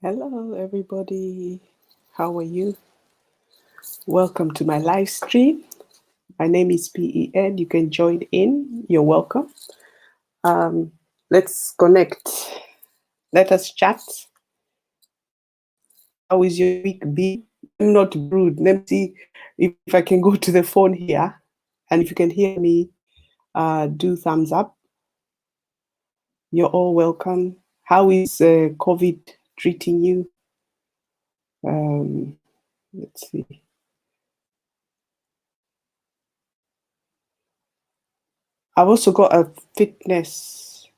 Hello, everybody. How are you? Welcome to my live stream. My name is PEN. You can join in. You're welcome. Let's connect. Let us chat. How is your week been? I'm not rude. Let me see if I can go to the phone here. And if you can hear me, do thumbs up. You're all welcome. How is COVID treating you? Let's see. I've also got a fitness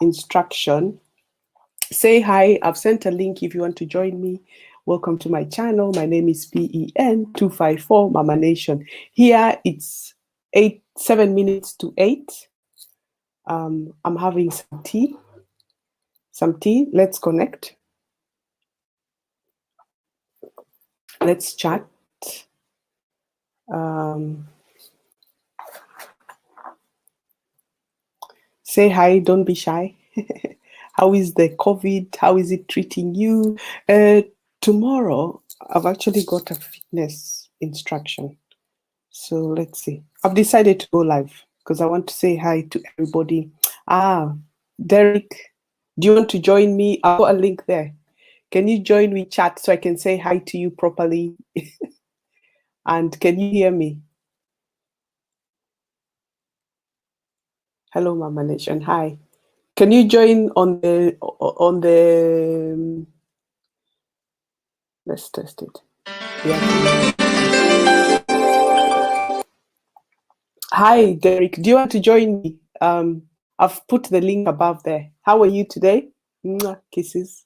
instruction. Say hi. I've sent a link if you want to join me. Welcome to my channel. My name is PEN254 Mama Nation. Here it's 7 minutes to 8. I'm having some tea. Let's connect. Let's chat. Say hi. Don't be shy. How is the COVID? How is it treating you? Tomorrow, I've actually got a fitness instruction. So let's see. I've decided to go live because I want to say hi to everybody. Derek, do you want to join me? I've got a link there. Can you join me chat so I can say hi to you properly? And can you hear me? Hello, Mama Nation. Hi. Can you join on the let's test it. Yeah. Hi, Derek. Do you want to join me? I've put the link above there. How are you today? Mwah, kisses.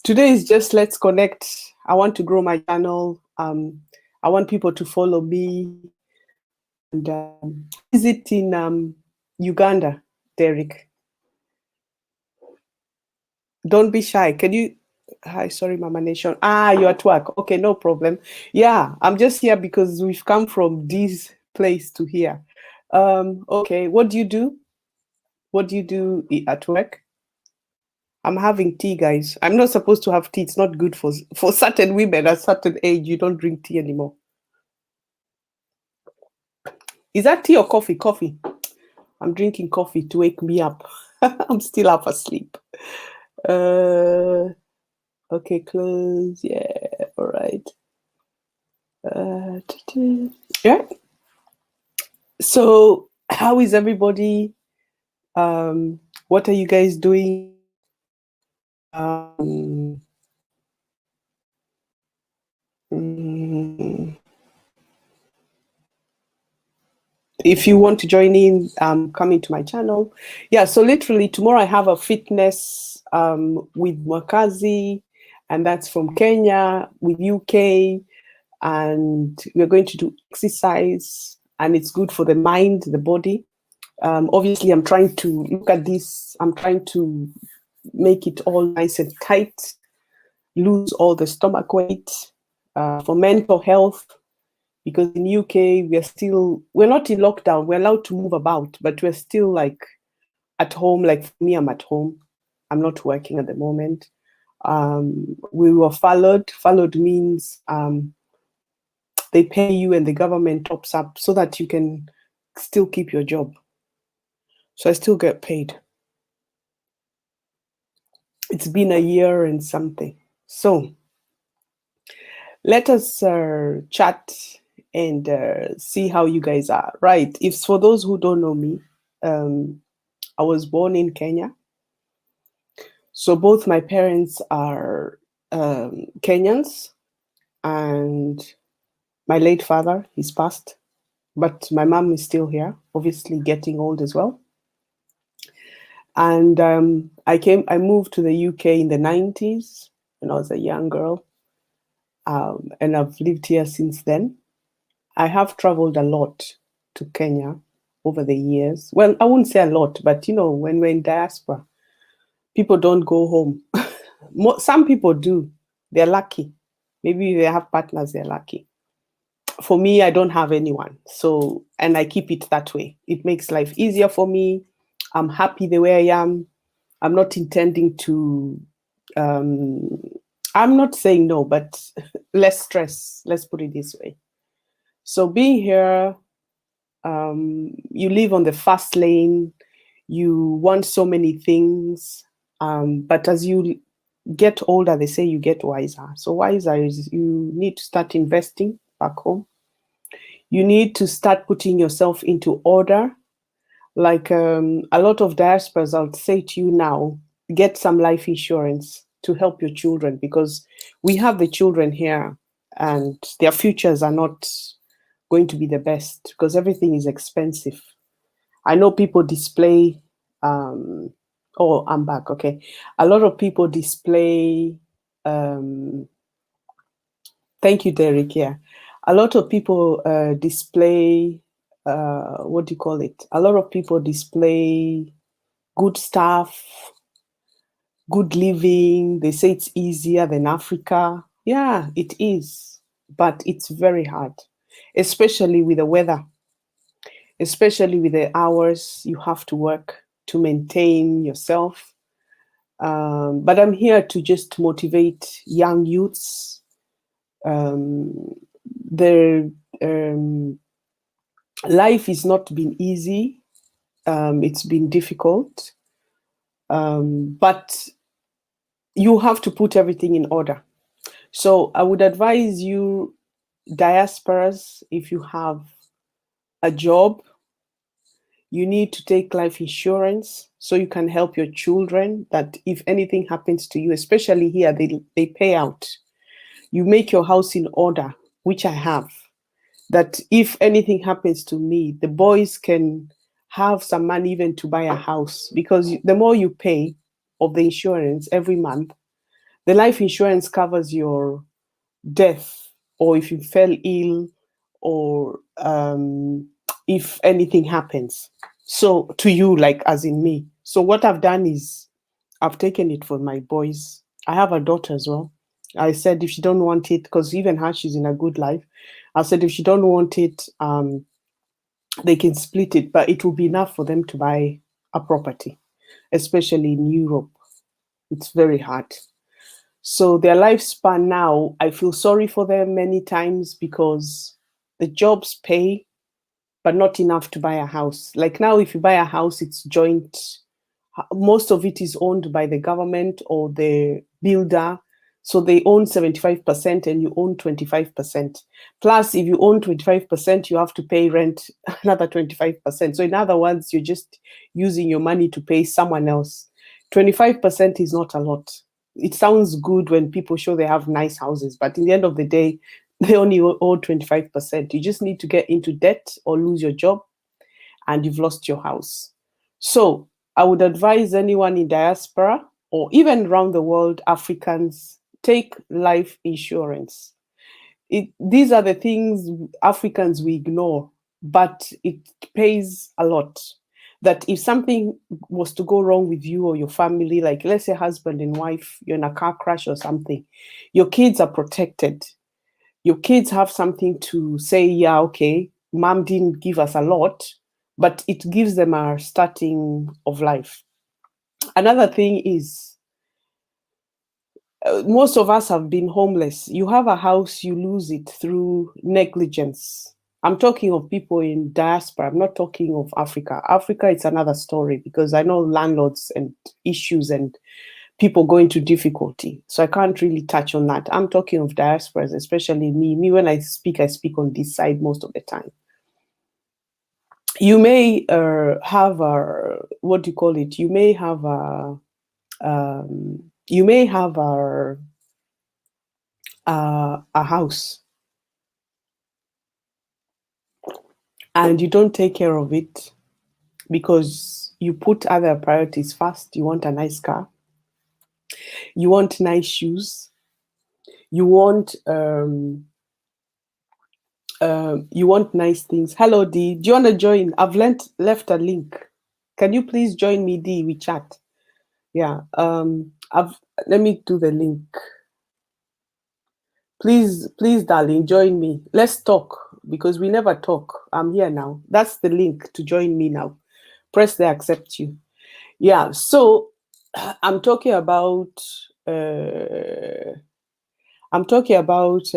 Today is just let's connect. I want to grow my channel. I want people to follow me. And is it in Uganda, Derek? Don't be shy. Can you? Hi, sorry, Mama Nation. You're at work. Okay, no problem. Yeah, I'm just here because we've come from this place to here. Okay, what do you do? What do you do at work? I'm having tea, guys. I'm not supposed to have tea. It's not good for certain women at a certain age. You don't drink tea anymore. Is that tea or coffee? Coffee. I'm drinking coffee to wake me up. I'm still half asleep. Okay, close. Yeah, all right. Yeah. So, how is everybody? What are you guys doing? If you want to join in, come into my channel. Yeah, so literally tomorrow I have a fitness with Mwakazi, and that's from Kenya, with UK, and we're going to do exercise, and it's good for the mind, the body. Obviously, I'm trying to look at this. I'm trying to make it all nice and tight, lose all the stomach weight for mental health. Because in UK, we're not in lockdown. We're allowed to move about, but we're still like at home. Like for me, I'm at home. I'm not working at the moment. We were followed. Followed means they pay you and the government tops up so that you can still keep your job. So I still get paid. It's been a year and something. So let us chat and see how you guys are. Right. If for those who don't know me, I was born in Kenya. So both my parents are Kenyans, and my late father, he's passed, but my mom is still here, obviously getting old as well. And I moved to the UK in the 90s when I was a young girl, and I've lived here since then. I have traveled a lot to Kenya over the years. Well, I wouldn't say a lot, but you know, when we're in diaspora, people don't go home. Some people do. They're lucky. Maybe they have partners, they're lucky. For me, I don't have anyone. So, and I keep it that way. It makes life easier for me. I'm happy the way I am. I'm not intending to I'm not saying no, but less stress. Let's put it this way. So being here, you live on the fast lane. You want so many things, but as you get older, they say you get wiser. So wiser is you need to start investing back home. You need to start putting yourself into order. Like a lot of diasporas, I'll say to you now, get some life insurance to help your children, because we have the children here and their futures are not going to be the best because everything is expensive. I know people display, oh, I'm back. Okay. A lot of people display, thank you, Derek. Yeah. A lot of people display, what do you call it? A lot of people display good stuff, good living. They say it's easier than Africa. Yeah, it is, but it's very hard, especially with the weather, especially with the hours you have to work to maintain yourself. But I'm here to just motivate young youths. Their life is not been easy. It's been difficult, but you have to put everything in order. So I would advise you, diasporas, if you have a job, you need to take life insurance so you can help your children, that if anything happens to you, especially here, they pay out. You make your house in order, which I have, that if anything happens to me, the boys can have some money even to buy a house, because the more you pay of the insurance every month, the life insurance covers your death, or if you fell ill, or if anything happens. So to you, like as in me. So what I've done is I've taken it for my boys. I have a daughter as well. I said if she don't want it, because even her, she's in a good life. I said if she don't want it, they can split it, but it will be enough for them to buy a property, especially in Europe. It's very hard. So their lifespan now, I feel sorry for them many times because the jobs pay, but not enough to buy a house. Like now, if you buy a house, it's joint. Most of it is owned by the government or the builder. So they own 75% and you own 25%. Plus, if you own 25%, you have to pay rent another 25%. So in other words, you're just using your money to pay someone else. 25% is not a lot. It sounds good when people show they have nice houses, but in the end of the day, they only owe 25%. You just need to get into debt or lose your job and you've lost your house. So I would advise anyone in diaspora or even around the world, Africans, take life insurance. These are the things Africans we ignore, but it pays a lot. That if something was to go wrong with you or your family, like let's say husband and wife, you're in a car crash or something, your kids are protected. Your kids have something to say, yeah, okay, mom didn't give us a lot, but it gives them a starting of life. Another thing is, most of us have been homeless. You have a house, you lose it through negligence. I'm talking of people in diaspora. I'm not talking of Africa. Africa, it's another story because I know landlords and issues and people going through difficulty. So I can't really touch on that. I'm talking of diasporas, especially me. Me, when I speak on this side most of the time. You may have a, what do you call it? You may have a, a house and you don't take care of it because you put other priorities first. You want a nice car, you want nice shoes, you want nice things. Hello D, do you want to join? I've left a link. Can you please join me, D? We chat. Yeah. Let me do the link. Please, darling, join me. Let's talk because we never talk. I'm here now. That's the link to join me now. Press the accept you. Yeah. So I'm talking about I'm talking about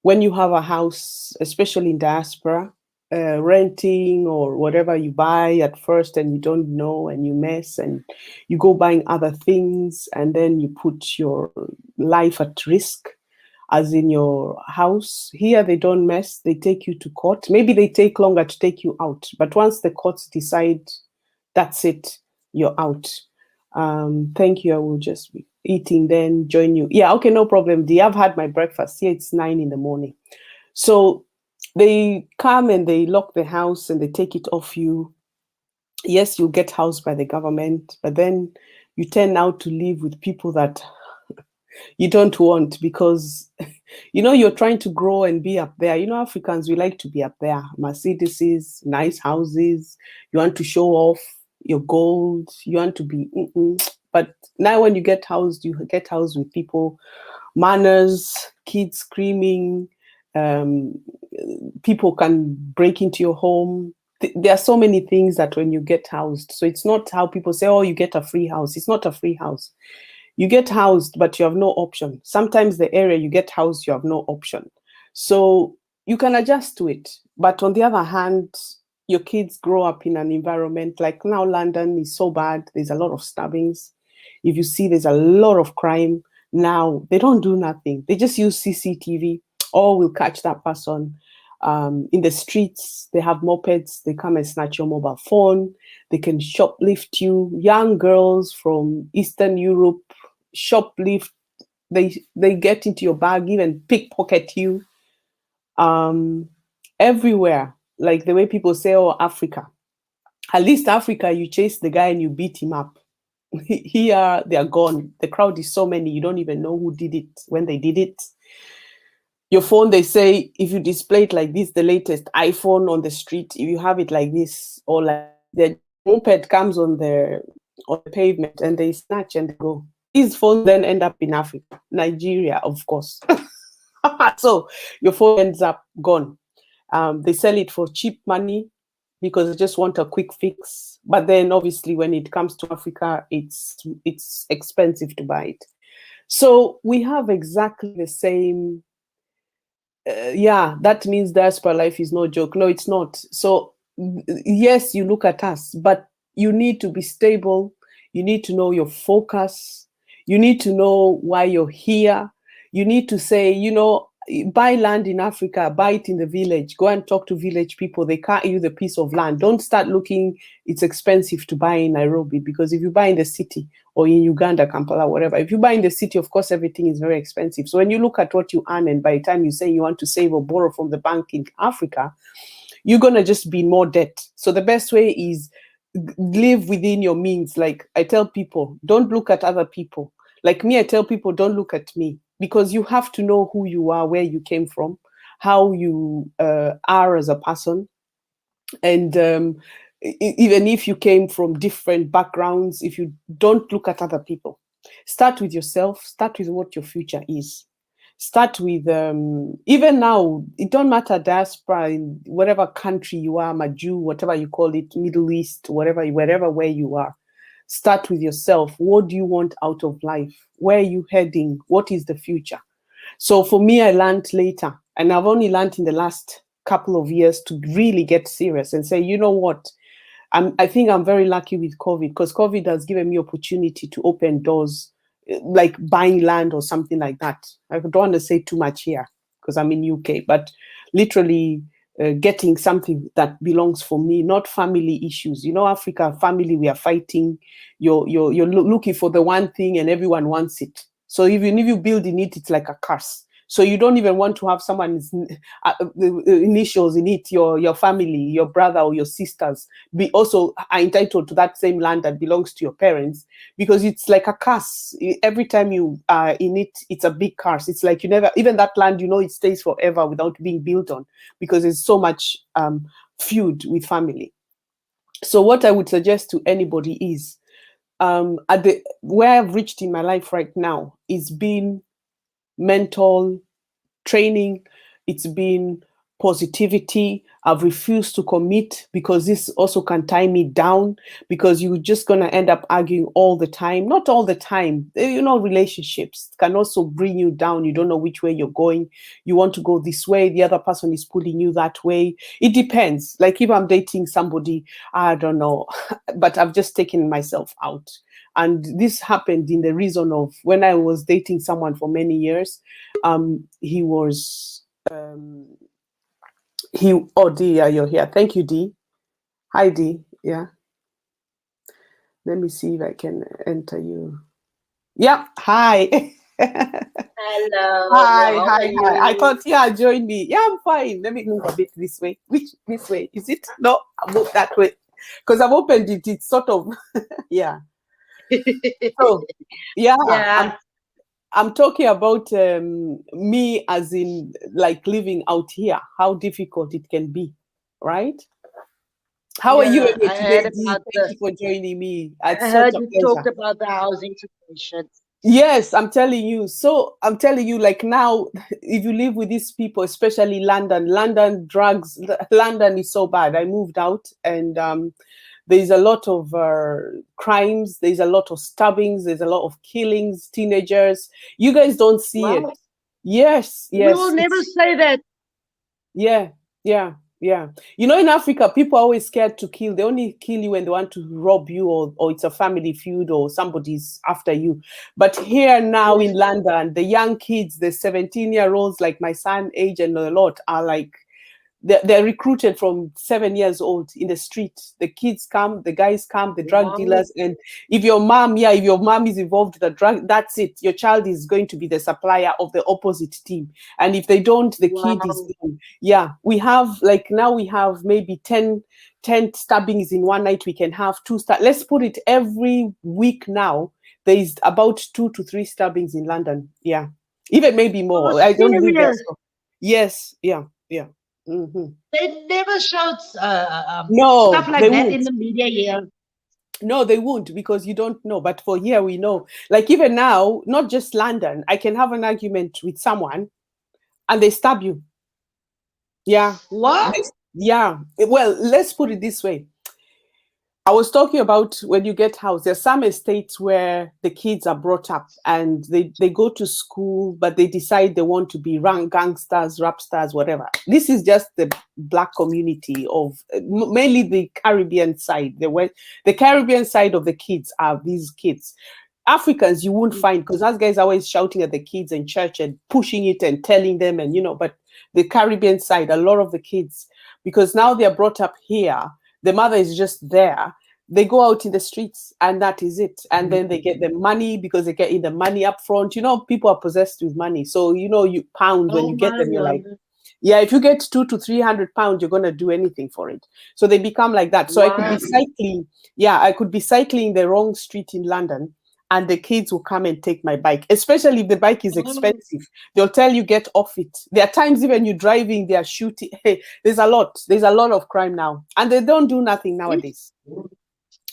when you have a house, especially in diaspora, renting or whatever you buy at first and you don't know and you mess and you go buying other things and then you put your life at risk, as in your house. Here they don't mess, they take you to court. Maybe they take longer to take you out, but once the courts decide, that's it, you're out. Thank you, I will just be eating, then join you. Yeah, okay, no problem. I've had my breakfast. Here it's 9 in the morning. So they come and they lock the house and they take it off you. Yes, you get housed by the government, but then you tend now to live with people that you don't want, because you know you're trying to grow and be up there. You know, Africans, we like to be up there. Mercedes, nice houses. You want to show off your gold. You want to be. But now, when you get housed with people, manners, kids screaming. People can break into your home. There are so many things that when you get housed. So it's not how people say, oh, you get a free house. It's not a free house. You get housed, but you have no option. Sometimes the area you get housed, you have no option. So you can adjust to it. But on the other hand, your kids grow up in an environment like now London is so bad. There's a lot of stabbings. If you see, there's a lot of crime. Now they don't do nothing. They just use CCTV. Or will catch that person. In the streets, they have mopeds. They come and snatch your mobile phone. They can shoplift you. Young girls from Eastern Europe shoplift. They get into your bag, even pickpocket you. Everywhere, like the way people say, oh, Africa. At least Africa, you chase the guy and you beat him up. Here, they are gone. The crowd is so many, you don't even know who did it when they did it. Your phone, they say, if you display it like this, the latest iPhone on the street, if you have it like this, or like the moped comes on the pavement and they snatch and they go. These phones then end up in Africa, Nigeria, of course. So your phone ends up gone. They sell it for cheap money because they just want a quick fix. But then obviously when it comes to Africa, it's expensive to buy it. So we have exactly the same. Yeah, that means diaspora life is no joke. No, it's not. So yes, you look at us, but you need to be stable. You need to know your focus. You need to know why you're here. You need to say, you know, buy land in Africa, buy it in the village. Go and talk to village people. They can't use a piece of land. Don't start looking, it's expensive to buy in Nairobi, because if you buy in the city or in Uganda, Kampala, whatever, if you buy in the city, of course, everything is very expensive. So when you look at what you earn, and by the time you say you want to save or borrow from the bank in Africa, you're going to just be in more debt. So the best way is live within your means. Like I tell people, don't look at other people. Like me, I tell people, don't look at me, because you have to know who you are, where you came from, how you are as a person. And even if you came from different backgrounds, if you don't look at other people, start with yourself, start with what your future is. Start with, even now, it don't matter diaspora, in whatever country you are, a Jew, whatever you call it, Middle East, whatever, wherever where you are. Start with yourself. What do you want out of life? Where are you heading? What is the future? So for me, I learned later, and I've only learned in the last couple of years to really get serious and say, you know what? I think I'm very lucky with COVID, because COVID has given me opportunity to open doors, like buying land or something like that. I don't want to say too much here because I'm in UK, but literally getting something that belongs for me, not family issues. You know, Africa, family, we are fighting. You're looking for the one thing and everyone wants it. So even if you build in it, it's like a curse. So you don't even want to have someone's initials in it, your family, your brother or your sisters be also are entitled to that same land that belongs to your parents, because it's like a curse. Every time you are in it, it's a big curse. It's like you never, even that land, you know, it stays forever without being built on, because there's so much feud with family. So what I would suggest to anybody is, at the where I've reached in my life right now, is being mental training, it's been positivity, I've refused to commit because this also can tie me down, because you're just going to end up arguing all the time. Not all the time. Relationships can also bring you down. You don't know which way you're going. You want to go this way. The other person is pulling you that way. It depends. Like if I'm dating somebody, I don't know, but I've just taken myself out. And this happened in the reason of when I was dating someone for many years. He was... oh, D, yeah, you're here. Thank you, D. Hi, D. Yeah. Let me see if I can enter you. Yeah. Hi. Hello, Hi, how hi, are hi. I you? thought, yeah, join me. Yeah, I'm fine. Let me move a bit this way. Which this way? Is it? No, I'll move that way. Because I've opened it. It's sort of, yeah. So, yeah, Yeah, I'm talking about me as in like living out here, how difficult it can be, right? How are you yeah, anyway I today, heard Dee? about Thank you for joining me. I It's such heard a you pleasure. talked about the housing situation. Yes, I'm telling you. So I'm telling you, like now, if you live with these people, especially London drugs, London is so bad. I moved out, and there's a lot of crimes. There's a lot of stabbings. There's a lot of killings, teenagers. You guys don't see it. Well, Yes, we will yes. never say that. Yeah, yeah, yeah. In Africa, people are always scared to kill. They only kill you when they want to rob you, or it's a family feud, or somebody's after you. But here now in Yes. London, the young kids, the 17-year-olds, like my son age and a lot, are like they're recruited from 7 years old in the street. The kids come, the guys come, the drug Wow, dealers. And if your mom is involved with the drug, that's it. Your child is going to be the supplier of the opposite team. And if they don't, the kid is wow. gone. Yeah, we have, like now we have maybe 10 stabbings in one night. We can have let's put it every week now. There is about 2 to 3 stabbings in London. Yeah, even maybe Oh, more. I don't live there, serious? so yes, yeah, yeah. Mm-hmm. They never showed stuff No, like they that in won't. the media here. No, they won't, because you don't know. But for here, we know. Like even now, not just London, I can have an argument with someone and they stab you. Yeah. What? Yeah. Well, let's put it this way. I was talking about when you get house, there's some estates where the kids are brought up and they go to school, but they decide they want to be gangsters, rap stars, whatever. This is just the black community of mainly the Caribbean side. The Caribbean side of the kids are these kids. Africans you won't find, because those guys are always shouting at the kids in church and pushing it and telling them, and but the Caribbean side, a lot of the kids, because now they're brought up here, the mother is just there, they go out in the streets and that is it. And then they get the money because they get in the money up front. People are possessed with money. So, you pounds, when Oh you get my them, you're like, word. yeah, if you get 200 to 300 pounds, you're going to do anything for it. So they become like that. So I could be Wow. cycling. Yeah, I could be cycling the wrong street in London and the kids will come and take my bike, especially if the bike is Oh, expensive. They'll tell you, get off it. There are times even you're driving, they are shooting. Hey, there's a lot of crime now. And they don't do nothing it, nowadays.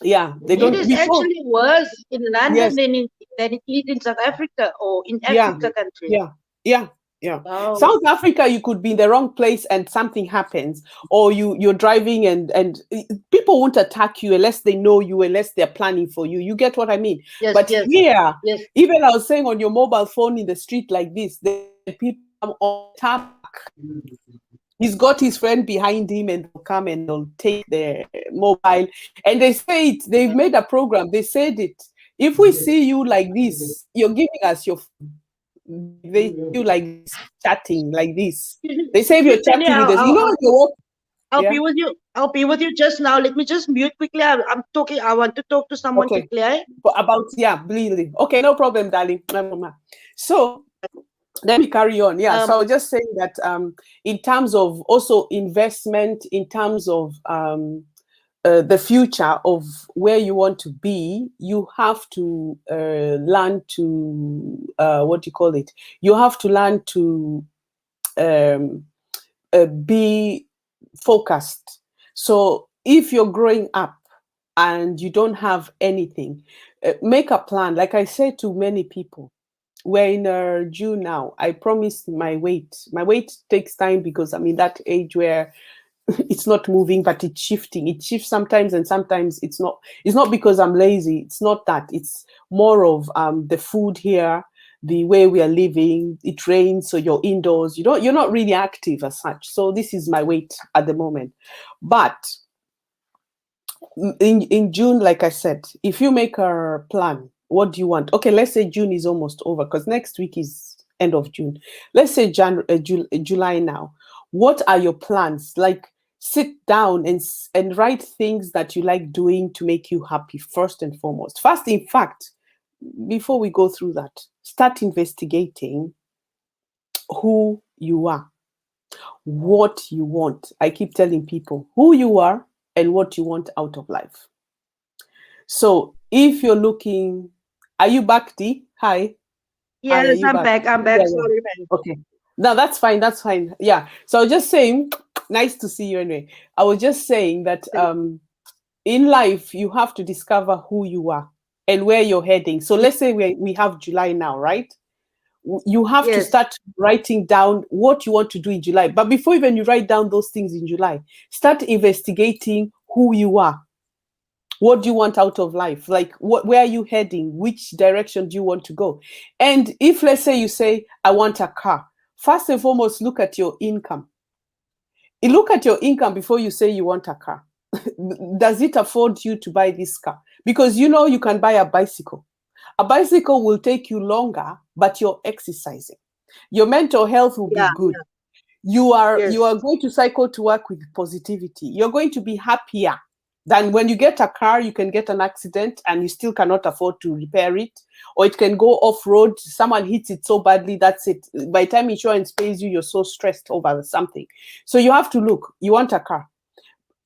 Yeah, they it don't is before. actually worse in London Yes, than it is in South Africa or in yeah, Africa countries. yeah, yeah, yeah. Wow. South Africa, you could be in the wrong place and something happens, or you're driving and people won't attack you unless they know you, unless they're planning for you. You get what I mean? Yes, But yes, here, yes. even I was saying, on your mobile phone in the street like this, the people come on top. He's got his friend behind him and they'll come and they'll take their mobile. And they say it, they've made a program, they said it. If we see you like this, you're giving us your, they see you like this, chatting like this. They say if you're Penny, chatting with us, when you walk, I'll be yeah, with you. I'll be with you just now. Let me just mute quickly. I'm talking. I want to talk to someone okay. quickly. Eh? But about, yeah, bleeding. Okay, no problem, darling. No problem. So let me carry on. Yeah. Um, So I was just saying that in terms of also investment, in terms of the future of where you want to be, you have to learn to what do you call it? You have to learn to um, be focused. So if you're growing up and you don't have anything, make a plan. Like I say to many people, we're in June now. I promised my weight. My weight takes time because I'm in that age where it's not moving, but it's shifting. It shifts sometimes, and sometimes it's not. It's not because I'm lazy. It's not that. It's more of the food here, the way we are living. It rains, so you're indoors. You're not really active as such. So this is my weight at the moment. But in June, like I said, if you make a plan, what do you want? Okay, let's say June is almost over because next week is end of June. Let's say July now. What are your plans? Like, sit down and write things that you like doing to make you happy first and foremost. First, in fact, before we go through that, start investigating who you are, what you want. I keep telling people who you are and what you want out of life. So if you're looking, are you back, Dee? Hi. Hi, are Yes, you back? I'm back. Yeah, yeah. Sorry, man. Okay. No, that's fine. That's fine. Yeah. So I was just saying, nice to see you anyway. I was just saying that in life, you have to discover who you are and where you're heading. So let's say we have July now, right? You have to Yes, start writing down what you want to do in July. But before even you write down those things in July, start investigating who you are. What do you want out of life? Like, where are you heading? Which direction do you want to go? And if, let's say, you say, I want a car, first and foremost, look at your income. You look at your income before you say you want a car. Does it afford you to buy this car? Because you can buy a bicycle. A bicycle will take you longer, but you're exercising. Your mental health will be yeah, good. yeah, You are yes, going to cycle to work with positivity. You're going to be happier than when you get a car. You can get an accident and you still cannot afford to repair it, or it can go off road. Someone hits it so badly, that's it. By the time insurance pays you, you're so stressed over something. So you have to look. You want a car.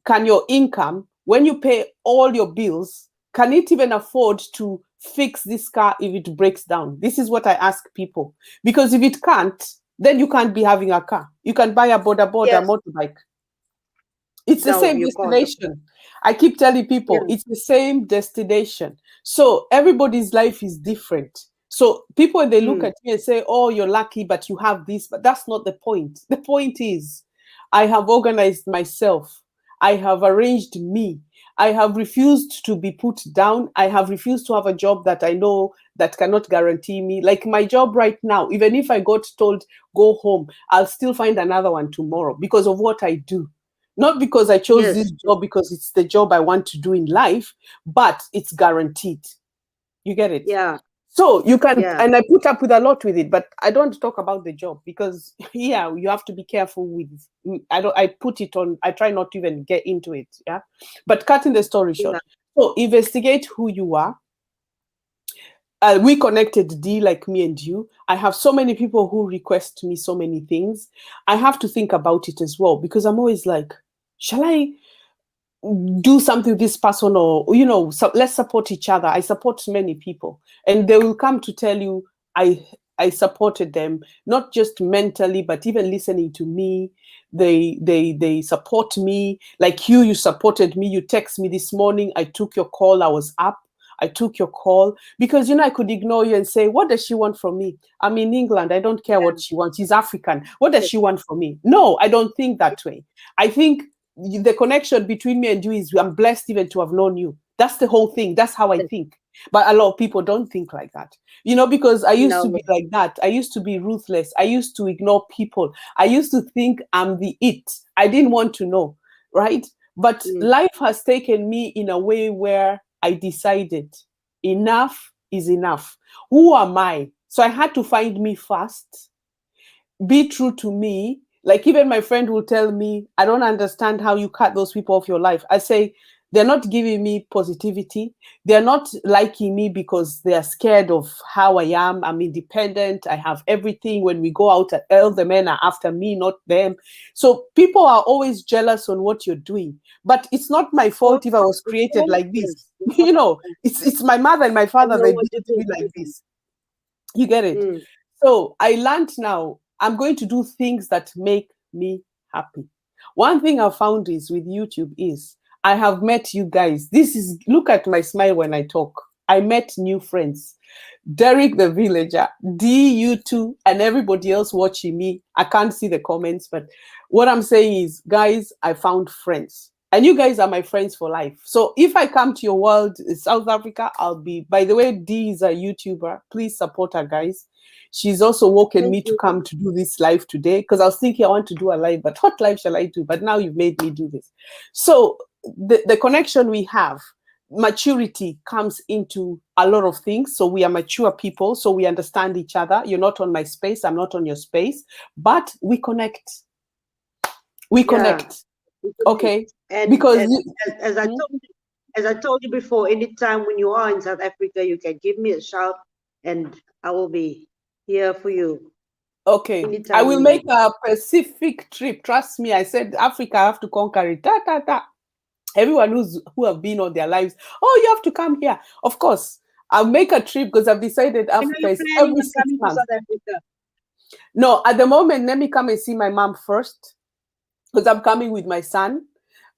Can your income, when you pay all your bills, can it even afford to fix this car if it breaks down? This is what I ask people. Because if it can't, then you can't be having a car. You can buy a border yes. motorbike. It's the No, same you can't. destination. I keep telling Yeah, people it's the same destination. So everybody's life is different. So people, they look mm, at me and say, oh, you're lucky, but you have this. But that's not the point. The point is, I have organized myself. I have arranged me. I have refused to be put down. I have refused to have a job that I know that cannot guarantee me. Like my job right now, even if I got told, go home, I'll still find another one tomorrow because of what I do. Not because I chose yes, this job because it's the job I want to do in life, but it's guaranteed. You get it? yeah, So you can, yeah, and I put up with a lot with it, but I don't talk about the job because, yeah, you have to be careful with. I put it on. I try not to even get into it. Yeah, but cutting the story yeah, short. So investigate who you are. We connected, D, like me and you. I have so many people who request me so many things. I have to think about it as well because I'm always like, shall I do something with this person, or so let's support each other. I support many people and they will come to tell you, I supported them, not just mentally but even listening to me. They support me, like you supported me. You text me this morning, I took your call, I was up, I took your call because I could ignore you and say, what does she want from me? I'm in England, I don't care yeah, what she wants. She's African, what does yes, she want from me? No, I don't think that way. I think the connection between me and you is I'm blessed even to have known you. That's the whole thing. That's how I yes. think. But a lot of people don't think like that. Because I used to No, be like that. I used to be ruthless. I used to ignore people. I used to think I'm the it. I didn't want to know, right? But mm, life has taken me in a way where I decided enough is enough. Who am I? So I had to find me first, be true to me. Like even my friend will tell me, I don't understand how you cut those people off your life. I say, they're not giving me positivity. They're not liking me because they are scared of how I am. I'm independent. I have everything. When we go out, all the men are after me, not them. So people are always jealous on what you're doing. But it's not my oh, fault if I was created oh, like this. yes, you know, It's my mother and my I father, know they what did you're it to me like talking this. You get about. it? So I learned now I'm going to do things that make me happy. One thing I found is with YouTube is I have met you guys. Look at my smile when I talk. I met new friends. Derek the villager, D, you two, and everybody else watching me. I can't see the comments, but what I'm saying is, guys, I found friends. And you guys are my friends for life. So if I come to your world, South Africa, I'll be, by the way, D is a YouTuber. Please support her, guys. She's also woken Thank me to you. come to do this live today because I was thinking I want to do a live, but what live shall I do? But now you've made me do this. So the connection we have, maturity comes into a lot of things. So we are mature people, so we understand each other. You're not on my space, I'm not on your space, but we connect. We Yeah. connect. We Okay. connect. And Because as I told you, as I told you before, anytime when you are in South Africa, you can give me a shout, and I will be here for you okay, I anytime will you make need. a Pacific trip. Trust me, I said Africa, I have to conquer it. Ta, ta, ta. Everyone who have been on their lives, oh, you have to come here. Of course, I'll make a trip because I've decided When are Africa you is planning every on six coming to months. South Africa? No, at the moment, let me come and see my mom first because I'm coming with my son.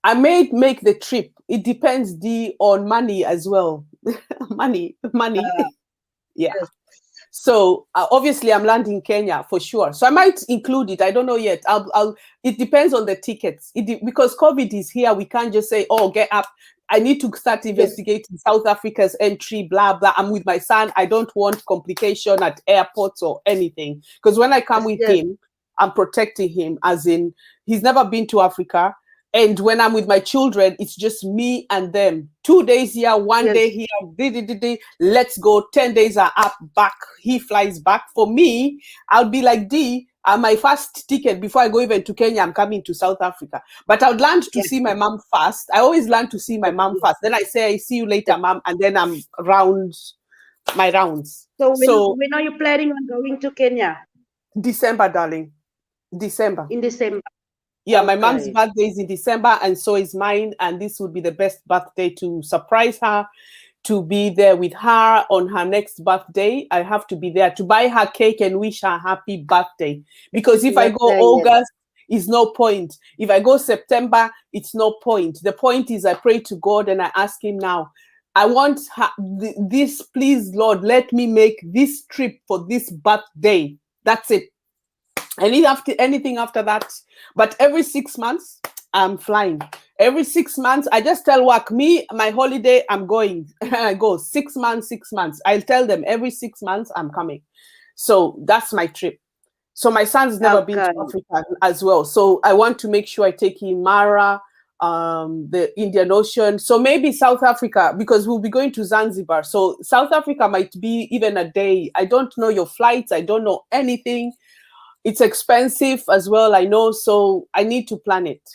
I may make the trip. It depends on money as well. money. Yeah. Yes, So obviously I'm landing Kenya for sure. So I might include it. I don't know yet. It depends on the tickets. Because COVID is here, we can't just say, oh, get up. I need to start yes, investigating South Africa's entry, blah, blah. I'm with my son. I don't want complication at airports or anything. Because when I come yes, with yes, him, I'm protecting him, as in he's never been to Africa. And when I'm with my children, it's just me and them. 2 days here, one day yes, here. Let's go. 10 days are up, back. He flies back. For me, I'll be like, my first ticket before I go even to Kenya, I'm coming to South Africa. But I would land to yes, see my mom first. I always land to see my mom yes, first. Then I say, I see you later, yes. mom. And then I'm round my rounds. So So when are you planning on going to Kenya? December, darling. December. In December. Yeah, my mom's Okay. birthday is in December, and so is mine. And this would be the best birthday to surprise her, to be there with her on her next birthday. I have to be there to buy her cake and wish her happy birthday. Because if I go Birthday, yes. August, it's no point. If I go September, it's no point. The point is I pray to God and I ask him now, I want this, please, Lord, let me make this trip for this birthday. That's it. I need anything after that. But every 6 months, I'm flying. Every 6 months, I just tell work, my holiday, I'm going. I go 6 months, 6 months. I'll tell them every 6 months I'm coming. So that's my trip. So my son's never been Okay. to Africa as well. So I want to make sure I take him Mara, the Indian Ocean. So maybe South Africa, because we'll be going to Zanzibar. So South Africa might be even a day. I don't know your flights. I don't know anything. It's expensive as well, I know, so I need to plan it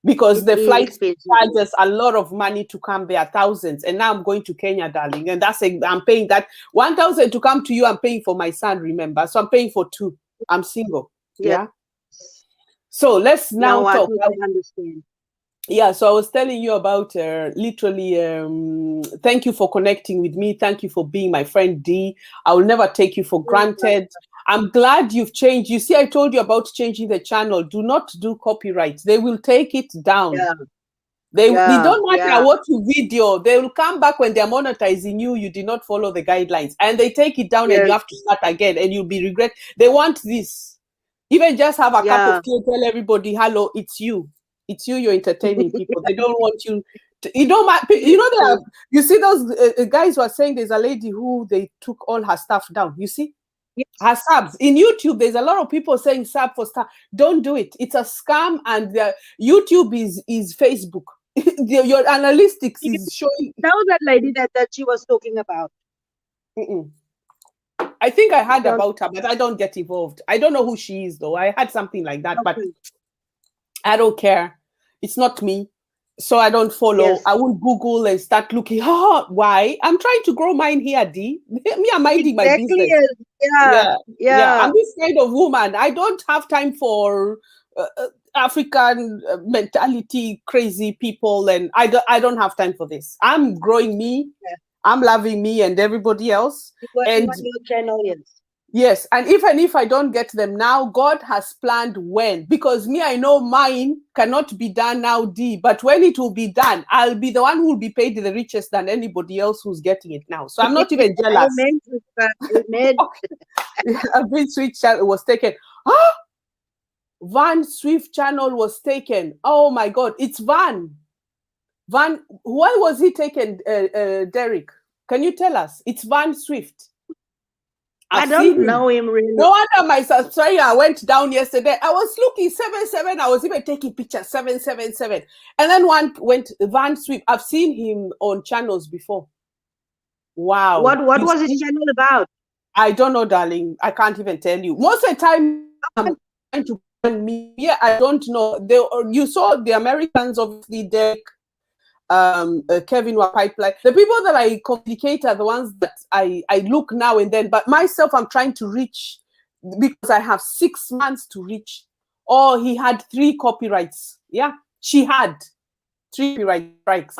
because It the is flight expensive. charges a lot of money to come there, thousands. And now I'm going to Kenya, darling, and I'm paying that 1,000 to come to you. I'm paying for my son, remember? So I'm paying for two. I'm single. Yes. Yeah. So let's now Now I talk. totally understand. Yeah, so I was telling you about literally, thank you for connecting with me. Thank you for being my friend, D. I will never take you for granted. I'm glad you've changed. You see, I told you about changing the channel. Do not do copyright. They will take it down. Yeah, They yeah, don't matter yeah. what you video. They will come back when they're monetizing you. You did not follow the guidelines. And they take it down and Yes, you have to start again and you'll be regret. They want this. Even just have a cup yeah. of tea, tell everybody, hello, it's you. It's you, you're entertaining people. They don't want you to, you don't you know, there are, you see those guys who are saying there's a lady who they took all her stuff down. You see? Her Yes, subs. In YouTube, there's a lot of people saying sub for stuff. Don't do it. It's a scam, and YouTube is Facebook. Your analytics you is showing. know that lady that she was talking about. Mm-mm. I think I You heard don't. about her, but I don't get involved. I don't know who she is, though. I had something like that, but Okay. I don't care. It's not me. So I don't follow. Yes, I won't Google and start looking. Oh, why? I'm trying to grow mine here, D. Me, I'm minding my exactly. business. Yes. Yeah, Yeah, yeah, I'm this kind of woman. I don't have time for African mentality, crazy people, and I don't have time for this. I'm growing me. yeah. I'm loving me and everybody else. You're working And on your channel, yes. Yes, and even if I don't get them now, God has planned when. Because me, I know mine cannot be done now, D. But when it will be done, I'll be the one who will be paid the richest than anybody else who's getting it now. So I'm not even jealous. Amen, sister. Amen. A big Swift channel was taken. Ah, Van Swift channel was taken. Oh my God, it's Van. Van, why was he taken, Derek? Can you tell us? It's Van Swift. I I've don't seen know him. him really. No wonder my subscriber went down yesterday. I was looking 77. I was even taking pictures 777, and then one went Van Sweep. I've seen him on channels before. Wow. What was his channel about? I don't know, darling. I can't even tell you. Most of the time, I'm trying to find me. Yeah, I don't know. You saw the Americans, obviously, Derek, Kevin were pipeline. The people that I communicate are the ones that I look now and then. But myself, I'm trying to reach because I have 6 months to reach. Oh, he had 3 copyrights. Yeah, she had 3 copyright strikes.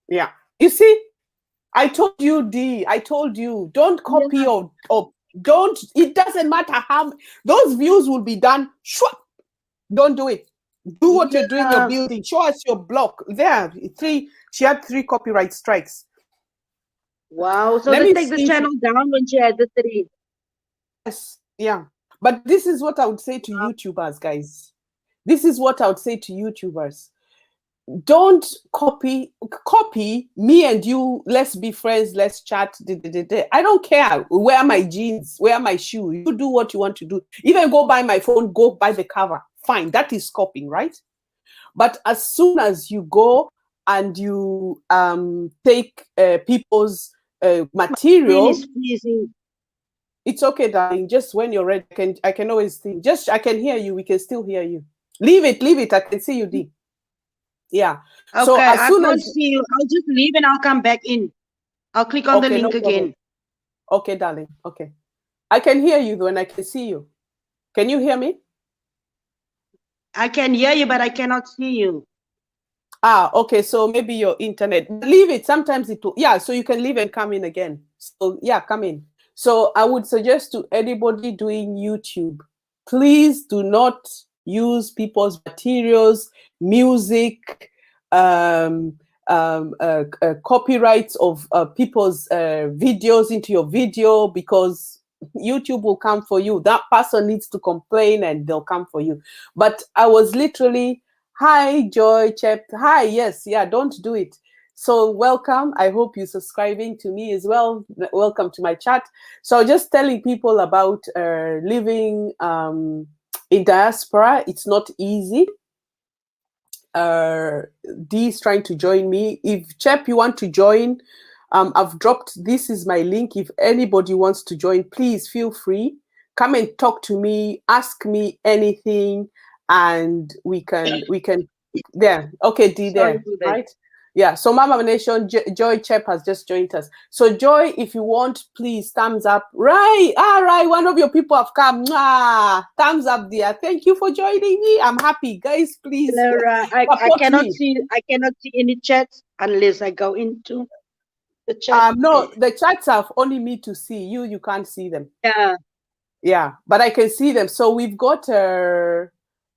Yeah, you see, I told you, D. I told you, don't copy Yeah. or don't. It doesn't matter how those views will be done. Sure, don't do it. Do what you're doing, you're building. Show us your block. There, 3. She had 3 copyright strikes. Wow. So Let they me take the see. channel down when she had the 3. Yes, yeah. But this is what I would say to YouTubers, guys. This is what I would say to YouTubers. Don't copy me and you. Let's be friends. Let's chat. I don't care. Wear my jeans, wear my shoe. You do what you want to do. Even go buy my phone, go buy the cover. Fine. That is copying, right? But as soon as you go and you take people's material, it's okay, darling. Just when you're ready, I can always think. Just I can hear you. We can still hear you. Leave it. I can see you, D. Yeah. Okay, So as I soon can't as see you. I'll just leave and I'll come back in. I'll click on the okay, no link problem. again. Okay, darling. Okay. I can hear you though, and I can see you. Can you hear me? I can hear you, but I cannot see you. Ah, okay. So maybe your internet. Leave it. Sometimes it will. Yeah. So you can leave and come in again. So yeah, come in. So I would suggest to anybody doing YouTube, please do not use people's materials, music, copyrights of people's videos into your video, because YouTube will come for you. That person needs to complain and they'll come for you. But I was literally, hi, Joy, Chep. Hi, yes, yeah, don't do it. So welcome. I hope you're subscribing to me as well. Welcome to my chat. So just telling people about living in diaspora. It's not easy. Dee is trying to join me. If Chep, you want to join, I've dropped, this is my link. If anybody wants to join, please feel free. Come and talk to me, ask me anything, and we can there. Okay, Dee, there, right? Yeah, so Mama Nation, Joy Chep has just joined us. So Joy, if you want, please, thumbs up. Right, all right, one of your people have come. Mwah! Thumbs up, dear. Thank you for joining me. I'm happy. Guys, please Laura, I cannot see any chats unless I go into the chat. No, the chats are only me to see. You can't see them. Yeah. Yeah, but I can see them. So we've got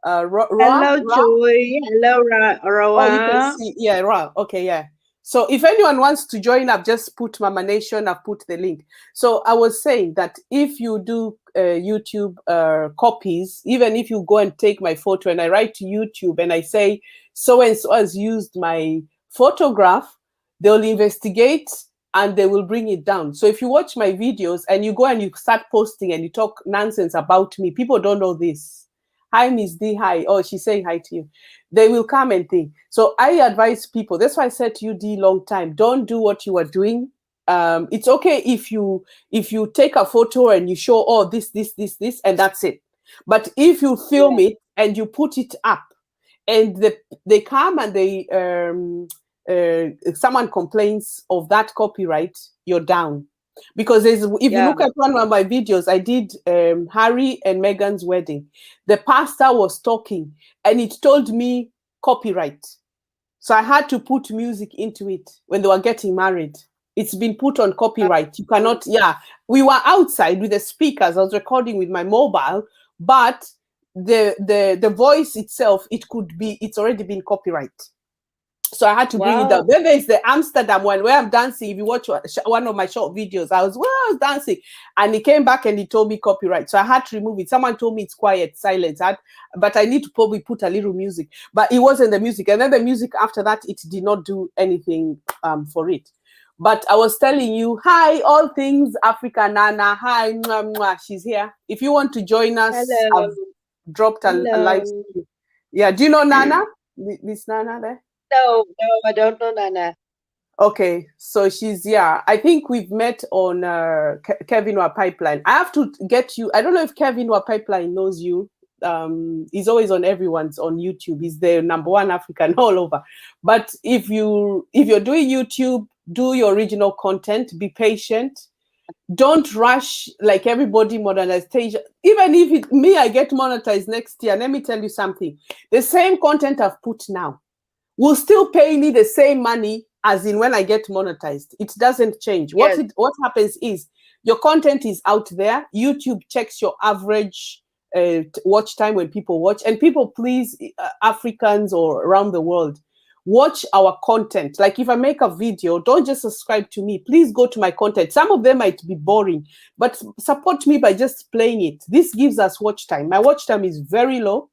Hello, Joy. Hello, Roa. Oh, you can see. Yeah, Ra. Okay, yeah. So if anyone wants to join, I've just put Mama Nation, I've put the link. So I was saying that if you do YouTube copies, even if you go and take my photo and I write to YouTube and I say, so-and-so has used my photograph, they'll investigate and they will bring it down. So if you watch my videos and you go and you start posting and you talk nonsense about me, people don't know this. Hi, Miss D. Hi. Oh, she's saying hi to you. They will come and think. So I advise people. That's why I said to you, D, long time. Don't do what you are doing. It's okay if you take a photo and you show, oh, this, and that's it. But if you film it and you put it up, and they come and they someone complains of that copyright, you're down. Because if you look at one of my videos, I did Harry and Meghan's wedding. The pastor was talking and it told me copyright. So I had to put music into it when they were getting married. It's been put on copyright. You cannot, yeah. We were outside with the speakers. I was recording with my mobile, but the voice itself, it's already been copyright. So I had to bring it down. Then there's the Amsterdam one where I'm dancing. If you watch one of my short videos, I was dancing, and he came back and he told me copyright. So I had to remove it. Someone told me it's quiet, silence. But I need to probably put a little music. But it wasn't the music. And then the music after that, it did not do anything for it. But I was telling you, hi, all things Africa Nana. Hi, mwah, mwah. She's here. If you want to join us, Hello. I've dropped a live stream. Yeah, do you know Nana? Miss Nana there? No, I don't know Nana. Okay, so she's, yeah, I think we've met on Kevin Wa Pipeline. I have to get you, I don't know if Kevin Wa Pipeline knows you. He's always on everyone's on YouTube. He's the #1 African all over. But if you're doing YouTube, do your original content, be patient. Don't rush like everybody monetization. Even if I get monetized next year, let me tell you something. The same content I've put now will still pay me the same money as in when I get monetized. It doesn't change. Yes. What happens is your content is out there. YouTube checks your average watch time when people watch. And people, please, Africans or around the world, watch our content. Like if I make a video, don't just subscribe to me. Please go to my content. Some of them might be boring, but support me by just playing it. This gives us watch time. My watch time is very low,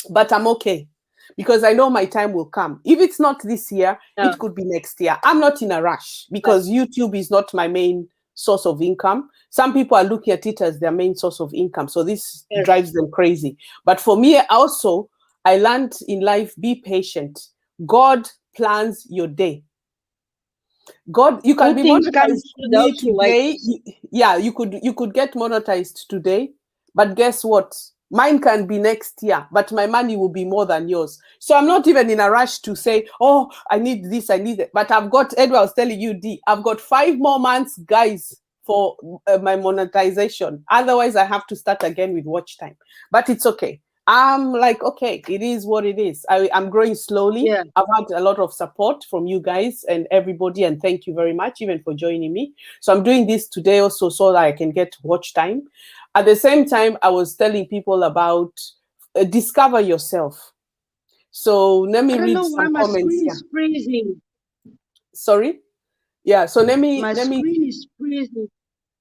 but I'm okay, because I know my time will come. If it's not this year, it could be next year. I'm not in a rush because YouTube is not my main source of income. Some people are looking at it as their main source of income. So this drives them crazy. But for me also, I learned in life, be patient. God plans your day. God, you can be monetized today. Yeah, you could get monetized today, but guess what? Mine can be next year, but my money will be more than yours. So I'm not even in a rush to say, oh, I need this, I need that. But I've got, Edward, I was telling you, I've got 5 more months, guys, for my monetization. Otherwise, I have to start again with watch time. But it's okay. I'm like, okay, it is what it is. I'm growing slowly. Yeah. I've had a lot of support from you guys and everybody, and thank you very much even for joining me. So I'm doing this today also so that I can get watch time. At the same time, I was telling people about discover yourself. So let me read some comments here. My screen is freezing. Sorry? Yeah, so let me... My screen is freezing.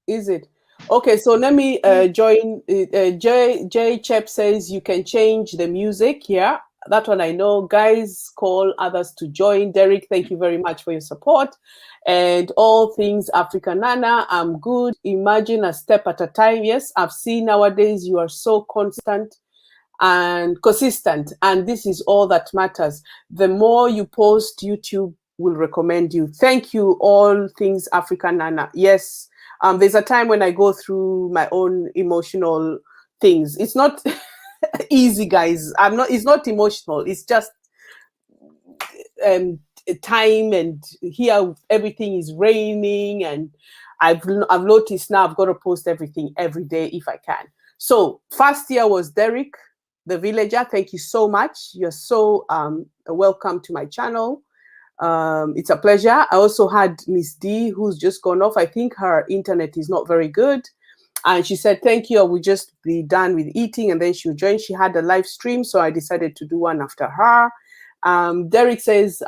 Is it? Okay, so let me join. Jay Chep says you can change the music. Yeah, that one I know. Guys, call others to join. Derek, thank you very much for your support. And all things Africa Nana, I'm good. Imagine a step at a time. Yes, I've seen nowadays you are so constant and consistent, and this is all that matters. The more you post, YouTube will recommend you. Thank you, all things Africa Nana. Yes. There's a time when I go through my own emotional things. It's not easy, guys. It's not emotional. It's just time, and here everything is raining, and I've noticed now I've got to post everything every day if I can. So first year was Derek, the villager. Thank you so much. You're so welcome to my channel. It's a pleasure. I also had Miss D, who's just gone off. I think her internet is not very good. And she said, thank you, I will just be done with eating. And then she'll join. She had a live stream, so I decided to do one after her. Derek says,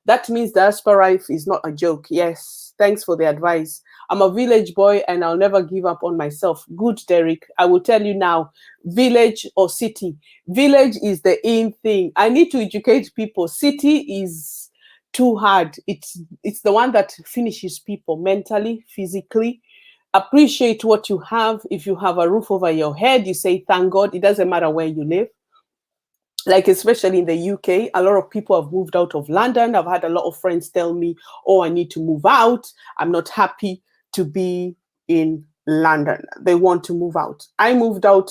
that means diaspora life is not a joke. Yes, thanks for the advice. I'm a village boy and I'll never give up on myself. Good, Derek. I will tell you now, village or city. Village is the in thing. I need to educate people. City is too hard. It's the one that finishes people mentally, physically. Appreciate what you have. If you have a roof over your head, you say thank God. It doesn't matter where you live. Like especially in the UK, a lot of people have moved out of London. I've had a lot of friends tell me, oh, I need to move out. I'm not happy to be in London. They want to move out. I moved out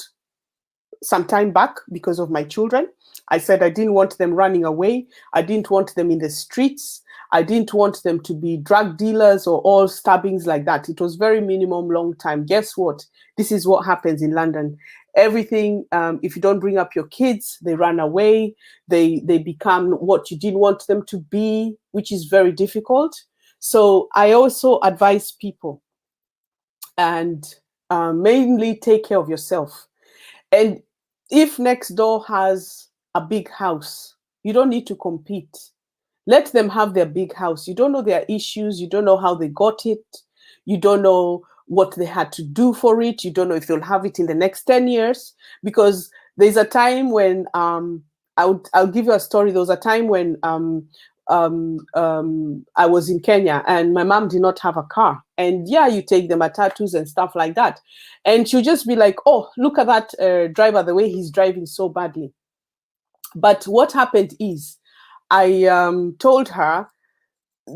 some time back because of my children. I said I didn't want them running away. I didn't want them in the streets. I didn't want them to be drug dealers or all stabbings like that. It was very minimum, long time. Guess what? This is what happens in London. Everything, if you don't bring up your kids, they run away. They become what you didn't want them to be, which is very difficult. So I also advise people, and mainly take care of yourself. And if next door has a big house, you don't need to compete. Let them have their big house. You don't know their issues. You don't know how they got it. You don't know what they had to do for it. You don't know if they'll have it in the next 10 years. Because there's a time when, I'll give you a story. There was a time when I was in Kenya and my mom did not have a car. And yeah, you take the matatus and stuff like that. And she'll just be like, oh, look at that driver, the way he's driving so badly. But what happened is, I told her,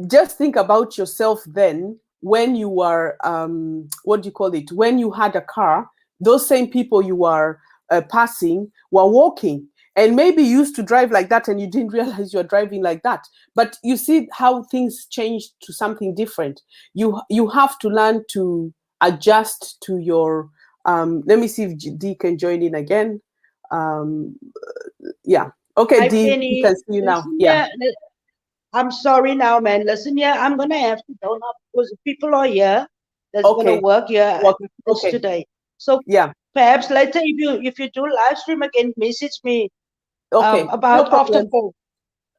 just think about yourself then when you were, what do you call it? When you had a car, those same people you were passing were walking. And maybe you used to drive like that and you didn't realize you're driving like that. But you see how things changed to something different. You have to learn to adjust to your, let me see if D can join in again. Yeah. Okay, Hi, D, we Penny. can see you now. Listen Yeah. here. I'm sorry now, man. Listen here. I'm gonna have to go now because people are here that's gonna Okay. work here at Well, my place okay. today. So Yeah. perhaps later, if you do live stream again, message me Okay. No about after problem. 4.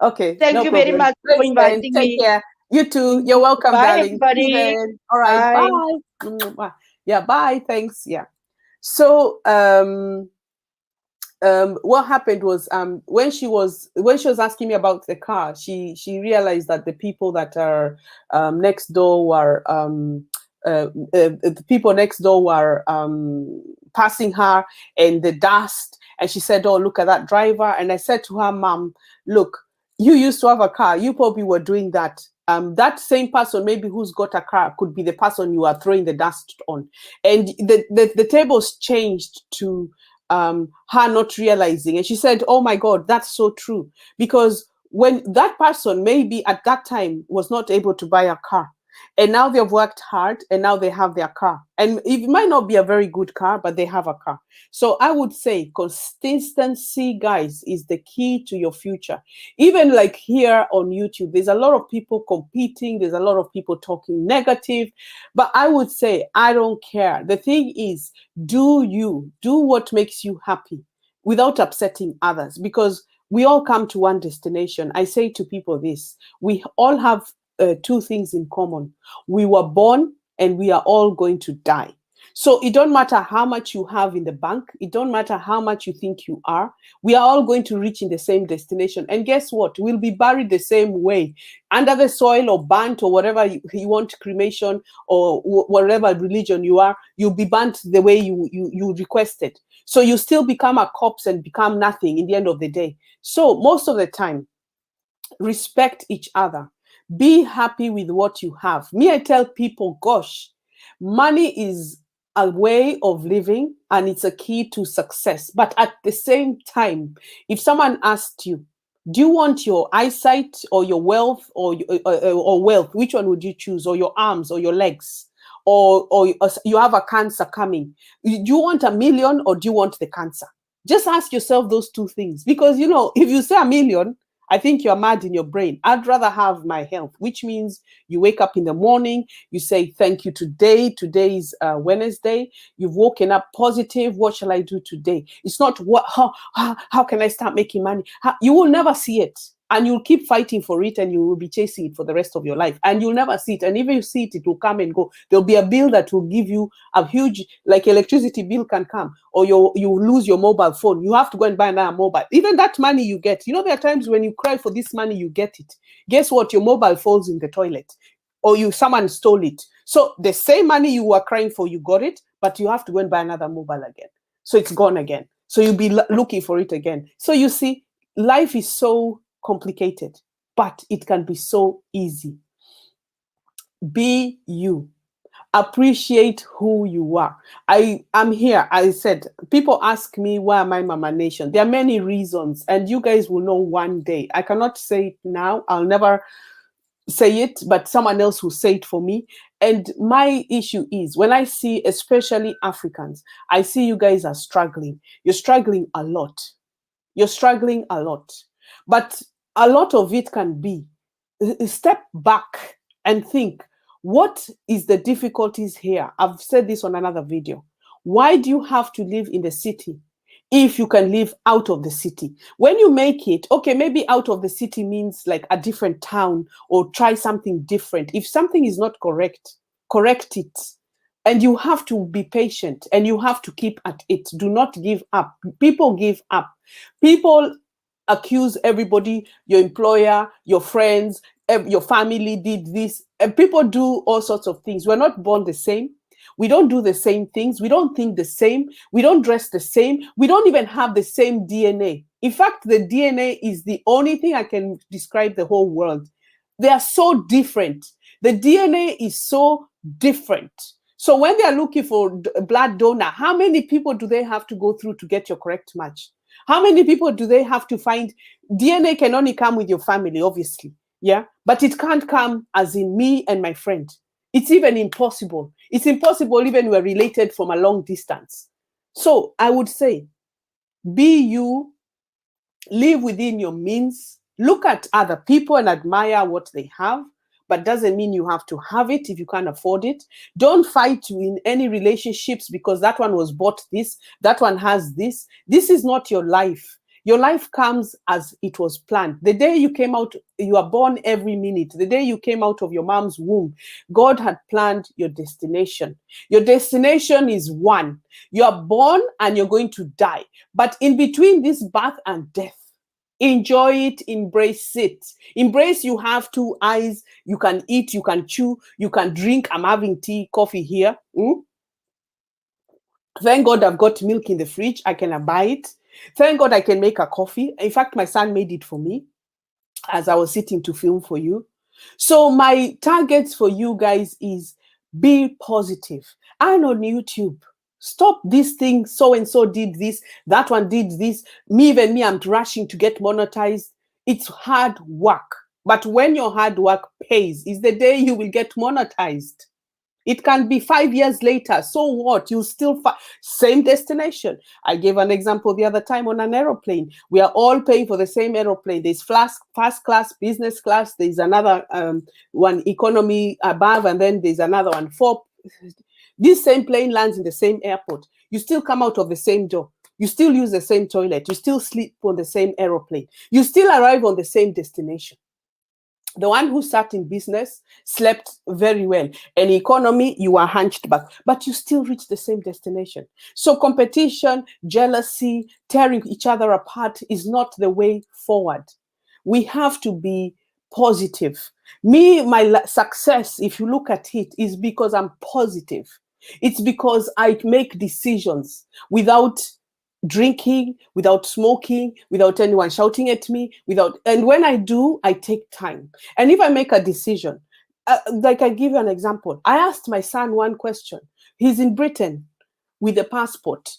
Okay. Thank No you very problem. much for Thanks, then. inviting Take me. care. You too. Thank You're you. welcome, Bye, darling. See you everybody. then. All right. Bye. Bye. Mwah. Yeah. Bye. Thanks. Yeah. So, what happened was, when she was asking me about the car, she realized that the people that are next door were the people next door were passing her, and the dust. And she said, oh, look at that driver. And I said to her, mom, look, you used to have a car, you probably were doing that. That same person maybe who's got a car could be the person you are throwing the dust on. And the tables changed to her not realizing. And she said, oh my God, that's so true. Because when that person maybe at that time was not able to buy a car, and now they've worked hard and now they have their car. And it might not be a very good car, but they have a car. So I would say consistency, guys, is the key to your future. Even like here on YouTube, there's a lot of people competing, there's a lot of people talking negative, but I would say, I don't care. The thing is, do what makes you happy without upsetting others, because we all come to one destination. I say to people this, we all have two things in common. We were born and we are all going to die. So it don't matter how much you have in the bank. It don't matter how much you think you are. We are all going to reach in the same destination. And guess what? We'll be buried the same way, under the soil or burnt or whatever you want, cremation or whatever religion you are. You'll be burnt the way you requested. So you still become a corpse and become nothing in the end of the day. So most of the time, respect each other. Be happy with what you have. Me, I tell people, gosh, money is a way of living and it's a key to success. But at the same time, if someone asked you, do you want your eyesight or your wealth or wealth? Which one would you choose? Or your arms or your legs? Or you have a cancer coming. Do you want 1,000,000 or do you want the cancer? Just ask yourself those two things. Because, if you say 1,000,000, I think you're mad in your brain. I'd rather have my health, which means you wake up in the morning, you say, thank you today. Today is Wednesday. You've woken up positive. What shall I do today? It's not how can I start making money? You will never see it. And you'll keep fighting for it and you will be chasing it for the rest of your life. And you'll never see it. And even if you see it, it will come and go. There'll be a bill that will give you a huge, like electricity bill can come, or you lose your mobile phone. You have to go and buy another mobile. Even that money you get, there are times when you cry for this money, you get it. Guess what? Your mobile falls in the toilet, or someone stole it. So the same money you were crying for, you got it, but you have to go and buy another mobile again. So it's gone again. So you'll be looking for it again. So you see, life is so complicated, but it can be so easy. Be you. Appreciate who you are. I'm here. I said, people ask me, why am I Mama Nation? There are many reasons, and you guys will know one day. I cannot say it now. I'll never say it, but someone else will say it for me. And my issue is, when I see, especially Africans, I see you guys are struggling. You're struggling a lot. You're struggling a lot. But a lot of it can be, step back and think, what is the difficulties here? I've said this on another video. Why do you have to live in the city if you can live out of the city? When you make it, okay, maybe out of the city means like a different town or try something different. If something is not correct, correct it. And you have to be patient and you have to keep at it. Do not give up. People give up. People accuse everybody, your employer, your friends, your family did this. And people do all sorts of things. We're not born the same. We don't do the same things. We don't think the same. We don't dress the same. We don't even have the same DNA. In fact, the DNA is the only thing I can describe the whole world. They are so different. The DNA is so different. So when they are looking for a blood donor, how many people do they have to go through to get your correct match? How many people do they have to find? DNA can only come with your family, obviously. Yeah, but it can't come as in me and my friend. It's even impossible. It's impossible even we're related from a long distance. So I would say, be you, live within your means, look at other people and admire what they have, but doesn't mean you have to have it if you can't afford it. Don't fight in any relationships because that one was bought this, that one has this. This is not your life. Your life comes as it was planned. The day you came out, you are born every minute. The day you came out of your mom's womb, God had planned your destination. Your destination is one. You are born and you're going to die. But in between this birth and death, enjoy it, embrace it. Embrace, you have two eyes, you can eat, you can chew, you can drink. I'm having tea, coffee here. Thank God I've got milk in the fridge. I can buy it. Thank God I can make a coffee. In fact, my son made it for me as I was sitting to film for you. So my targets for you guys is be positive. And on YouTube, stop this thing. So and so did this. That one did this. Even me, I'm rushing to get monetized. It's hard work. But when your hard work pays, is the day you will get monetized. It can be 5 years later. So what? You still same destination. I gave an example the other time on an aeroplane. We are all paying for the same aeroplane. There's first class, business class. There's another one economy above, and then there's another one. This same plane lands in the same airport. You still come out of the same door. You still use the same toilet. You still sleep on the same aeroplane. You still arrive on the same destination. The one who sat in business slept very well. In economy, you are hunched back, but you still reach the same destination. So competition, jealousy, tearing each other apart is not the way forward. We have to be positive. My success, if you look at it, is because I'm positive. It's because I make decisions without drinking, without smoking, without anyone shouting at me, and when I do, I take time. And if I make a decision, like I give you an example, I asked my son one question. He's in Britain with a passport.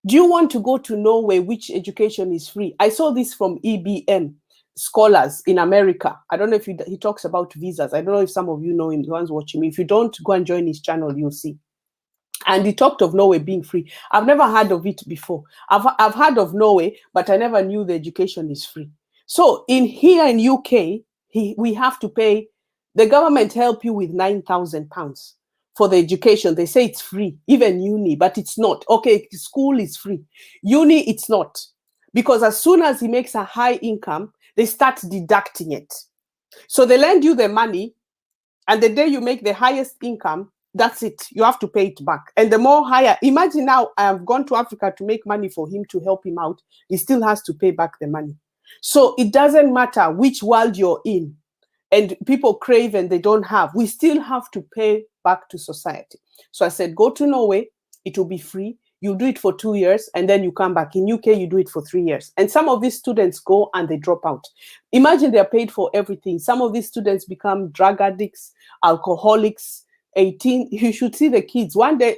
Do you want to go to Norway, which education is free? I saw this from EBM scholars in America. I don't know if he talks about visas. I don't know if some of you know him, the ones watching me. If you don't, go and join his channel, you'll see. And he talked of Norway being free. I've never heard of it before. I've heard of Norway, but I never knew the education is free. So here in UK, we have to pay. The government help you with £9,000 for the education. They say it's free, even uni, but it's not. Okay, school is free. Uni, it's not. Because as soon as he makes a high income, they start deducting it. So they lend you the money, and the day you make the highest income, that's it. You have to pay it back. And the more higher, imagine now I have gone to Africa to make money for him to help him out. He still has to pay back the money. So it doesn't matter which world you're in and people crave and they don't have. We still have to pay back to society. So I said, go to Norway. It will be free. You do it for 2 years and then you come back. In UK, you do it for 3 years. And some of these students go and they drop out. Imagine they're paid for everything. Some of these students become drug addicts, alcoholics, 18. You should see the kids. One day,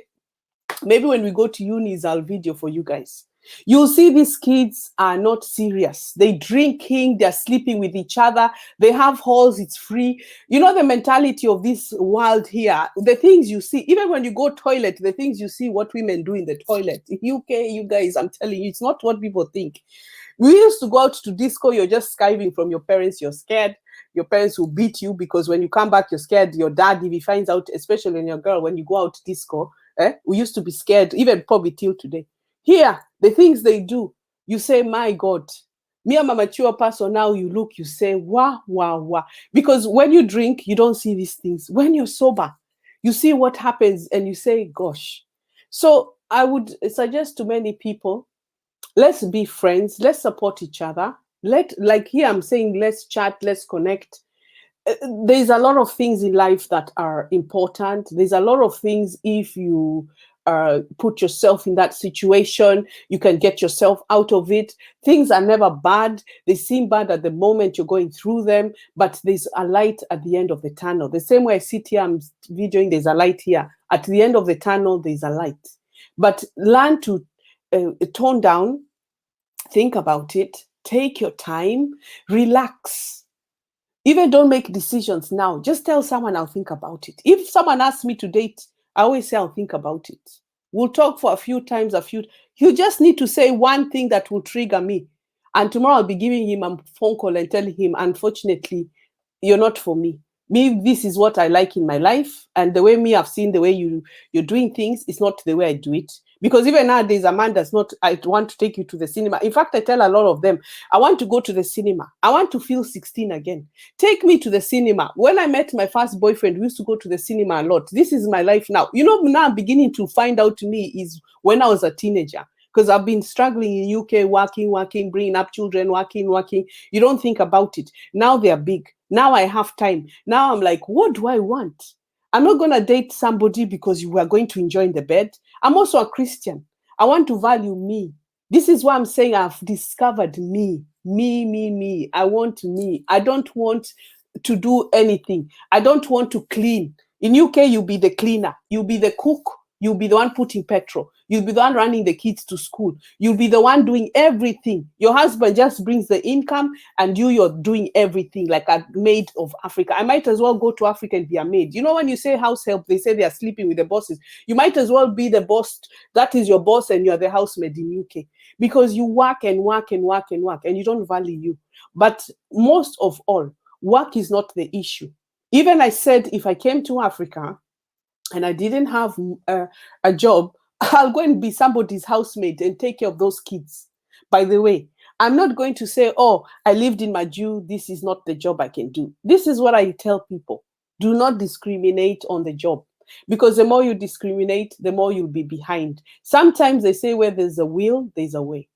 maybe when we go to unis, I'll video for you guys. You'll see these kids are not serious. They drinking, they're sleeping with each other. They have halls, it's free. You know the mentality of this world here. The things you see, even when you go toilet, the things you see what women do in the toilet. In UK, you guys, I'm telling you, it's not what people think. We used to go out to disco, you're just skiving from your parents, you're scared. your parents will beat you because when you come back, you're scared. Your dad, if he finds out, especially when you're a girl, when you go out disco, we used to be scared, even probably till today. Here, the things they do, you say, my God. Me, I'm a mature person now. You look, you say, wow, wow, wow. Because when you drink, you don't see these things. When you're sober, you see what happens and you say, gosh. So I would suggest to many people, let's be friends, let's support each other. Like here I'm saying, let's chat, let's connect. There's a lot of things in life that are important. There's a lot of things, if you put yourself in that situation, you can get yourself out of it. Things are never bad. They seem bad at the moment you're going through them, but there's a light at the end of the tunnel. The same way I sit here, I'm videoing, there's a light here. At the end of the tunnel, there's a light. But learn to tone down, think about it, take your time, relax. Even don't make decisions now. Just tell someone, I'll think about it. If someone asks me to date, I always say, I'll think about it. We'll talk for a few times, you just need to say one thing that will trigger me. And tomorrow I'll be giving him a phone call and telling him, unfortunately, you're not for me. Me, this is what I like in my life. And the way I've seen the way you're doing things is not the way I do it. Because even nowadays, Amanda's not, I want to take you to the cinema. In fact, I tell a lot of them, I want to go to the cinema. I want to feel 16 again. Take me to the cinema. When I met my first boyfriend, we used to go to the cinema a lot. This is my life now. Now I'm beginning to find out to me is when I was a teenager. Because I've been struggling in UK, working, bringing up children, working. You don't think about it. Now they're big. Now I have time. Now I'm like, what do I want? I'm not going to date somebody because you are going to enjoy in the bed. I'm also a Christian. I want to value me. This is why I'm saying I've discovered me. Me. I want me. I don't want to do anything. I don't want to clean. In UK, you'll be the cleaner. You'll be the cook. You'll be the one putting petrol. You'll be the one running the kids to school. You'll be the one doing everything. Your husband just brings the income and you're doing everything like a maid of Africa. I might as well go to Africa and be a maid. You know, when you say house help, they say they are sleeping with the bosses. You might as well be the boss. That is your boss and you're the housemaid in UK because you work and you don't value you. But most of all, work is not the issue. Even I said, if I came to Africa, and I didn't have a job, I'll go and be somebody's housemaid and take care of those kids. By the way, I'm not going to say, oh, I lived in Maju, this is not the job I can do. This is what I tell people. Do not discriminate on the job. Because the more you discriminate, the more you'll be behind. Sometimes they say where there's a will, there's a way.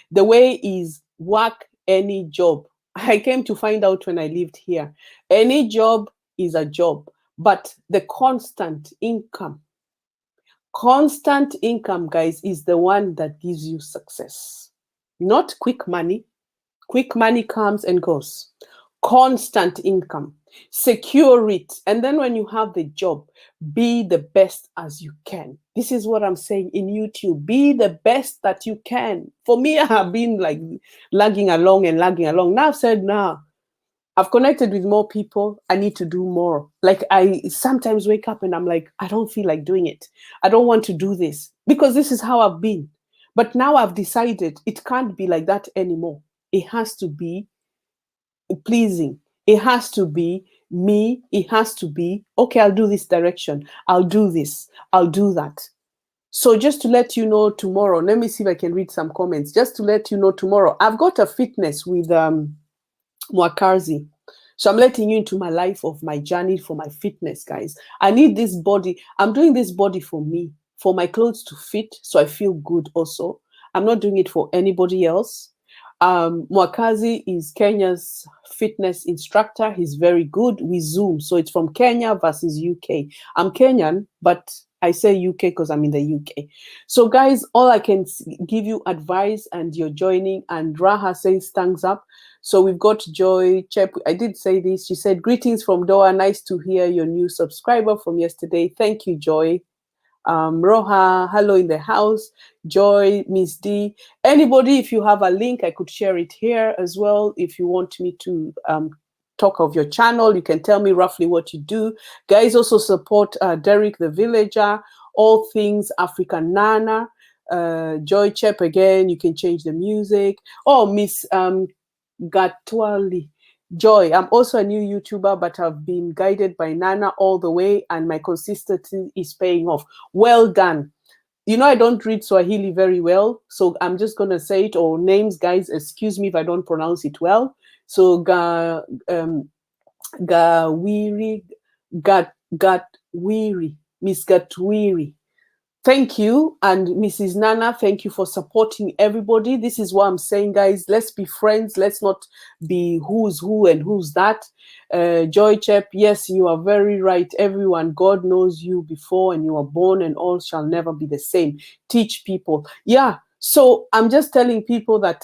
The way is work any job. I came to find out when I lived here. Any job is a job. But the constant income, guys, is the one that gives you success. Not quick money. Quick money comes and goes. Constant income. Secure it. And then when you have the job, be the best as you can. This is what I'm saying in YouTube. Be the best that you can. For me, I have been like lagging along. Now I've said, nah. I've connected with more people. I need to do more. Like I sometimes wake up and I'm like, I don't feel like doing it. I don't want to do this because this is how I've been. But now I've decided it can't be like that anymore. It has to be pleasing. It has to be me. It has to be, okay, I'll do this direction. I'll do this. I'll do that. So just to let you know tomorrow, let me see if I can read some comments. Just to let you know tomorrow, I've got a fitness with Mwakazi. So I'm letting you into my life of my journey for my fitness, guys. I need this body. I'm doing this body for me, for my clothes to fit, so I feel good also. I'm not doing it for anybody else. Mwakazi is Kenya's fitness instructor. He's very good. We Zoom. So it's from Kenya versus UK. I'm Kenyan, but I say UK because I'm in the UK. So guys, all I can give you advice and you're joining, and Raha says thumbs up. So we've got Joy Chep. I did say this. She said, greetings from Doha. Nice to hear your new subscriber from yesterday. Thank you, Joy. Roha, hello in the house. Joy, Miss D. Anybody, if you have a link, I could share it here as well. If you want me to talk of your channel, you can tell me roughly what you do. Guys, also support Derek the Villager, all things African Nana. Joy Chep again, you can change the music. Oh, Miss Gatwali. Joy, I'm also a new YouTuber, but I've been guided by Nana all the way, and my consistency is paying off. Well done. You know, I don't read Swahili very well, so I'm just going to say it, or names, guys, excuse me if I don't pronounce it well. So, Gawiri, Gatwiri, Miss Gatwiri. Thank you. And Mrs. Nana, thank you for supporting everybody. This is what I'm saying, guys. Let's be friends. Let's not be who's who and who's that. Joy Chep, yes, you are very right. Everyone, God knows you before and you are born, and all shall never be the same. Teach people. Yeah. So I'm just telling people that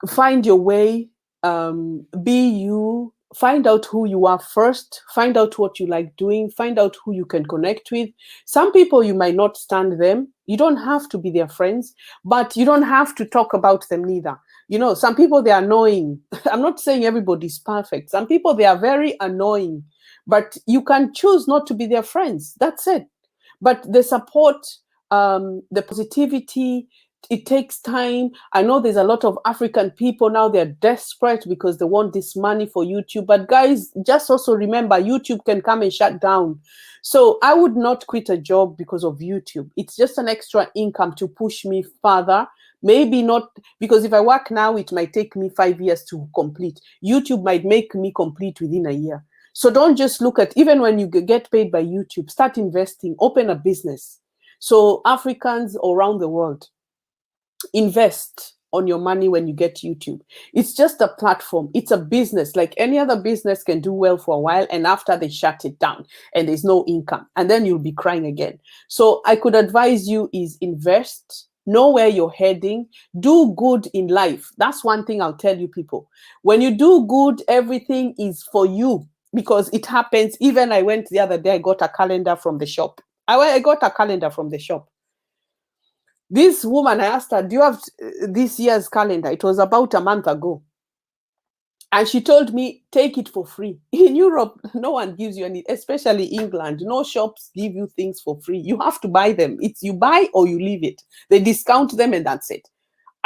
find your way, be you, find out who you are first, find out what you like doing, find out who you can connect with. Some people, you might not stand them. You don't have to be their friends, but you don't have to talk about them neither. You know, some people, they're annoying. I'm not saying everybody's perfect. Some people, they are very annoying, but you can choose not to be their friends. That's it. But the support, the positivity, it takes time. I know there's a lot of African people now, they're desperate because they want this money for YouTube. But guys, just also remember, YouTube can come and shut down. So I would not quit a job because of YouTube. It's just an extra income to push me further. Maybe not, because if I work now, it might take me 5 years to complete. YouTube might make me complete within a year. So don't just look at, even when you get paid by YouTube, start investing, open a business. So Africans around the world, invest on your money when you get YouTube. It's just a platform. It's a business. Like any other business can do well for a while, and after they shut it down and there's no income, and then you'll be crying again. So I could advise you is invest, know where you're heading, do good in life. That's one thing I'll tell you people. When you do good, everything is for you, because it happens. Even I went the other day, I got a calendar from the shop. I got a calendar from the shop. This woman, I asked her, do you have this year's calendar? It was about a month ago. And she told me, take it for free. In Europe, no one gives you any, especially England. No shops give you things for free. You have to buy them. It's you buy or you leave it. They discount them and that's it.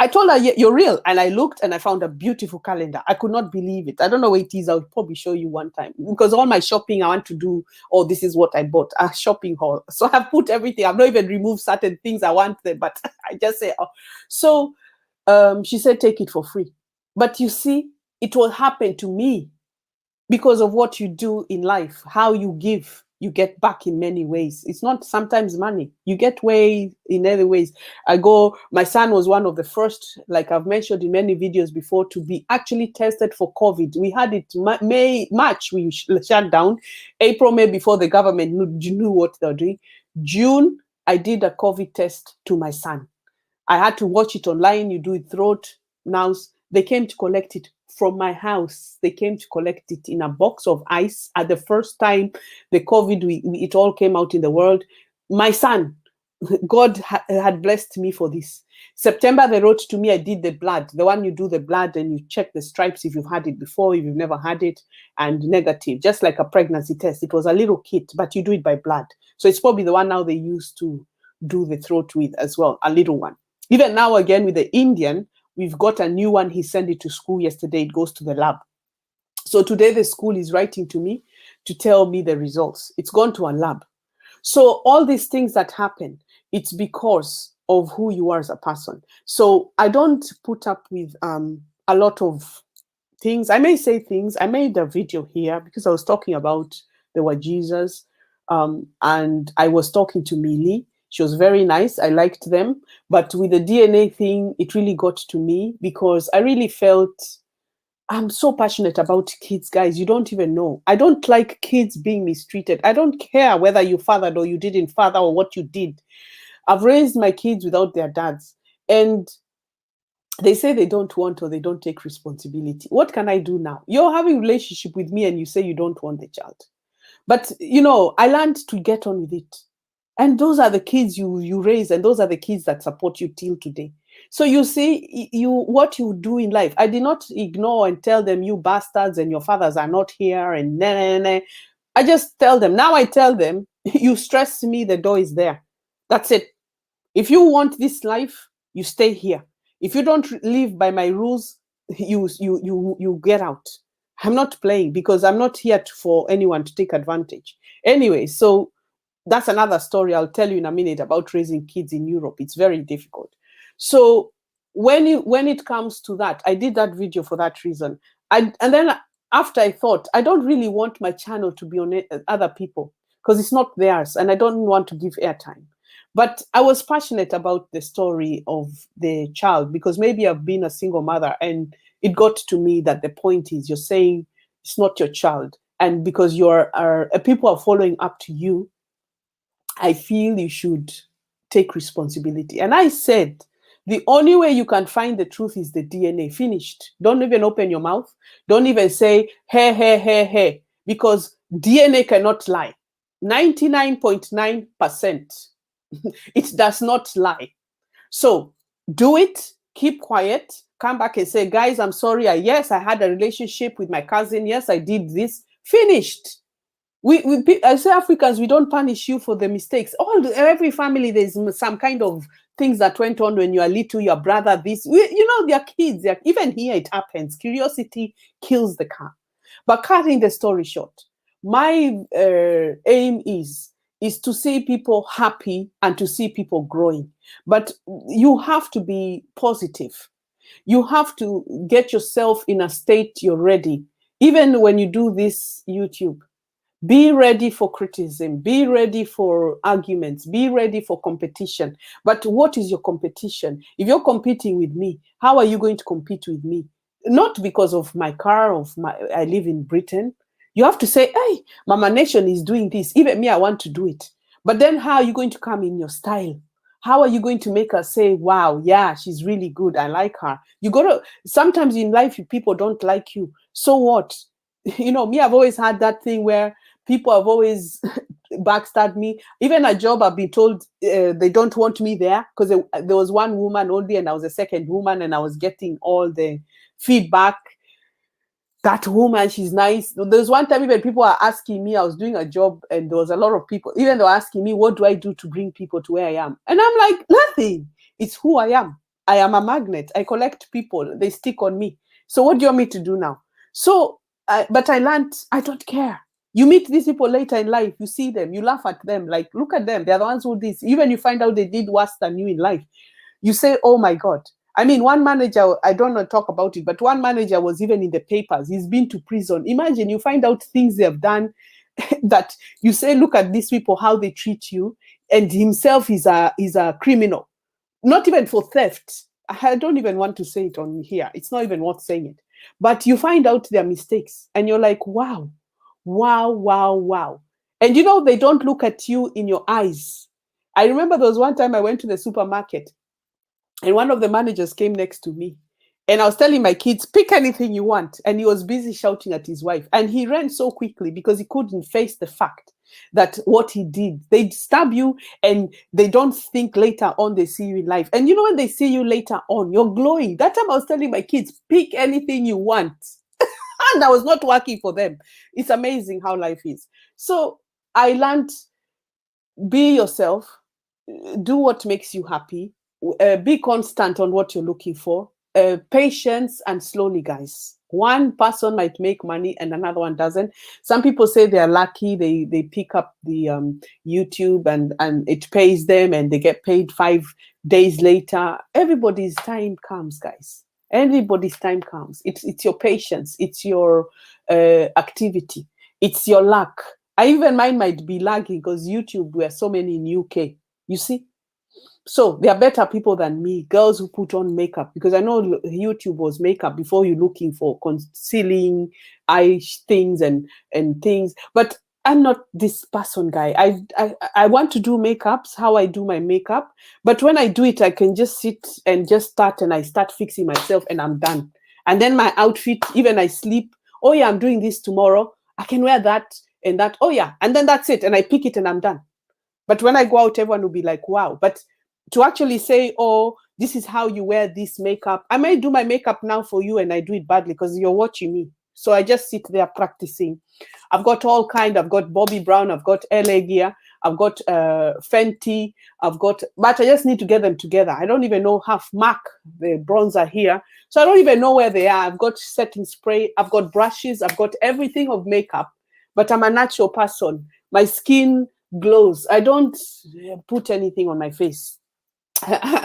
I told her, you're real. And I looked and I found a beautiful calendar. I could not believe it. I don't know where it is. I'll probably show you one time, because all my shopping I want to do, oh, this is what I bought, a shopping haul. So I've put everything. I've not even removed certain things I want them, but I just say, oh. So she said, take it for free. But you see, it will happen to me because of what you do in life, how you give, you get back in many ways. It's not sometimes money. You get way in other ways. My son was one of the first, like I've mentioned in many videos before, to be actually tested for COVID. We had it March, we shut down. April, May, before the government knew what they're doing. June, I did a COVID test to my son. I had to watch it online. You do it throat, nose. They came to collect it from my house. They came to collect it in a box of ice. At the first time the COVID, it all came out in the world. My son, God had blessed me for this. September, they wrote to me, I did the blood, the one you do the blood and you check the stripes if you've had it before, if you've never had it, and negative, just like a pregnancy test. It was a little kit, but you do it by blood. So it's probably the one now they use to do the throat with as well, a little one. Even now, again, with the Indian, we've got a new one. He sent it to school yesterday. It goes to the lab. So today the school is writing to me to tell me the results. It's gone to a lab. So all these things that happen, it's because of who you are as a person. So I don't put up with a lot of things. I may say things. I made a video here because I was talking about the Wajizas, and I was talking to Millie. She was very nice. I liked them. But with the DNA thing, it really got to me because I really felt I'm so passionate about kids, guys. You don't even know. I don't like kids being mistreated. I don't care whether you fathered or you didn't father or what you did. I've raised my kids without their dads. And they say they don't want or they don't take responsibility. What can I do now? You're having a relationship with me and you say you don't want the child. But, you know, I learned to get on with it. And those are the kids you raise, and those are the kids that support you till today. So you see, what you do in life. I did not ignore and tell them, you bastards and your fathers are not here and nah, nah, nah. I just tell them. Now I tell them, you stress me, the door is there. That's it. If you want this life, you stay here. If you don't live by my rules, you get out. I'm not playing because I'm not here for anyone to take advantage. Anyway, so that's another story I'll tell you in a minute about raising kids in Europe. It's very difficult. So when it comes to that, I did that video for that reason. And then after I thought, I don't really want my channel to be on other people because it's not theirs and I don't want to give airtime. But I was passionate about the story of the child because maybe I've been a single mother and it got to me that the point is you're saying it's not your child. And because people are following up to you, I feel you should take responsibility. And I said, the only way you can find the truth is the DNA. Finished. Don't even open your mouth. Don't even say, hey, because DNA cannot lie. 99.9%. It does not lie. So do it, keep quiet, come back and say, guys, I'm sorry. Yes, I had a relationship with my cousin. Yes, I did this. Finished. As Africans, we don't punish you for the mistakes. Every family, there's some kind of things that went on when you are little, your brother, this, they're kids. Even here, it happens. Curiosity kills the cat. But cutting the story short, my aim is to see people happy and to see people growing. But you have to be positive. You have to get yourself in a state you're ready. Even when you do this YouTube, be ready for criticism, be ready for arguments, be ready for competition. But what is your competition? If you're competing with me, how are you going to compete with me? Not because of my car, I live in Britain. You have to say, hey, Mama Nation is doing this. Even me, I want to do it. But then how are you going to come in your style? How are you going to make her say, wow, yeah, she's really good. I like her. Sometimes in life, people don't like you. So what? Me, I've always had that thing where people have always backstabbed me. Even a job, I've been told they don't want me there because there was one woman only and I was the second woman and I was getting all the feedback. That woman, she's nice. There's one time even people are asking me, I was doing a job and there was a lot of people, even they were asking me, what do I do to bring people to where I am? And I'm like, nothing. It's who I am. I am a magnet. I collect people. They stick on me. So what do you want me to do now? So, but I learned, I don't care. You meet these people later in life, you see them, you laugh at them, like, look at them. They're the ones who did this. Even you find out they did worse than you in life. You say, oh my God. I mean, one manager, I don't want to talk about it, but one manager was even in the papers. He's been to prison. Imagine you find out things they have done that you say, look at these people, how they treat you. And himself is a criminal, not even for theft. I don't even want to say it on here. It's not even worth saying it. But you find out their mistakes and you're like, wow. And they don't look at you in your eyes. I remember there was one time I went to the supermarket and one of the managers came next to me and I was telling my kids, pick anything you want. And he was busy shouting at his wife. And he ran so quickly because he couldn't face the fact that what he did, they'd stab you and they don't think later on they see you in life. And when they see you later on, you're glowing. That time I was telling my kids, pick anything you want. And I was not working for them. It's amazing how life is. So I learned, be yourself, do what makes you happy, be constant on what you're looking for, patience and slowly, guys. One person might make money and another one doesn't. Some people say they're lucky, they pick up the YouTube and it pays them and they get paid 5 days later. Everybody's time comes, guys. Everybody's time comes. It's your patience. It's your activity. It's your luck. Mine might be lagging because YouTube, we are so many in UK. You see? So there are better people than me, girls who put on makeup, because I know YouTube was makeup before you looking for concealing eye things and things. But I'm not this person, guy. I want to do makeups, how I do my makeup. But when I do it, I can just sit and just start and I start fixing myself and I'm done. And then my outfit, even I sleep, oh yeah, I'm doing this tomorrow. I can wear that and that. Oh yeah. And then that's it. And I pick it and I'm done. But when I go out, everyone will be like, wow. But to actually say, oh, this is how you wear this makeup. I might do my makeup now for you and I do it badly because you're watching me. So I just sit there practicing. I've got all kind. I've got Bobbi Brown. I've got LA gear. I've got Fenty, but I just need to get them together. I don't even know half MAC, the bronzer here. So I don't even know where they are. I've got setting spray, I've got brushes, I've got everything of makeup, but I'm a natural person. My skin glows. I don't put anything on my face.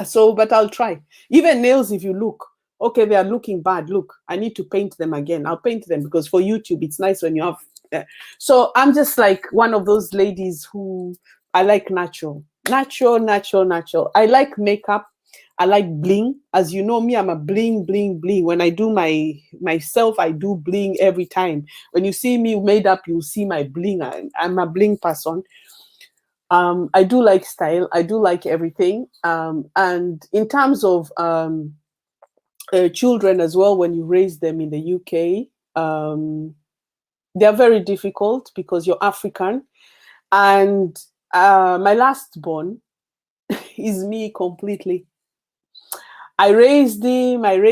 So, but I'll try. Even nails, if you look, okay, they are looking bad. Look, I need to paint them again. I'll paint them because for YouTube, it's nice when you have. So I'm just like one of those ladies who I like natural. I like makeup. I like bling. As you know me, I'm a bling. When I do myself, I do bling every time. When you see me made up, you'll see my bling. I'm a bling person. I do like style. I do like everything. And in terms of children as well, when you raise them in the UK, they're very difficult because you're African. And my last born is me completely. I raised him, and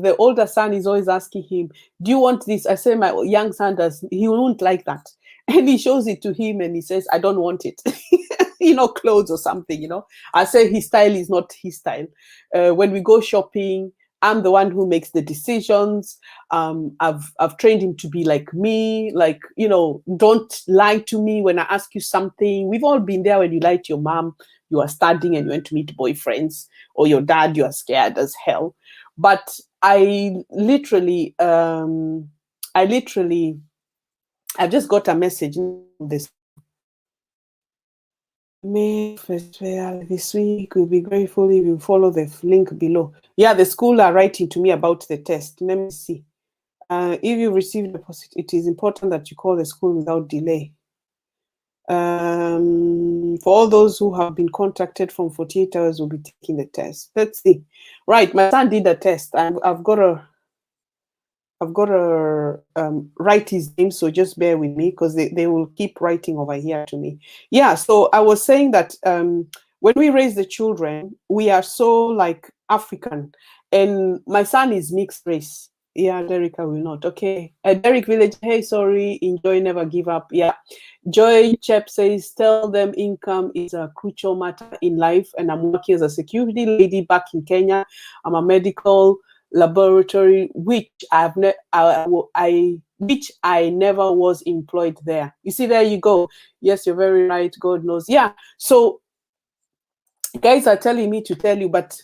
the older son is always asking him, do you want this? I say, my young son does, he won't like that. And he shows it to him and he says, I don't want it. Clothes or something, I say his style is not his style. When we go shopping, I'm the one who makes the decisions. I've trained him to be like me, like, don't lie to me when I ask you something. We've all been there when you lie to your mom, you are studying and you went to meet boyfriends, or your dad, you are scared as hell. But I've just got a message this week. We'll be grateful if you follow the link below. Yeah, the school are writing to me about the test. Let me see. If you receive the deposit, it is important that you call the school without delay. For all those who have been contacted from 48 hours will be taking the test. Let's see. Right, my son did a test. I've got to write his name, so just bear with me because they will keep writing over here to me. Yeah, so I was saying that when we raise the children, we are so like African, and my son is mixed race. Yeah, Derek, I will not. Okay. Derek Village, hey, sorry, enjoy, never give up. Yeah. Joy Chep says, tell them income is a crucial matter in life, and I'm working as a security lady back in Kenya. I'm a medical laboratory, which I never was employed there. You see, there you go. Yes, you're very right. God knows. Yeah. So guys are telling me to tell you, but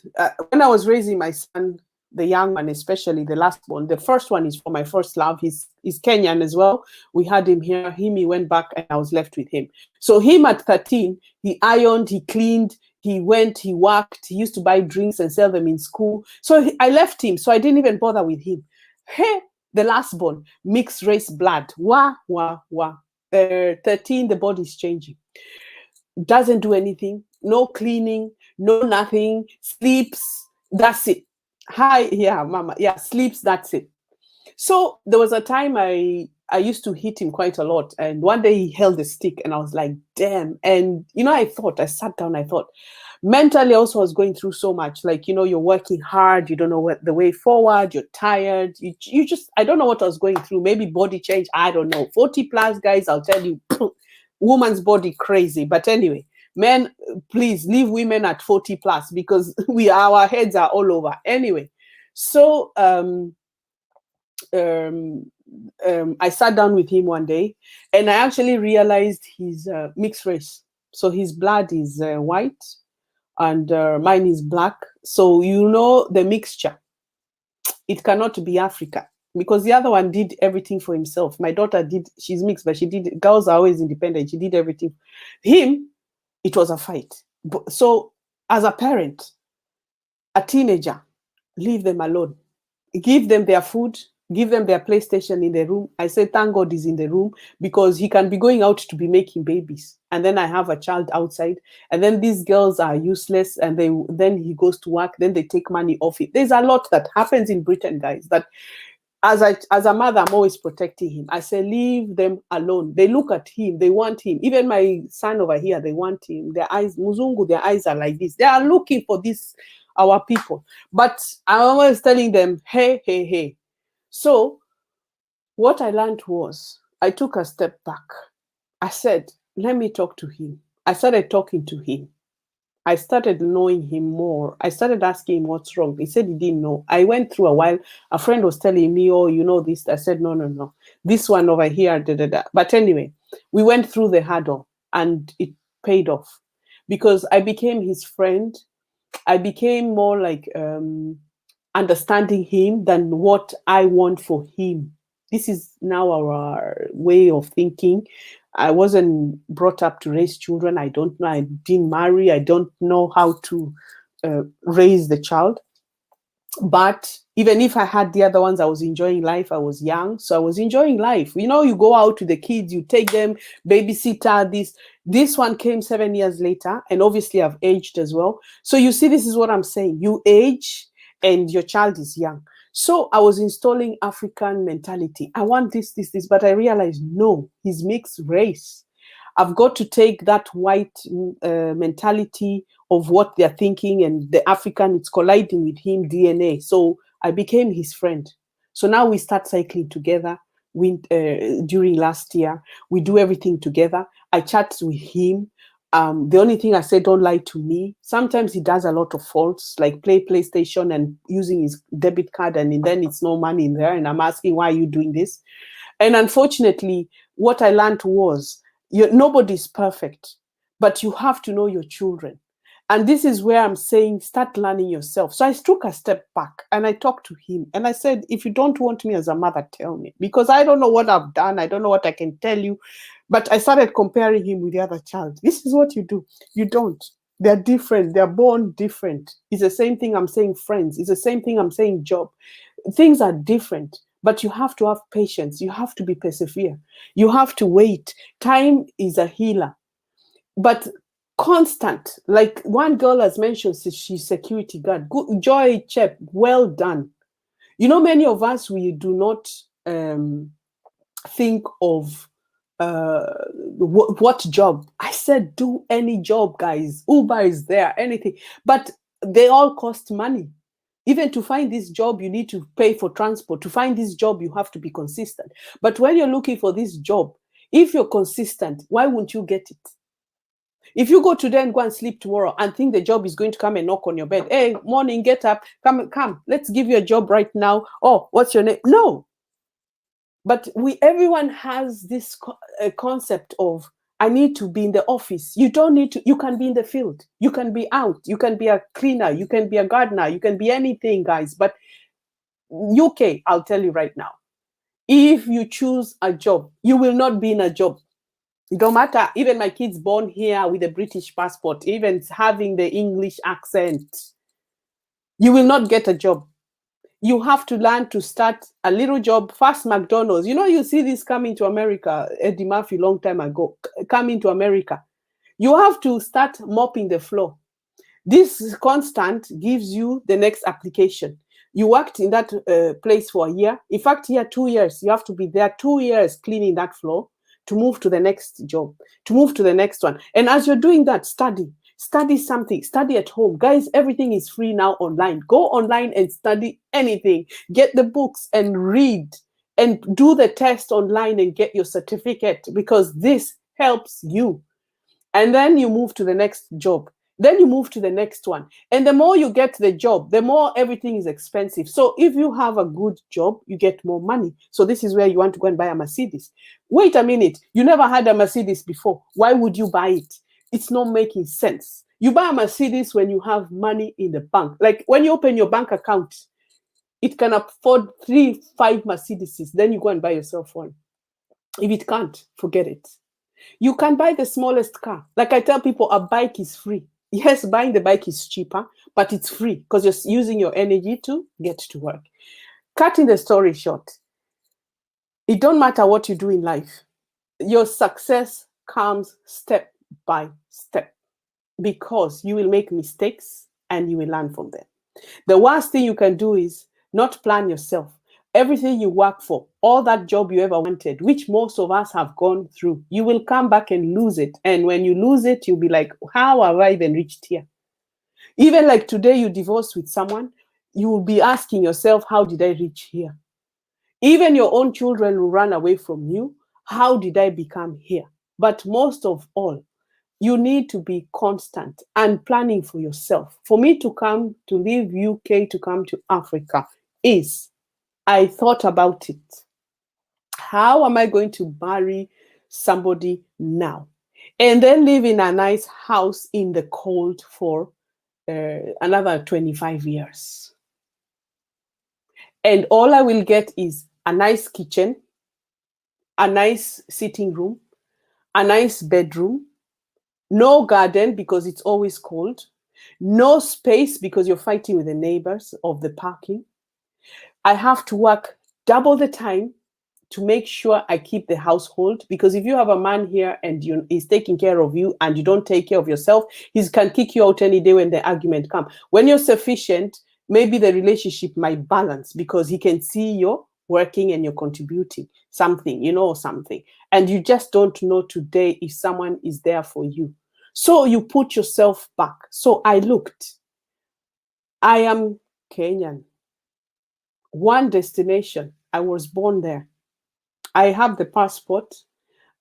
when I was raising my son, the young one, especially the last one, the first one is for my first love. He's Kenyan as well. We had him here. He went back and I was left with him. So him at 13, he ironed, he cleaned, he went, he worked, he used to buy drinks and sell them in school. So I left him. So I didn't even bother with him. Hey, the last born, mixed race blood. Wah. 13, the body's changing. Doesn't do anything, no cleaning, no nothing, sleeps, that's it. Hi, yeah, mama, yeah, sleeps, that's it. So there was a time I used to hit him quite a lot, and one day he held a stick and I was like, damn. And I sat down, I thought, mentally also I was going through so much, like, you're working hard, you don't know what the way forward, you're tired, you just, I don't know what I was going through, maybe body change, I don't know. 40 plus, guys, I'll tell you, woman's body crazy. But anyway, men, please leave women at 40 plus because our heads are all over. Anyway, so I sat down with him one day and I actually realized he's mixed race. So his blood is white and mine is black. So the mixture, it cannot be Africa. Because the other one did everything for himself. My daughter she's mixed, but girls are always independent. She did everything. Him, it was a fight. So as a parent, a teenager, leave them alone. Give them their food, give them their PlayStation in the room. I say, thank God he's in the room because he can be going out to be making babies. And then I have a child outside. And then these girls are useless. And then he goes to work. Then they take money off it. There's a lot that happens in Britain, guys, that as a mother, I'm always protecting him. I say, leave them alone. They look at him. They want him. Even my son over here, they want him. Their eyes, Muzungu, their eyes are like this. They are looking for this, our people. But I'm always telling them, hey. So what I learned was I took a step back. I said, let me talk to him. I started talking to him. I started knowing him more. I started asking him what's wrong. He said he didn't know. I went through a while. A friend was telling me, oh, you know this. I said, no, no, no. This one over here, da, da, da. But anyway, we went through the hurdle and it paid off because I became his friend. I became more like understanding him than what I want for him. This is now our way of thinking. I wasn't brought up to raise children. I don't know. I didn't marry. I don't know how to raise the child. But even if I had the other ones, I was enjoying life. I was young, so I was enjoying life. You know, you go out with the kids, you take them, babysitter, this one came 7 years later, and obviously I've aged as well. So you see, this is what I'm saying. You age and your child is young. So I was installing African mentality. I want this, but I realized, no, he's mixed race. I've got to take that white mentality of what they're thinking, and the African, it's colliding with him DNA. So I became his friend. So now we start cycling together. During last year, we do everything together. I chat with him. The only thing I say, don't lie to me. Sometimes he does a lot of faults, like play PlayStation and using his debit card, and then it's no money in there. And I'm asking, why are you doing this? And unfortunately, what I learned was, nobody's perfect, but you have to know your children. And this is where I'm saying, start learning yourself. So I took a step back and I talked to him and I said, if you don't want me as a mother, tell me, because I don't know what I've done. I don't know what I can tell you. But I started comparing him with the other child. This is what you do. You don't. They're different. They're born different. It's the same thing I'm saying friends. It's the same thing I'm saying job. Things are different. But you have to have patience. You have to be persevere. You have to wait. Time is a healer. But constant, like one girl has mentioned, she's security guard. Good, Joy Chep, well done. You know, many of us, we do not think of what job. I said, do any job, guys. Uber is there, anything. But they all cost money. Even to find this job, you need to pay for transport. To find this job, you have to be consistent. But when you're looking for this job, if you're consistent, why won't you get it? If you go today and go and sleep tomorrow and think the job is going to come and knock on your bed, hey, morning, get up, come, let's give you a job right now. Oh, what's your name? No. But everyone has this concept of, I need to be in the office. You don't need to. You can be in the field. You can be out. You can be a cleaner. You can be a gardener. You can be anything, guys. But UK, I'll tell you right now, if you choose a job, you will not be in a job. It don't matter. Even my kids born here with a British passport, even having the English accent, you will not get a job. You have to learn to start a little job. First, McDonald's. You know, you see this coming to America. Eddie Murphy, long time ago, coming to America. You have to start mopping the floor. This constant gives you the next application. You worked in that place for a year. In fact, here 2 years. You have to be there 2 years cleaning that floor to move to the next job, to move to the next one. And as you're doing that, study something, study at home. Guys, everything is free now online. Go online and study anything. Get the books and read and do the test online and get your certificate, because this helps you. And then you move to the next job. Then you move to the next one. And the more you get the job, the more everything is expensive. So if you have a good job, you get more money. So this is where you want to go and buy a Mercedes. Wait a minute. You never had a Mercedes before. Why would you buy it? It's not making sense. You buy a Mercedes when you have money in the bank. Like when you open your bank account, it can afford 3-5 Mercedeses. Then you go and buy yourself one. If it can't, forget it. You can buy the smallest car. Like I tell people, a bike is free. Yes, buying the bike is cheaper, but it's free because you're using your energy to get to work. Cutting the story short, it don't matter what you do in life. Your success comes step by step, because you will make mistakes and you will learn from them. The worst thing you can do is not plan yourself. Everything you work for, all that job you ever wanted, which most of us have gone through, you will come back and lose it. And when you lose it, you'll be like, how have I even reached here? Even like today, you divorced with someone, you will be asking yourself, how did I reach here? Even your own children will run away from you. How did I become here? But most of all, you need to be constant and planning for yourself. For me to come to leave UK to come to Africa is, I thought about it. How am I going to marry somebody now? And then live in a nice house in the cold for another 25 years. And all I will get is a nice kitchen, a nice sitting room, a nice bedroom, no garden because it's always cold, no space because you're fighting with the neighbors of the parking. I have to work double the time to make sure I keep the household, because if you have a man here and he's taking care of you and you don't take care of yourself, he can kick you out any day when the argument comes. When you're sufficient, maybe the relationship might balance because he can see you're working and you're contributing something, something. And you just don't know today if someone is there for you. So you put yourself back. So I looked. I am Kenyan. One destination. I was born there. I have the passport.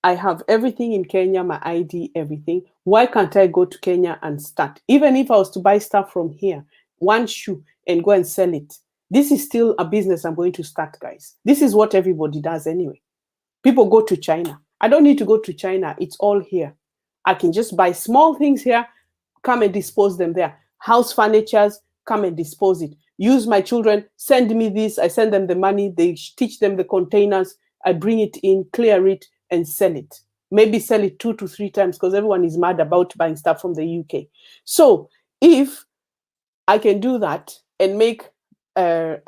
I have everything in Kenya, my ID, everything. Why can't I go to Kenya and start? Even if I was to buy stuff from here, one shoe, and go and sell it, this is still a business I'm going to start, guys. This is what everybody does anyway. People go to China. I don't need to go to China. It's all here. I can just buy small things here, come and dispose them there. House furnitures, come and dispose it. Use my children, send me this. I send them the money. They teach them the containers. I bring it in, clear it, and sell it. Maybe sell it 2 to 3 times because everyone is mad about buying stuff from the UK. So if I can do that and make a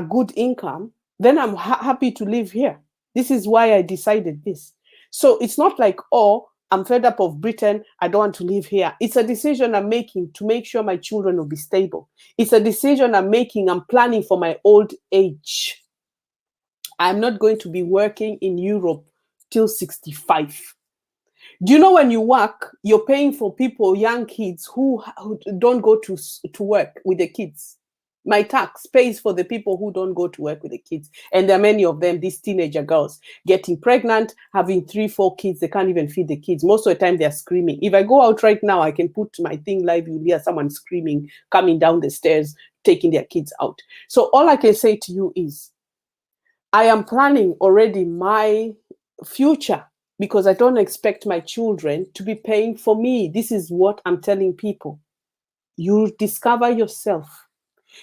good income, then I'm happy to live here. This is why I decided this. So it's not like, oh, I'm fed up of Britain, I don't want to live here. It's a decision I'm making to make sure my children will be stable. It's a decision I'm making, I'm planning for my old age. I'm not going to be working in Europe till 65. Do you know when you work, you're paying for people, young kids who don't go to work with the kids? My tax pays for the people who don't go to work with the kids. And there are many of them, these teenager girls, getting pregnant, having 3, 4 kids. They can't even feed the kids. Most of the time, they're screaming. If I go out right now, I can put my thing live. You'll hear someone screaming, coming down the stairs, taking their kids out. So all I can say to you is, I am planning already my future because I don't expect my children to be paying for me. This is what I'm telling people. You discover yourself.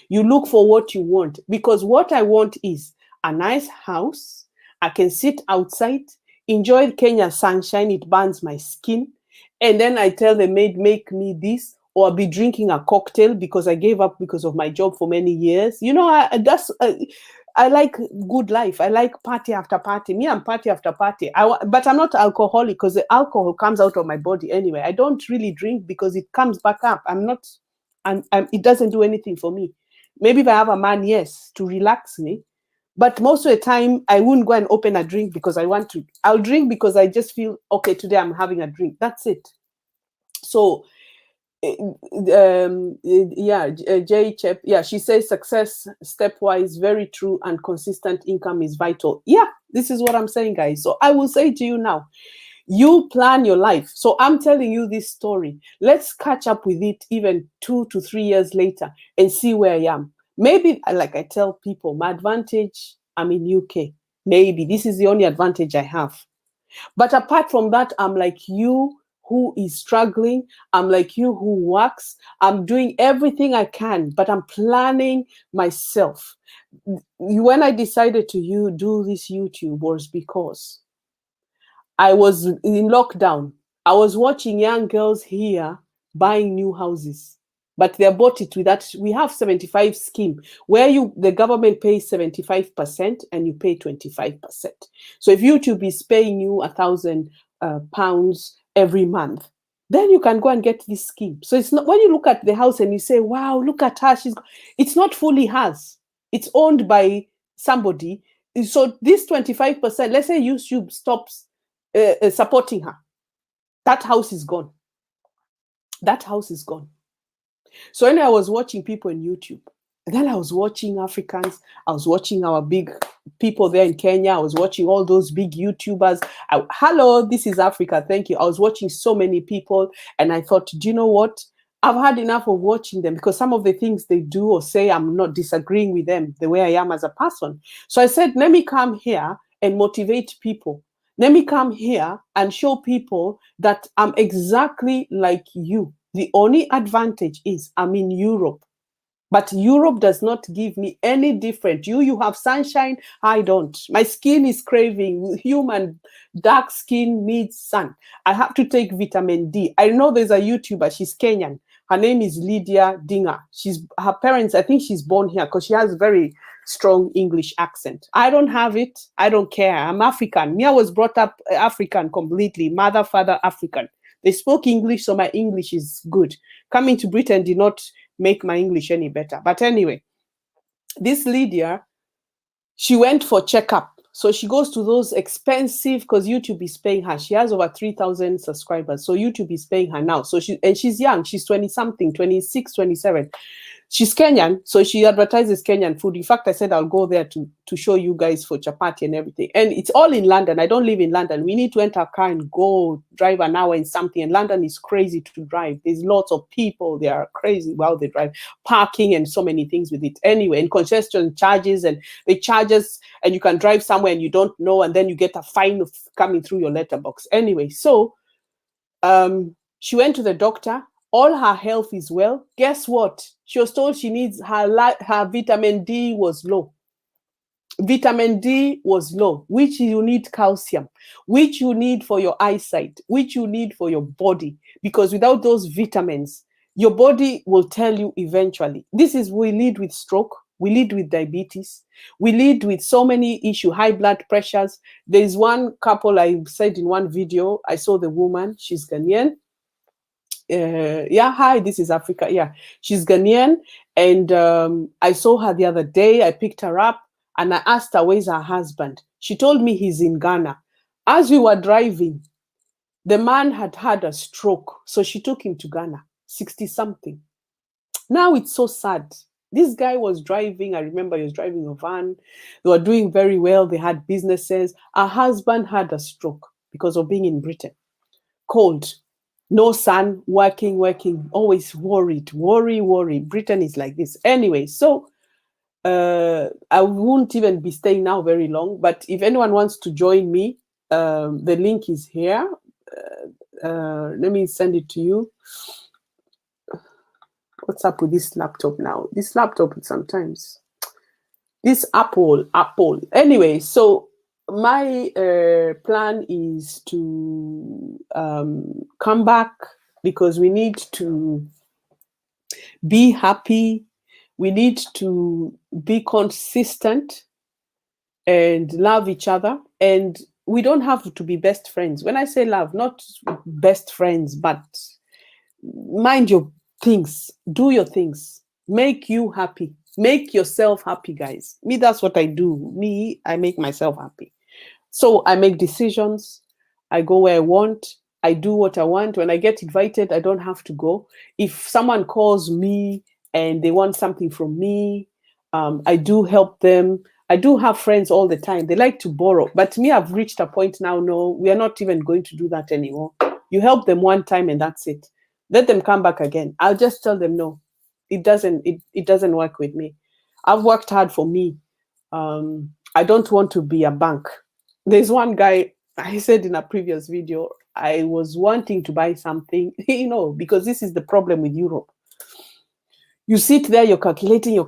You look for what you want, because what I want is a nice house. I can sit outside, enjoy Kenya sunshine. It burns my skin. And then I tell the maid, make me this, or I'll be drinking a cocktail because I gave up because of my job for many years. I like good life. I like party after party. Me, I'm party after party. But I'm not alcoholic because the alcohol comes out of my body anyway. I don't really drink because it comes back up. It doesn't do anything for me. Maybe if I have a man, yes, to relax me. But most of the time, I wouldn't go and open a drink because I want to. I'll drink because I just feel, okay, today I'm having a drink. That's it. So Jay Chep, she says success stepwise, very true, and consistent income is vital. Yeah, this is what I'm saying, guys. So I will say to you now, you plan your life. So I'm telling you this story. Let's catch up with it even 2 to 3 years later and see where I am. Maybe, like I tell people, my advantage, I'm in UK. Maybe this is the only advantage I have. But apart from that, I'm like you who is struggling. I'm like you who works. I'm doing everything I can, but I'm planning myself. When I decided to do this YouTube was because I was in lockdown. I was watching young girls here buying new houses, but they bought it with that. We have 75 scheme where the government pays 75% and you pay 25%. So if YouTube is paying you £1,000 every month, then you can go and get this scheme. So it's not, when you look at the house and you say, wow, look at her, it's not fully hers. It's owned by somebody. So this 25%, let's say YouTube stops supporting her, that house is gone. That house is gone. So when I was watching people on YouTube, And then I was watching Africans. I was watching our big people there in Kenya. I was watching all those big YouTubers. Hello, this is Africa. Thank you. I was watching so many people. And I thought, do you know what? I've had enough of watching them, because some of the things they do or say, I'm not disagreeing with them the way I am as a person. So I said, let me come here and motivate people. Let me come here and show people that I'm exactly like you. The only advantage is I'm in Europe. But Europe does not give me any different. You have sunshine, I don't. My skin is craving. Human dark skin needs sun. I have to take vitamin D. I know there's a YouTuber, she's Kenyan. Her name is Lydia Dinger. Her parents, I think she's born here because she has very strong English accent. I don't have it. I don't care. I'm African. Me, I was brought up African completely. Mother, father, African. They spoke English, so my English is good. Coming to Britain did not make my English any better. But anyway, this Lydia, she went for checkup. So she goes to those expensive, because YouTube is paying her. She has over 3,000 subscribers. So YouTube is paying her now. So she's young. She's 20 something, 26, 27. She's Kenyan, so she advertises Kenyan food. In fact, I said I'll go there to show you guys for chapati and everything. And it's all in London. I don't live in London. We need to enter a car and go drive an hour and something. And London is crazy to drive. There's lots of people. They are crazy while they drive. Parking and so many things with it. Anyway, and congestion charges, and they charge us, and you can drive somewhere and you don't know, and then you get a fine of coming through your letterbox. Anyway, so she went to the doctor. All her health is well. Guess what? She was told she needs her vitamin D was low. Vitamin D was low, which you need calcium, which you need for your eyesight, which you need for your body. Because without those vitamins, your body will tell you eventually. We lead with stroke. We lead with diabetes. We lead with so many issues, high blood pressures. There's one couple I said in one video, I saw the woman, she's Ghanaian. Yeah, hi, this is Africa. Yeah, she's Ghanaian. And I saw her the other day. I picked her up and I asked her, where's her husband? She told me he's in Ghana. As we were driving, the man had had a stroke. So she took him to Ghana, 60 something. Now it's so sad. This guy was driving. I remember he was driving a van. They were doing very well. They had businesses. Her husband had a stroke because of being in Britain. Cold. No sun, working, always worried, worry. Britain is like this. Anyway, so I won't even be staying now very long, but if anyone wants to join me, the link is here. Let me send it to you. What's up with this laptop now? This laptop sometimes, this Apple. Anyway, so my plan is to come back, because we need to be happy. We need to be consistent and love each other. And we don't have to be best friends. When I say love, not best friends, but mind your things, do your things, make you happy. Make yourself happy, guys. Me, that's what I do. Me, I make myself happy. So I make decisions. I go where I want. I do what I want. When I get invited, I don't have to go. If someone calls me and they want something from me, I do help them. I do have friends all the time. They like to borrow. But me, I've reached a point now, no, we are not even going to do that anymore. You help them one time and that's it. Let them come back again. I'll just tell them, no, it doesn't work with me. I've worked hard for me. I don't want to be a bank. There's one guy, I said in a previous video, I was wanting to buy something, because this is the problem with Europe. You sit there, you're calculating.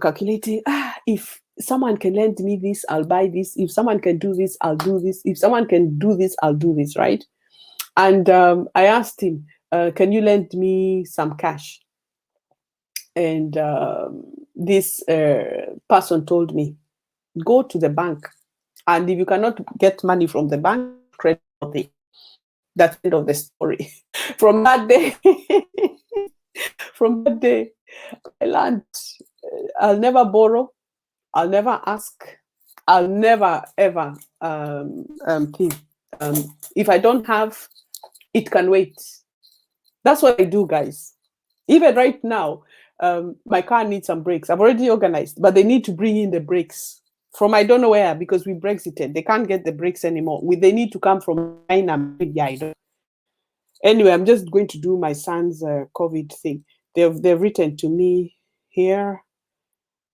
If someone can lend me this, I'll buy this. If someone can do this, I'll do this. If someone can do this, I'll do this, right? And I asked him, can you lend me some cash? And this person told me, go to the bank. And if you cannot get money from the bank, credit nothing. That's the end of the story. From that day, I learned I'll never borrow. I'll never ask. I'll never, ever think. If I don't have, it can wait. That's what I do, guys. Even right now, my car needs some brakes. I've already organized, but they need to bring in the brakes from I don't know where because we Brexited. They can't get the brakes anymore. They need to come from China. Yeah, I don't. Anyway, I'm just going to do my son's COVID thing. They've written to me here,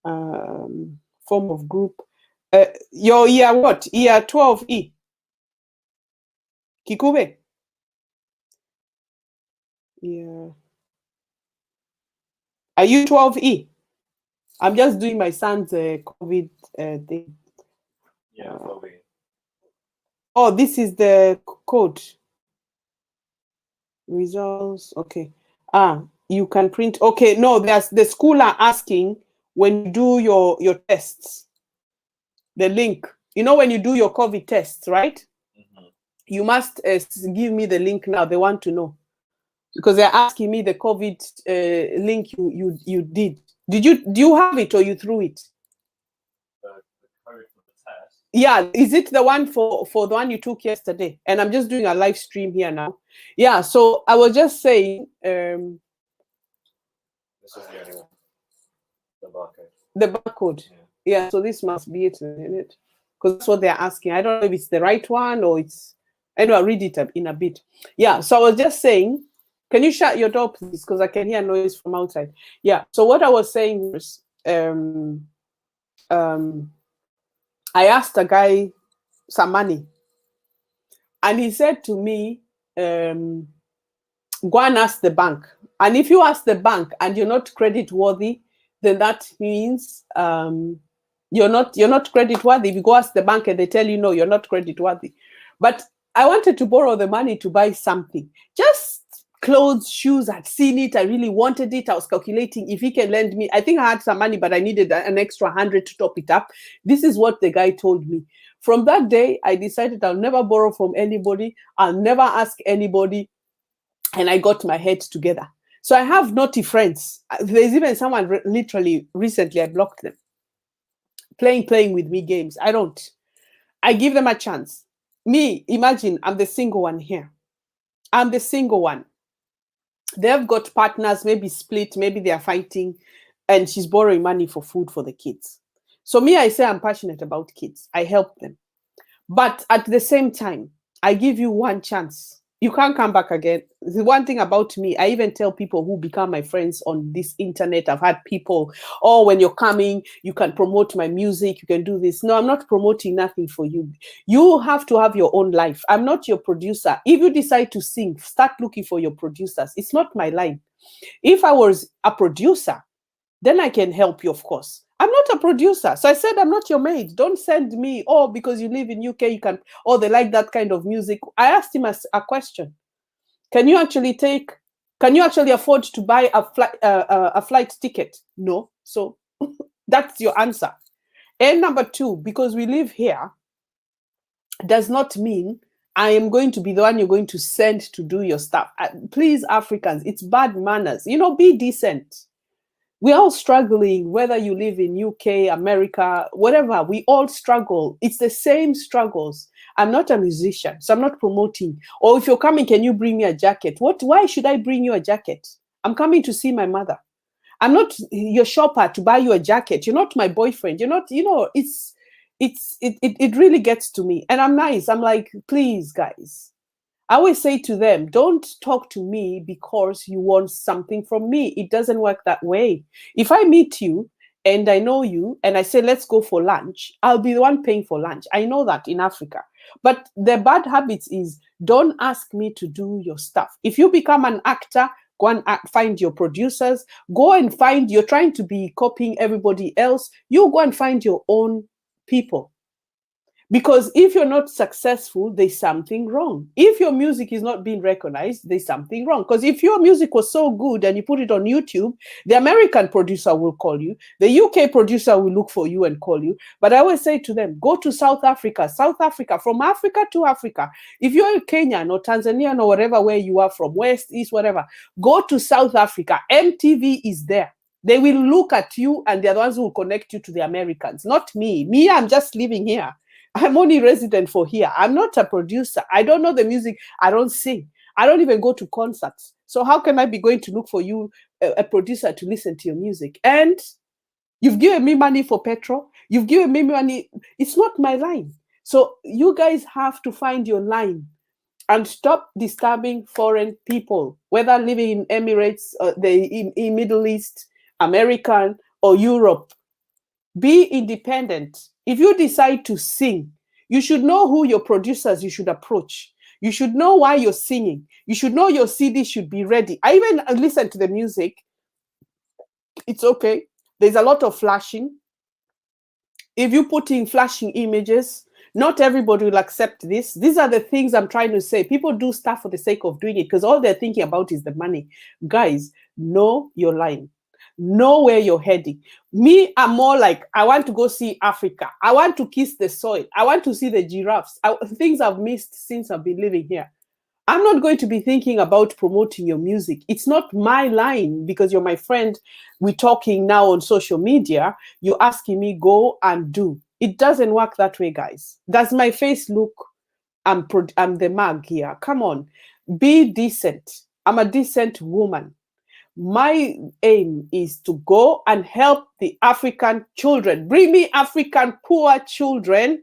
form of group. Your year what? Year 12E. Kikube. Yeah. Are you 12E? I'm just doing my son's COVID thing. Yeah, probably. Oh, this is the code. Results. Okay. You can print. Okay, no, there's the school are asking when you do your tests, the link. You know, when you do your COVID tests, right? Mm-hmm. You must give me the link now. They want to know because they're asking me the COVID link you did. Do you have it or you threw it? The code for the test. Yeah, is it the one for the one you took yesterday? And I'm just doing a live stream here now. Yeah, so I was just saying. This is the only one. The barcode. The barcode. Yeah, so this must be it, isn't it? Because that's what they're asking. I don't know if it's the right one or it's. Anyway, I'll read it in a bit. Yeah, so I was just saying, can you shut your door, please? Because I can hear noise from outside. Yeah, so what I was saying was, I asked a guy some money, and he said to me, go and ask the bank. And if you ask the bank and you're not credit worthy, then that means you're not credit worthy. If you go ask the bank and they tell you no, you're not credit worthy. But I wanted to borrow the money to buy something, just clothes, shoes. I'd seen it, I really wanted it. I was calculating if he can lend me. I think I had some money, but I needed an extra 100 to top it up. This is what the guy told me. From that day, I decided I'll never borrow from anybody. I'll never ask anybody. And I got my head together. So I have naughty friends. There's even someone literally recently I blocked them. Playing with me games. I don't. I give them a chance. Me, imagine I'm the single one here. I'm the single one. They've got partners, maybe split, maybe they are fighting, and she's borrowing money for food for the kids. So me, I say I'm passionate about kids. I help them. But at the same time, I give you one chance. You can't come back again. The one thing about me, I even tell people who become my friends on this internet, I've had people, oh, when you're coming, you can promote my music, you can do this. No, I'm not promoting nothing for you. You have to have your own life. I'm not your producer. If you decide to sing, start looking for your producers. It's not my line. If I was a producer, then I can help you, of course. I'm not a producer. So I said, I'm not your maid. Don't send me, oh, because you live in UK, you can, oh, they like that kind of music. I asked him a question. Can you actually afford to buy a flight ticket? No. So that's your answer. And number two, because we live here, does not mean I am going to be the one you're going to send to do your stuff. Please, Africans, it's bad manners. Be decent. We're all struggling, whether you live in UK, America, whatever, we all struggle. It's the same struggles. I'm not a musician, so I'm not promoting. Or if you're coming, can you bring me a jacket? Why should I bring you a jacket? I'm coming to see my mother. I'm not your shopper to buy you a jacket. You're not my boyfriend. You're not, it really gets to me. And I'm nice. I'm like, please, guys. I always say to them, don't talk to me because you want something from me. It doesn't work that way. If I meet you and I know you and I say, let's go for lunch, I'll be the one paying for lunch. I know that in Africa. But the bad habits is don't ask me to do your stuff. If you become an actor, go and find your producers. Go and find, you're trying to be copying everybody else. You go and find your own people. Because if you're not successful, there's something wrong. If your music is not being recognized, there's something wrong. Because if your music was so good and you put it on YouTube, the American producer will call you. The UK producer will look for you and call you. But I always say to them, go to South Africa, from Africa to Africa. If you're Kenyan or Tanzanian or whatever, where you are from, West, East, whatever, go to South Africa. MTV is there. They will look at you and they're the ones who will connect you to the Americans. Not me. Me, I'm just living here. I'm only resident for here. I'm not a producer. I don't know the music. I don't sing. I don't even go to concerts. So how can I be going to look for you a producer to listen to your music. And you've given me money for petrol. You've given me money. It's not my line. So you guys have to find your line and stop disturbing foreign people, whether living in Emirates, in Middle East, American, or Europe. Be independent. If you decide to sing, you should know who your producers you should approach. You should know why you're singing. You should know your CD should be ready. I even listen to the music. It's okay. There's a lot of flashing. If you put in flashing images, not everybody will accept this. These are the things I'm trying to say. People do stuff for the sake of doing it because all they're thinking about is the money. Guys, know your line. Know where you're heading. Me, I'm more like, I want to go see Africa. I want to kiss the soil. I want to see the giraffes. Things I've missed since I've been living here. I'm not going to be thinking about promoting your music. It's not my line because you're my friend. We're talking now on social media. You're asking me go and do. It doesn't work that way, guys. Does my face look, I'm the mag here. Come on, be decent. I'm a decent woman. My aim is to go and help the African children. Bring me African poor children,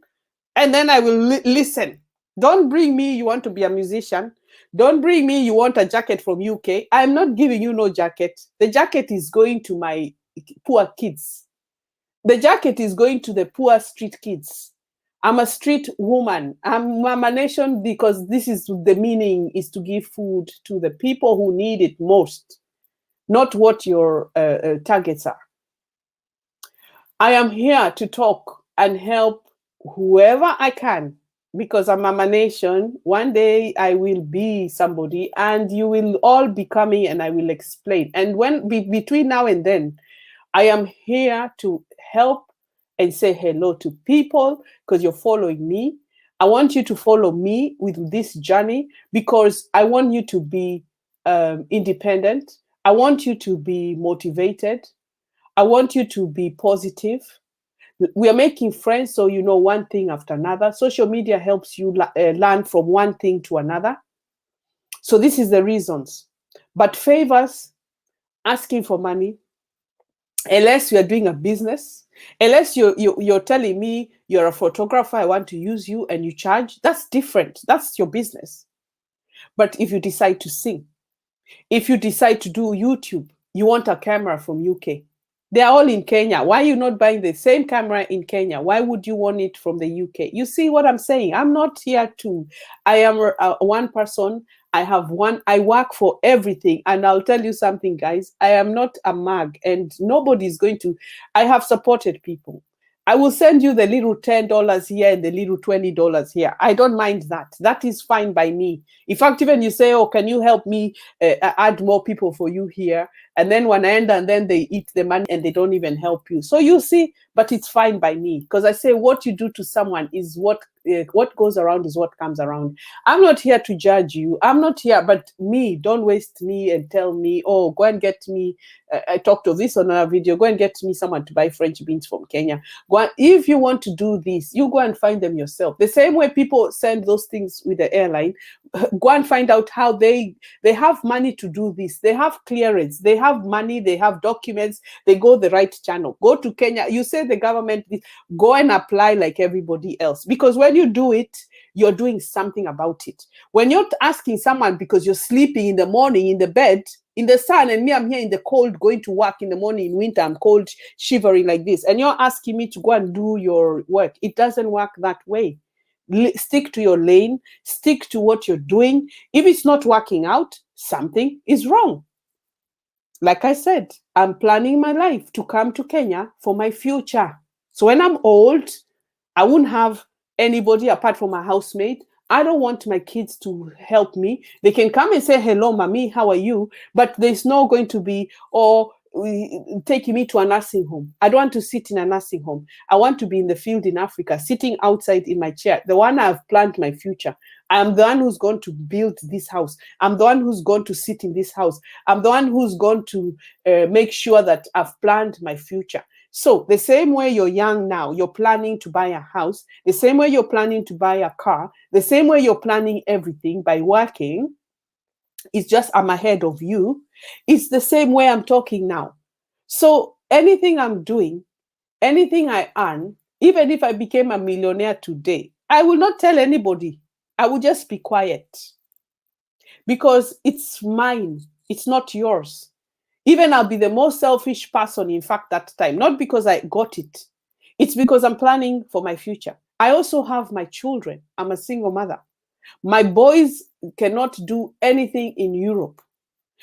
and then I will listen. Don't bring me, you want to be a musician. Don't bring me, you want a jacket from UK. I'm not giving you no jacket. The jacket is going to my poor kids. The jacket is going to the poor street kids. I'm a street woman. I'm a nation because this is the meaning, is to give food to the people who need it most, not what your targets are. I am here to talk and help whoever I can because I'm a nation. One day I will be somebody and you will all be coming and I will explain. And when between now and then, I am here to help and say hello to people because you're following me. I want you to follow me with this journey because I want you to be independent. I want you to be motivated. I want you to be positive. We are making friends so you know one thing after another. Social media helps you learn from one thing to another. So this is the reasons. But favors, asking for money, unless you are doing a business, unless you're telling me you're a photographer, I want to use you and you charge, that's different. That's your business. But if you decide to sing, if you decide to do YouTube, you want a camera from UK. They're all in Kenya. Why are you not buying the same camera in Kenya? Why would you want it from the UK? You see what I'm saying? I'm not here to, I am one person. I have one, I work for everything. And I'll tell you something, guys, I am not a mag and nobody's going to, I have supported people. I will send you the little $10 here and the little $20 here. I don't mind that. That is fine by me. In fact, even you say, oh, can you help me add more people for you here? And then when I end and then they eat the money and they don't even help you. So you see, but it's fine by me because I say what you do to someone is what goes around is what comes around. I'm not here to judge you. I'm not here, but me, don't waste me and tell me, oh, go and get me. I talked of this on a video. Go and get me someone to buy French beans from Kenya. Go and, if you want to do this, you go and find them yourself. The same way people send those things with the airline, go and find out how they have money to do this. They have clearance. They have money. They have documents. They go the right channel. Go to Kenya. You say the government, go and apply like everybody else. Because when you do it, you're doing something about it. When you're asking someone because you're sleeping in the morning in the bed, in the sun, and me, I'm here in the cold, going to work in the morning, in winter, I'm cold, shivering like this, and you're asking me to go and do your work. It doesn't work that way. Stick to your lane, stick to what you're doing. If it's not working out, something is wrong. Like I said, I'm planning my life to come to Kenya for my future. So when I'm old, I won't have anybody apart from a housemaid. I don't want my kids to help me. They can come and say, hello, mommy, how are you? But there's no going to be, taking me to a nursing home. I don't want to sit in a nursing home. I want to be in the field in Africa, sitting outside in my chair, the one I've planned my future. I'm the one who's going to build this house. I'm the one who's going to sit in this house. I'm the one who's going to make sure that I've planned my future. So the same way you're young now, you're planning to buy a house, the same way you're planning to buy a car, the same way you're planning everything by working, It's just I'm ahead of you. It's the same way I'm talking now. So anything I'm doing, anything I earn, even if I became a millionaire today, I will not tell anybody. I will just be quiet because it's mine. It's not yours. Even I'll be the most selfish person, in fact, that time, not because I got it. It's because I'm planning for my future. I also have my children. I'm a single mother. My boys cannot do anything in Europe.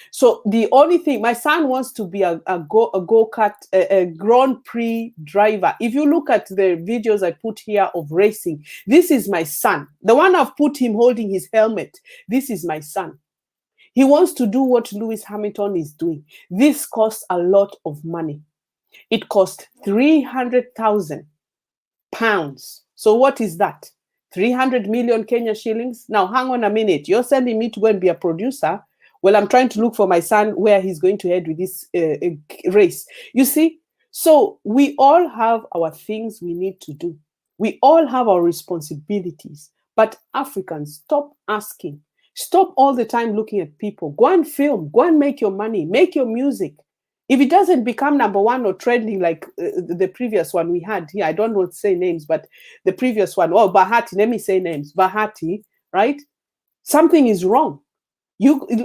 So the only thing, my son wants to be a go-kart, a Grand Prix driver. If you look at the videos I put here of racing, this is my son. The one I've put him holding his helmet, this is my son. He wants to do what Lewis Hamilton is doing. This costs a lot of money. It cost 300,000 pounds. So what is that? 300 million Kenya shillings. Now, hang on a minute. You're sending me to go and be a producer. Well, I'm trying to look for my son where he's going to head with this race. You see? So we all have our things we need to do. We all have our responsibilities. But Africans, stop asking. Stop all the time looking at people. Go and film. Go and make your money. Make your music. If it doesn't become number one or trending like the previous one we had here, I don't want to say names, but the previous one, oh, Bahati, let me say names, Bahati, right? Something is wrong.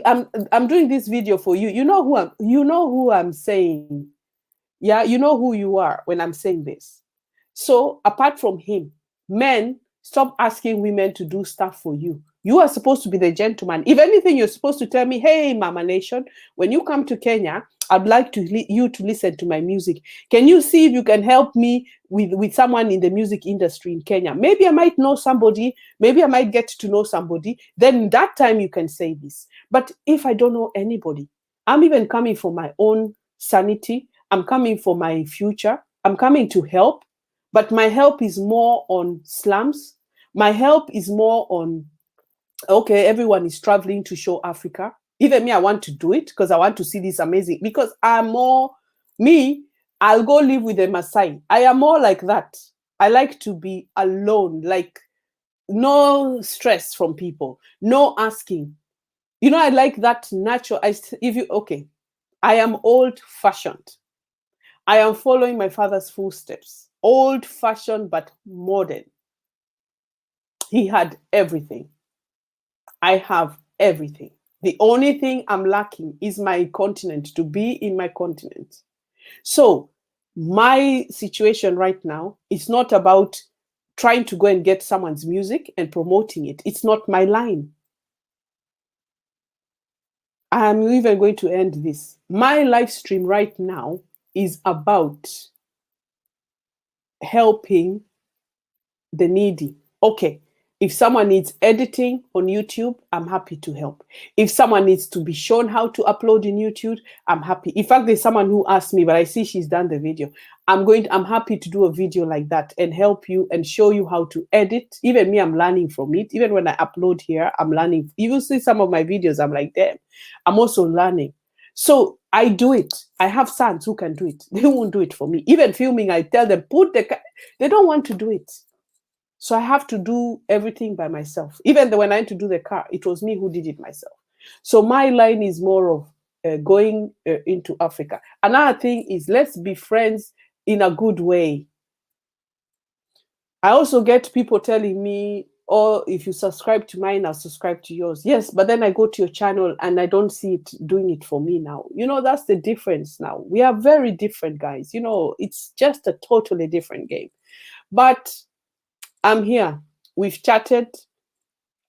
I'm doing this video for you. You know who I'm saying. Yeah, you know who you are when I'm saying this. So apart from him, men, stop asking women to do stuff for you. You are supposed to be the gentleman. If anything, you're supposed to tell me, hey, Mama Nation, when you come to Kenya, I'd like you to listen to my music. Can you see if you can help me with someone in the music industry in Kenya? Maybe I might know somebody. Maybe I might get to know somebody. Then that time you can say this. But if I don't know anybody, I'm even coming for my own sanity. I'm coming for my future. I'm coming to help. But my help is more on slums. My help is more on, okay, everyone is traveling to show Africa. Even me, I want to do it because I want to see this amazing, because I'm more, me, I'll go live with a Maasai. I am more like that. I like to be alone, like no stress from people, no asking. You know, I like that natural, okay, I am old fashioned. I am following my father's footsteps. Old fashioned, but modern. He had everything. I have everything. The only thing I'm lacking is my continent, to be in my continent. So my situation right now is not about trying to go and get someone's music and promoting it. It's not my line. I'm even going to end this. My live stream right now is about helping the needy. Okay, if someone needs editing on YouTube, I'm happy to help. If someone needs to be shown how to upload in YouTube, I'm happy. In fact, there's someone who asked me, but I see she's done the video. I'm happy to do a video like that and help you and show you how to edit. Even me, I'm learning from it. Even when I upload here, I'm learning. You will see some of my videos, I'm like, damn, I'm also learning. So I do it. I have sons who can do it. They won't do it for me. Even filming, I tell them, they don't want to do it. So I have to do everything by myself. Even when I had to do the car, it was me who did it myself. So my line is more of going into Africa. Another thing is, let's be friends in a good way. I also get people telling me, oh, if you subscribe to mine, I'll subscribe to yours. Yes, but then I go to your channel and I don't see it doing it for me now. You know, that's the difference now. We are very different, guys. You know, it's just a totally different game. But I'm here. We've chatted.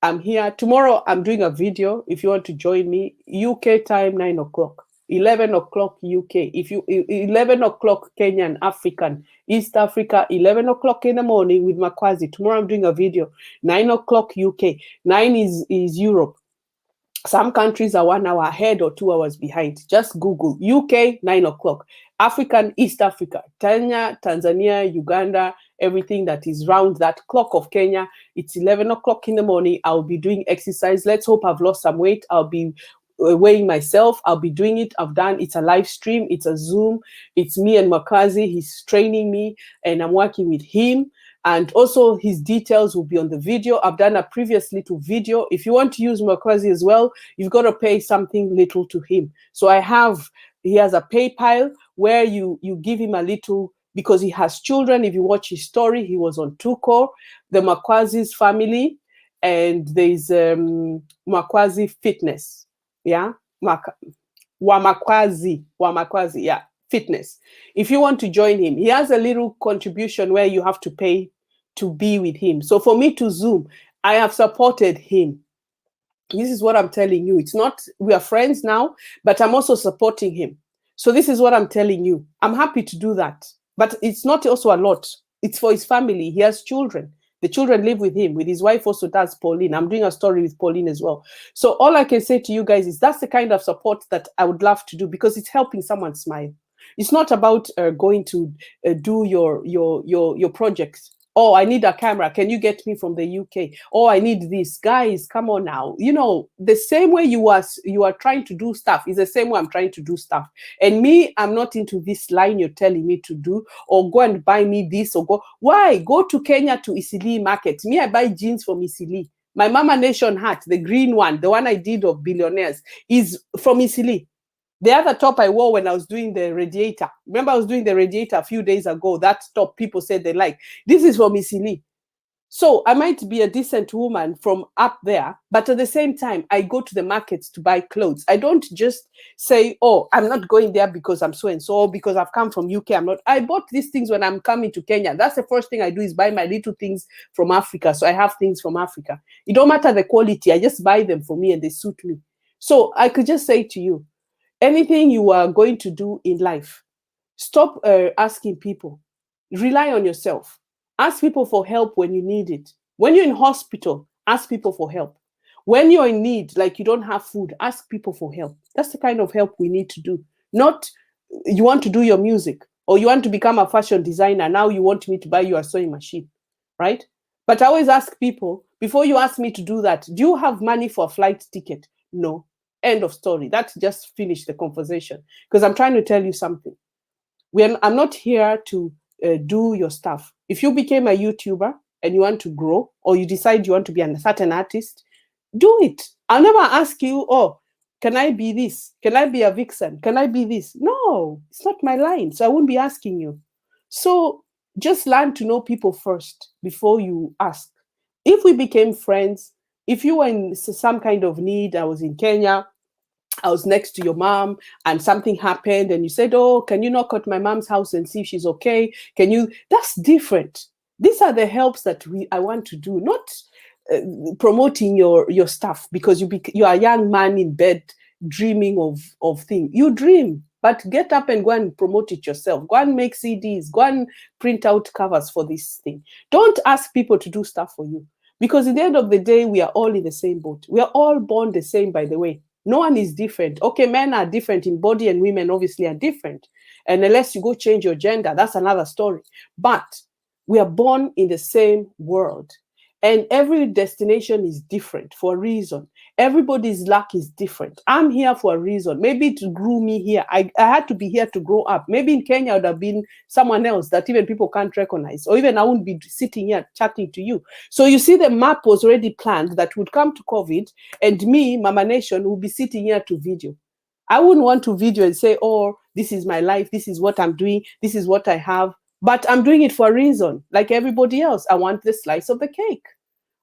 I'm here. Tomorrow, I'm doing a video. If you want to join me, UK time, 9 o'clock. 11 o'clock UK. 11 o'clock Kenyan, African, East Africa, 11 o'clock in the morning with Makwazi. Tomorrow, I'm doing a video. 9 o'clock UK. 9 is Europe. Some countries are 1 hour ahead or 2 hours behind. Just Google UK, 9 o'clock. African, East Africa, Kenya, Tanzania, Uganda, everything that is round that clock of Kenya. It's 11 o'clock in the morning. I'll be doing exercise. Let's hope I've lost some weight. I'll be weighing myself. I'll be doing it. I've done, it's a live stream. It's a Zoom. It's me and Makazi. He's training me and I'm working with him. And also his details will be on the video. I've done a previous little video. If you want to use Mwakazi as well, you've got to pay something little to him. So he has a PayPal where you give him a little, because he has children. If you watch his story, he was on Tuko, the Mwakazi's family, and there's Mwakazi Fitness. Yeah, Wamakwazi, yeah, fitness. If you want to join him, he has a little contribution where you have to pay to be with him. So for me to Zoom, I have supported him. This is what I'm telling you. It's not, we are friends now, but I'm also supporting him. So this is what I'm telling you. I'm happy to do that, but it's not also a lot. It's for his family. He has children. The children live with him, with his wife also does, Pauline. I'm doing a story with Pauline as well. So all I can say to you guys is that's the kind of support that I would love to do, because it's helping someone smile. It's not about going to do your projects. Oh, I need a camera. Can you get me from the UK? Oh, I need this. Guys, come on now. You know, the same way you are trying to do stuff is the same way I'm trying to do stuff. And me, I'm not into this line you're telling me to do, or go and buy me this, or go. Why? Go to Kenya to Isili market. Me, I buy jeans from Isili. My Mama Nation hat, the green one, the one I did of billionaires, is from Isili. The other top I wore when I was doing the radiator. Remember, I was doing the radiator a few days ago. That top people said they like. This is from Isili. So I might be a decent woman from up there, but at the same time, I go to the markets to buy clothes. I don't just say, oh, I'm not going there because I'm so and so, because I've come from UK. I'm not. I bought these things when I'm coming to Kenya. That's the first thing I do, is buy my little things from Africa. So I have things from Africa. It don't matter the quality. I just buy them for me and they suit me. So I could just say to you, anything you are going to do in life, stop asking people. Rely on yourself. Ask people for help when you need it. When you're in hospital, ask people for help. When you're in need, like you don't have food, ask people for help. That's the kind of help we need to do. Not you want to do your music, or you want to become a fashion designer. Now you want me to buy you a sewing machine, right? But I always ask people, before you ask me to do that, do you have money for a flight ticket? No. End of story. That's just finished the conversation, because I'm trying to tell you something. I'm not here to do your stuff. If you became a YouTuber and you want to grow, or you decide you want to be a certain artist, do it. I'll never ask you, oh, can I be this? Can I be a vixen? Can I be this? No, it's not my line. So I won't be asking you. So just learn to know people first before you ask. If we became friends, if you were in some kind of need, I was in Kenya, I was next to your mom and something happened and you said, oh, can you knock at my mom's house and see if she's okay? Can you? That's different. These are the helps that I want to do, not promoting your stuff because you are a young man in bed dreaming of things. You dream, but get up and go and promote it yourself. Go and make CDs. Go and print out covers for this thing. Don't ask people to do stuff for you, because at the end of the day, we are all in the same boat. We are all born the same, by the way. No one is different. Okay, men are different in body and women obviously are different. And unless you go change your gender, that's another story. But we are born in the same world. And every destination is different for a reason. Everybody's luck is different. I'm here for a reason. Maybe it grew me here. I had to be here to grow up. Maybe in Kenya I would have been someone else that even people can't recognize. Or even I wouldn't be sitting here chatting to you. So you see, the map was already planned that would come to COVID, and me, Mama Nation, would be sitting here to video. I wouldn't want to video and say, oh, this is my life. This is what I'm doing. This is what I have. But I'm doing it for a reason. Like everybody else, I want the slice of the cake.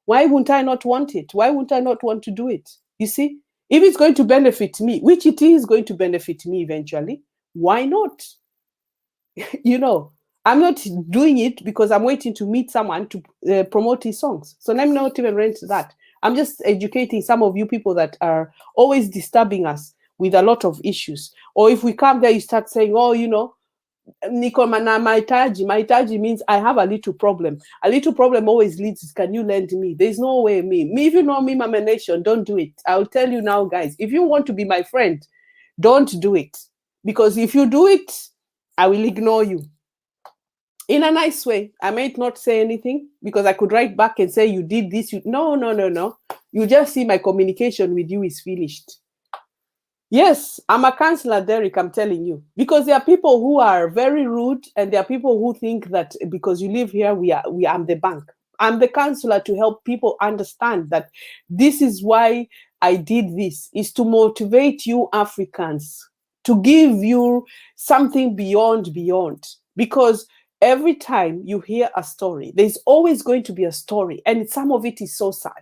Why wouldn't I not want it? Why wouldn't I not want to do it? You see, if it's going to benefit me, which it is going to benefit me eventually, why not? You know, I'm not doing it because I'm waiting to meet someone to promote his songs. So let me not even rent that. I'm just educating some of you people that are always disturbing us with a lot of issues. Or if we come there, you start saying, oh, you know, Niko mana mahitaji means I have a little problem. A little problem always leads, can you lend me? There's no way me. If you know me, Mama Nation, don't do it. I'll tell you now, guys, if you want to be my friend, don't do it. Because if you do it, I will ignore you. In a nice way. I might not say anything because I could write back and say you did this. No. You just see my communication with you is finished. Yes, I'm a counselor, Derek, I'm telling you. Because there are people who are very rude, and there are people who think that because you live here, I'm the bank. I'm the counselor to help people understand that this is why I did this, is to motivate you Africans, to give you something beyond. Because every time you hear a story, there's always going to be a story, and some of it is so sad.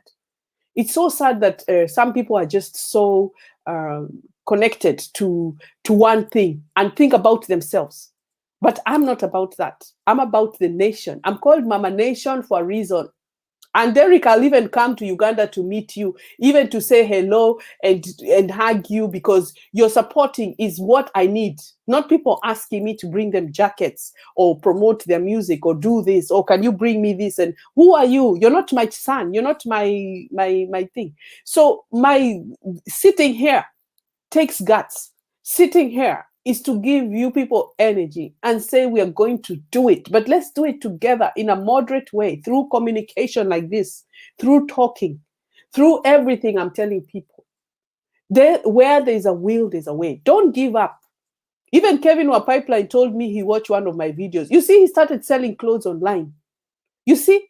It's so sad that some people are just so connected to one thing and think about themselves. But I'm not about that. I'm about the nation. I'm called Mama Nation for a reason. And Derek, I'll even come to Uganda to meet you, even to say hello and hug you, because your supporting is what I need. Not people asking me to bring them jackets or promote their music or do this, or can you bring me this? And who are you? You're not my son. You're not my thing. So my sitting here takes guts. Sitting here is to give you people energy and say we are going to do it, but let's do it together in a moderate way, through communication like this, through talking, through everything. I'm telling people, where there's a will, there's a way. Don't give up. Even Kevin Wa Pipeline told me he watched one of my videos. You see, he started selling clothes online. You see,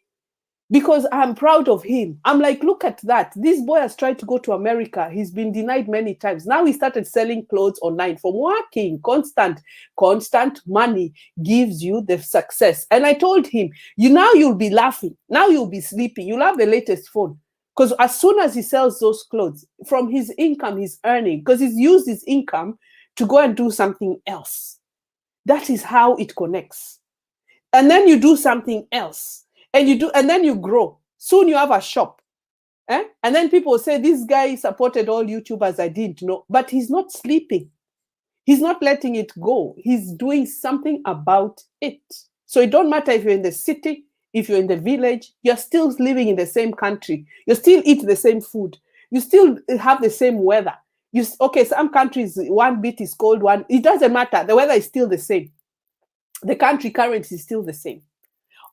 because I'm proud of him. I'm like, look at that. This boy has tried to go to America. He's been denied many times. Now he started selling clothes online from working. Constant money gives you the success. And I told him, you'll be laughing. Now you'll be sleeping. You'll have the latest phone. Because as soon as he sells those clothes, from his income he's earning, because he's used his income to go and do something else. That is how it connects. And then you do something else. And then you grow. Soon you have a shop. And then people say, this guy supported all YouTubers I didn't know. But he's not sleeping. He's not letting it go. He's doing something about it. So it don't matter if you're in the city, if you're in the village, you're still living in the same country. You still eat the same food. You still have the same weather. Some countries, one bit is cold, it doesn't matter. The weather is still the same. The country currency is still the same.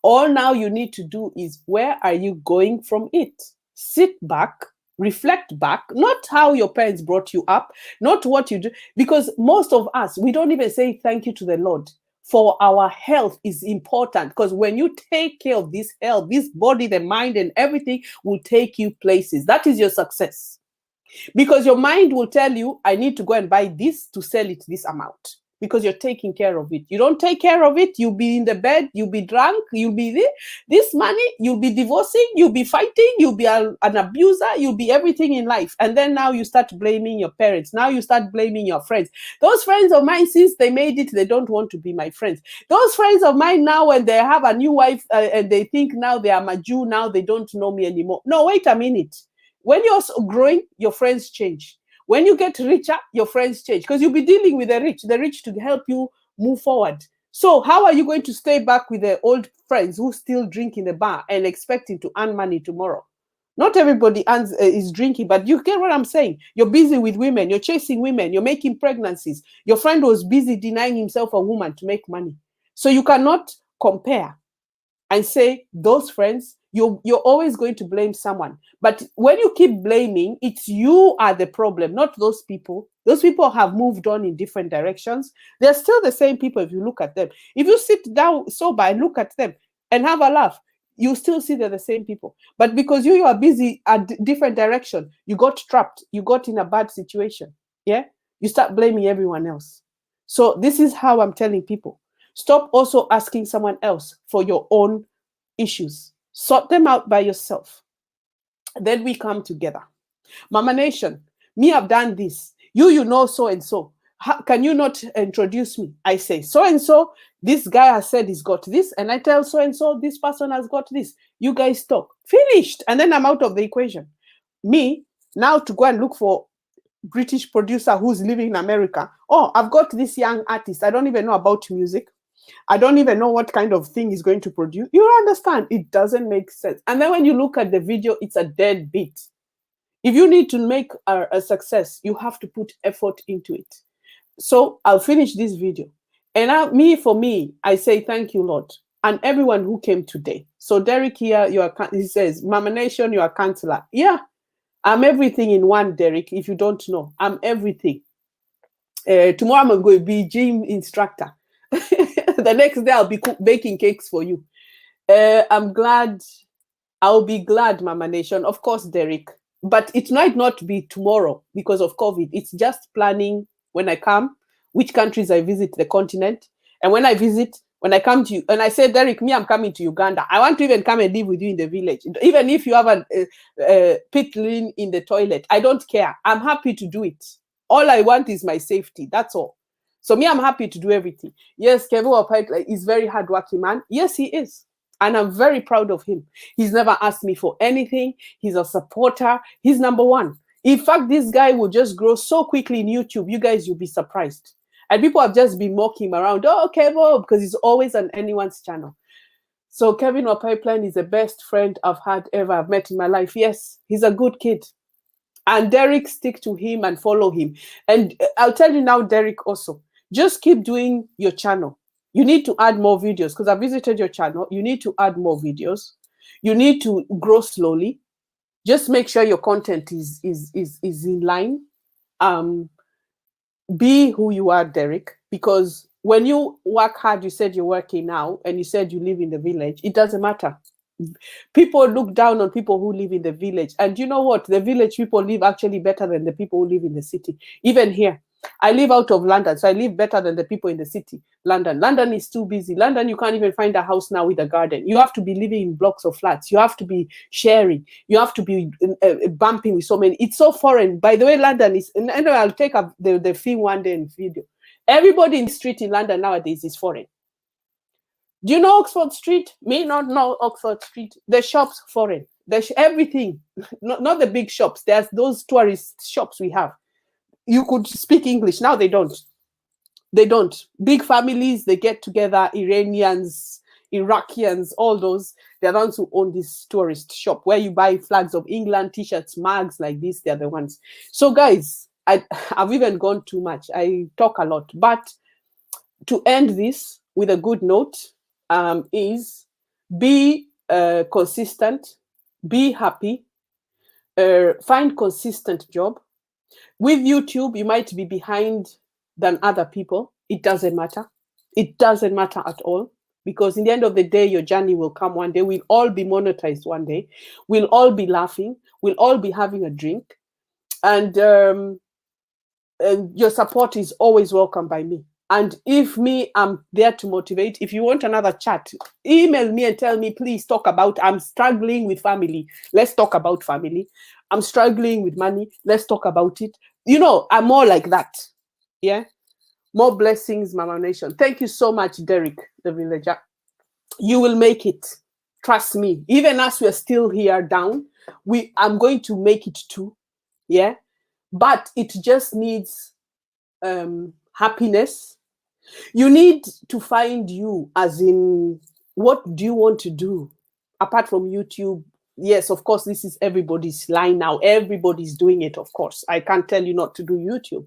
All now you need to do is, where are you going from it? Sit back, reflect back, not how your parents brought you up, not what you do, because most of us, we don't even say thank you to the Lord. For our health is important, because when you take care of this health, this body, the mind, and everything will take you places. That is your success. Because your mind will tell you, I need to go and buy this to sell it this amount, because you're taking care of it. You don't take care of it, you'll be in the bed, you'll be drunk, you'll be this money, you'll be divorcing, you'll be fighting, you'll be an abuser, you'll be everything in life. And then now you start blaming your parents. Now you start blaming your friends. Those friends of mine, since they made it, they don't want to be my friends. Those friends of mine now, when they have a new wife and they think now they are Maju, now they don't know me anymore. No, wait a minute. When you're growing, your friends change. When you get richer, your friends change, because you'll be dealing with the rich to help you move forward. So how are you going to stay back with the old friends who still drink in the bar and expecting to earn money tomorrow? Not everybody is drinking, but you get what I'm saying. You're busy with women, you're chasing women, you're making pregnancies. Your friend was busy denying himself a woman to make money. So you cannot compare and say those friends, you're always going to blame someone. But when you keep blaming, it's you are the problem, not those people. Those people have moved on in different directions. They're still the same people if you look at them. If you sit down sober and look at them and have a laugh, you still see they're the same people. But because you are busy at different direction, you got trapped, you got in a bad situation. Yeah, you start blaming everyone else. So this is how I'm telling people. Stop also asking someone else for your own issues. Sort them out by yourself. Then we come together. Mama Nation, me, I've done this. You know so-and-so. Can you not introduce me? I say, so-and-so, this guy has said he's got this, and I tell so-and-so, this person has got this. You guys talk. Finished. And then I'm out of the equation. Me, now to go and look for British producer who's living in America. Oh, I've got this young artist. I don't even know about music. I don't even know what kind of thing he's going to produce. You understand? It doesn't make sense. And then when you look at the video, it's a dead beat. If you need to make a success, you have to put effort into it. So I'll finish this video. And for me, I say thank you, Lord, and everyone who came today. So Derek here, he says, Mama Nation, you're a counselor. Yeah, I'm everything in one, Derek, if you don't know. I'm everything. Tomorrow I'm going to be gym instructor. The next day I'll be baking cakes for you. I'm glad. I'll be glad, Mama Nation. Of course, Derek. But it might not be tomorrow because of COVID. It's just planning when I come, which countries I visit the continent. And when I visit, when I come to you, and I say, Derek, me, I'm coming to Uganda. I want to even come and live with you in the village. Even if you have a pit lane in the toilet, I don't care. I'm happy to do it. All I want is my safety. That's all. So me, I'm happy to do everything. Yes, Kevin Wapaitla is very hardworking man. Yes, he is. And I'm very proud of him. He's never asked me for anything. He's a supporter. He's number one. In fact, this guy will just grow so quickly in YouTube. You guys, you'll be surprised. And people have just been mocking him around. Oh, Kevo, because he's always on anyone's channel. So Kevin or Pipeline is the best friend I've had ever. I've met in my life. Yes, he's a good kid. And Derek, stick to him and follow him. And I'll tell you now, Derek, also, just keep doing your channel. You need to add more videos because I visited your channel. You need to add more videos. You need to grow slowly. Just make sure your content is in line. Be who you are, Derek, because when you work hard, you said you're working now, and you said you live in the village, it doesn't matter. People look down on people who live in the village. And you know what? The village people live actually better than the people who live in the city. Even here, I live out of London, so I live better than the people in the city. London is too busy. London, you can't even find a house now with a garden. You have to be living in blocks of flats. You have to be sharing. You have to be bumping with so many. It's so foreign. By the way, London is, and anyway, I'll take up the thing one day in video. Everybody in the street in London nowadays is foreign. Do you know Oxford Street? Me not know Oxford Street. The shops foreign. Everything, not the big shops. There's those tourist shops we have. You could speak English. Now they don't. They don't. Big families, they get together, Iranians, Iraqians, all those. They're the ones who own this tourist shop where you buy flags of England, t-shirts, mugs like this. They're the ones. So guys, I've even gone too much. I talk a lot. But to end this with a good note is be consistent, be happy, find consistent job. With YouTube, you might be behind than other people. It doesn't matter. It doesn't matter at all. Because in the end of the day, your journey will come one day. We'll all be monetized one day. We'll all be laughing. We'll all be having a drink. And your support is always welcome by me. And if I'm there to motivate. If you want another chat, email me and tell me, please talk about, I'm struggling with family. Let's talk about family. I'm struggling with money. Let's talk about it. You know, I'm more like that. Yeah. More blessings, Mama Nation. Thank you so much, Derek, the villager. You will make it. Trust me. Even as we're still here down, I'm going to make it too. Yeah. But it just needs happiness. You need to find you, as in, what do you want to do apart from YouTube? Yes, of course, this is everybody's line now. Everybody's doing it, of course. I can't tell you not to do YouTube.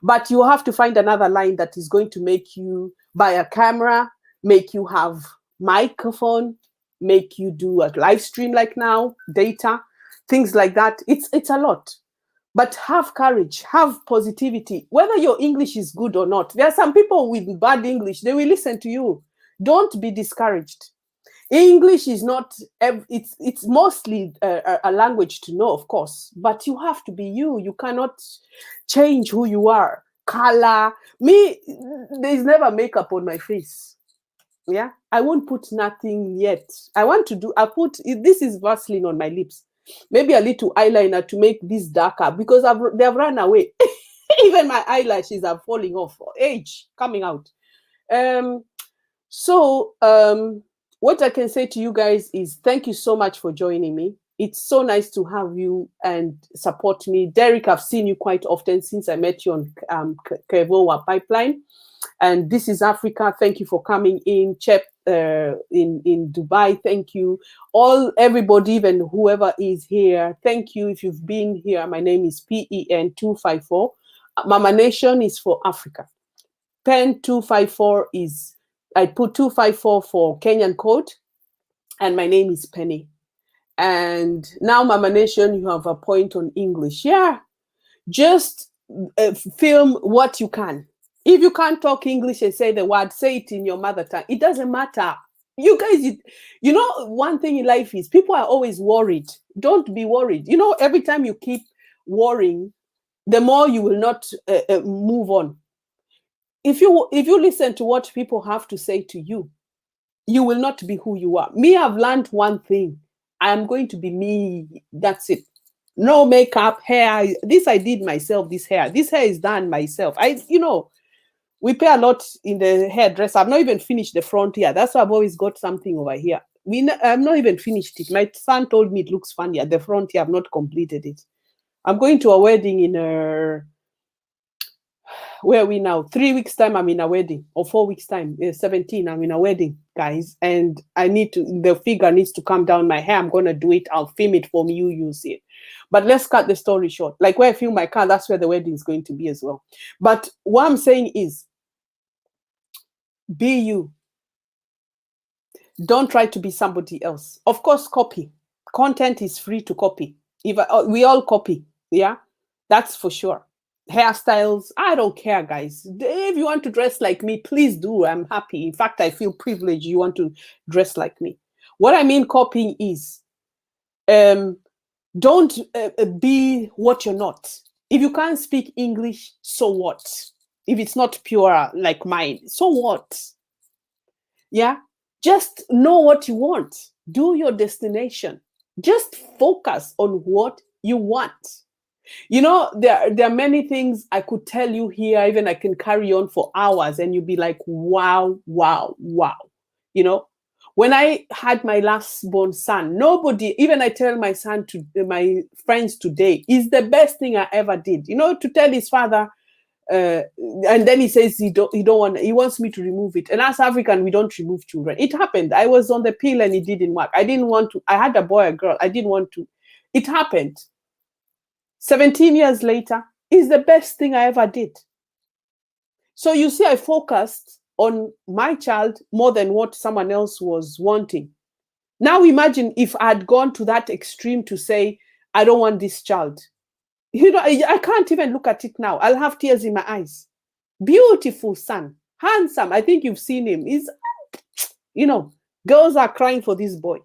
But you have to find another line that is going to make you buy a camera, make you have microphone, make you do a live stream like now, data, things like that. It's a lot. But have courage, have positivity, whether your English is good or not. There are some people with bad English, they will listen to you. Don't be discouraged. English is not, it's mostly a language to know, of course, but you have to be you. You cannot change who you are. Color. Me, there's never makeup on my face. Yeah, I won't put nothing yet. This is Vaseline on my lips. Maybe a little eyeliner to make this darker because they've run away. Even my eyelashes are falling off. Age coming out. What I can say to you guys is thank you so much for joining me. It's so nice to have you and support me. Derek, I've seen you quite often since I met you on Kevoa Pipeline. And this is Africa. Thank you for coming in. Chep in Dubai. Thank you. Everybody, even whoever is here. Thank you if you've been here. My name is PEN254. Mama Nation is for Africa. PEN 254 is, I put 254 for Kenyan code. And my name is Penny. And now, Mama Nation, you have a point on English. Yeah. Just film what you can. If you can't talk English and say the word, say it in your mother tongue. It doesn't matter. You guys, you know, one thing in life is people are always worried. Don't be worried. You know, every time you keep worrying, the more you will not move on. If you listen to what people have to say to you, you will not be who you are. Me, I've learned one thing. I am going to be me. That's it. No makeup, hair. This I did myself. This hair is done myself. You know, we pay a lot in the hairdresser. I've not even finished the front here. That's why I've always got something over here. I've not even finished it. My son told me it looks funny at the front here. I've not completed it. I'm going to a wedding in where are we now? 3 weeks time, I'm in a wedding, or 4 weeks time, 17, I'm in a wedding, guys. And I need to, the figure needs to come down my hair. I'm going to do it. I'll film it for me. You use it. But let's cut the story short. Like where I film my car, that's where the wedding is going to be as well. But what I'm saying is, be you. Don't try to be somebody else. Of course, copy. Content is free to copy. If we all copy, yeah, that's for sure. Hairstyles, I don't care, guys. If you want to dress like me, please do. I'm happy. In fact, I feel privileged you want to dress like me. What I mean copying is, don't be what you're not. If you can't speak English, so what? If it's not pure like mine, so what? Yeah, just know what you want. Do your destination. Just focus on what you want. You know, there are many things I could tell you here. Even I can carry on for hours and you'll be like, wow, wow, wow. You know, when I had my last born son, nobody, even I tell my son, to my friends today, is the best thing I ever did. You know, to tell his father, and then he says he wants me to remove it. And as African, we don't remove children. It happened. I was on the pill and it didn't work. I didn't want to. I had a boy, a girl. I didn't want to. It happened. 17 years later, is the best thing I ever did. So you see, I focused on my child more than what someone else was wanting. Now imagine if I had gone to that extreme to say, I don't want this child. You know, I can't even look at it now. I'll have tears in my eyes. Beautiful son, handsome. I think you've seen him. He's, you know, girls are crying for this boy.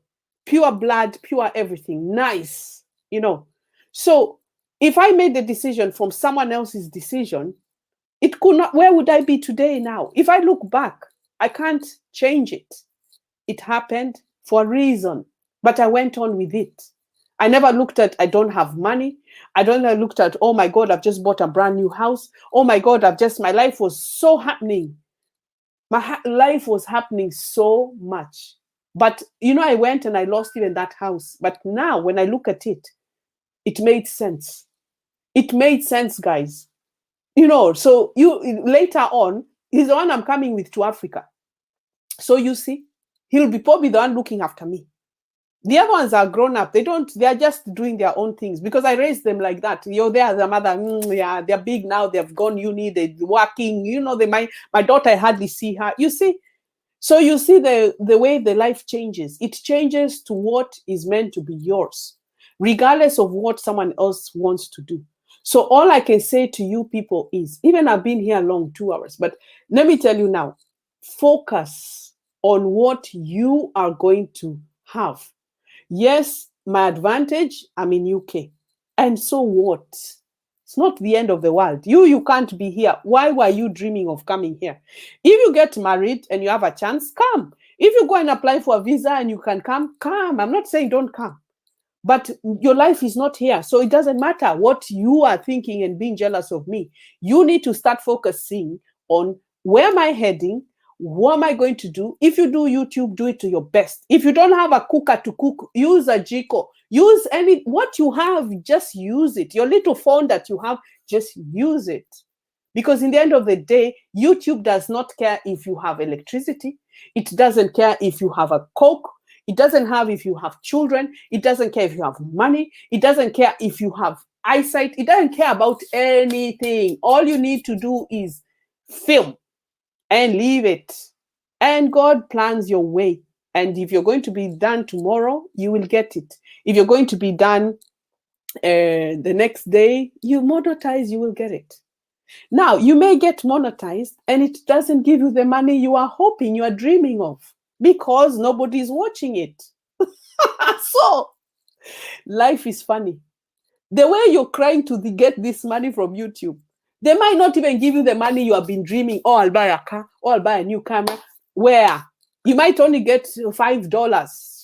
Pure blood, pure everything. Nice, you know. So if I made the decision from someone else's decision, it could not, where would I be today now? If I look back, I can't change it. It happened for a reason, but I went on with it. I never looked at, I don't have money. I don't looked at, oh my God, I've just bought a brand new house. Oh my God, my life was so happening. My life was happening so much. But, you know, I went and I lost even that house. But now when I look at it, it made sense. It made sense, guys. You know, so you later on, he's the one I'm coming with to Africa. So you see, he'll be probably the one looking after me. The other ones are grown up. They are just doing their own things because I raised them like that. You're there, the mother, yeah, they're big now. They've gone uni, they're working. You know, my daughter, I hardly see her. You see, so you see the way the life changes. It changes to what is meant to be yours, regardless of what someone else wants to do. So all I can say to you people is, even I've been here long, 2 hours, but let me tell you now, focus on what you are going to have. Yes, my advantage, I'm in UK. And so what? It's not the end of the world. You can't be here. Why were you dreaming of coming here? If you get married and you have a chance, come. If you go and apply for a visa and you can come. I'm not saying don't come. But your life is not here. So it doesn't matter what you are thinking and being jealous of me. You need to start focusing on where am I heading? What am I going to do? If you do YouTube, do it to your best. If you don't have a cooker to cook, use a Jiko. Use what you have, just use it. Your little phone that you have, just use it. Because in the end of the day, YouTube does not care if you have electricity. It doesn't care if you have a Coke. It doesn't have if you have children. It doesn't care if you have money. It doesn't care if you have eyesight. It doesn't care about anything. All you need to do is film and leave it. And God plans your way. And if you're going to be done tomorrow, you will get it. If you're going to be done the next day you monetize, you will get it. Now, you may get monetized and it doesn't give you the money you are hoping, you are dreaming of, because nobody's watching it. So, life is funny. The way you're trying to get this money from YouTube, they might not even give you the money you have been dreaming. Oh, I'll buy a car, or I'll buy a new camera. Where? You might only get $5.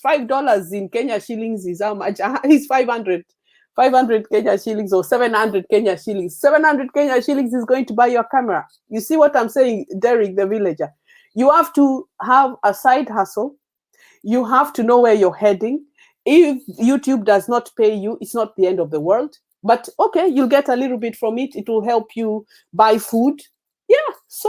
$5 in Kenya shillings is how much? It's 500 Kenya shillings or 700 Kenya shillings. 700 Kenya shillings is going to buy your camera. You see what I'm saying, Derek the villager? You have to have a side hustle. You have to know where you're heading. If YouTube does not pay you, it's not the end of the world. But okay, you'll get a little bit from it. It will help you buy food. Yeah, so,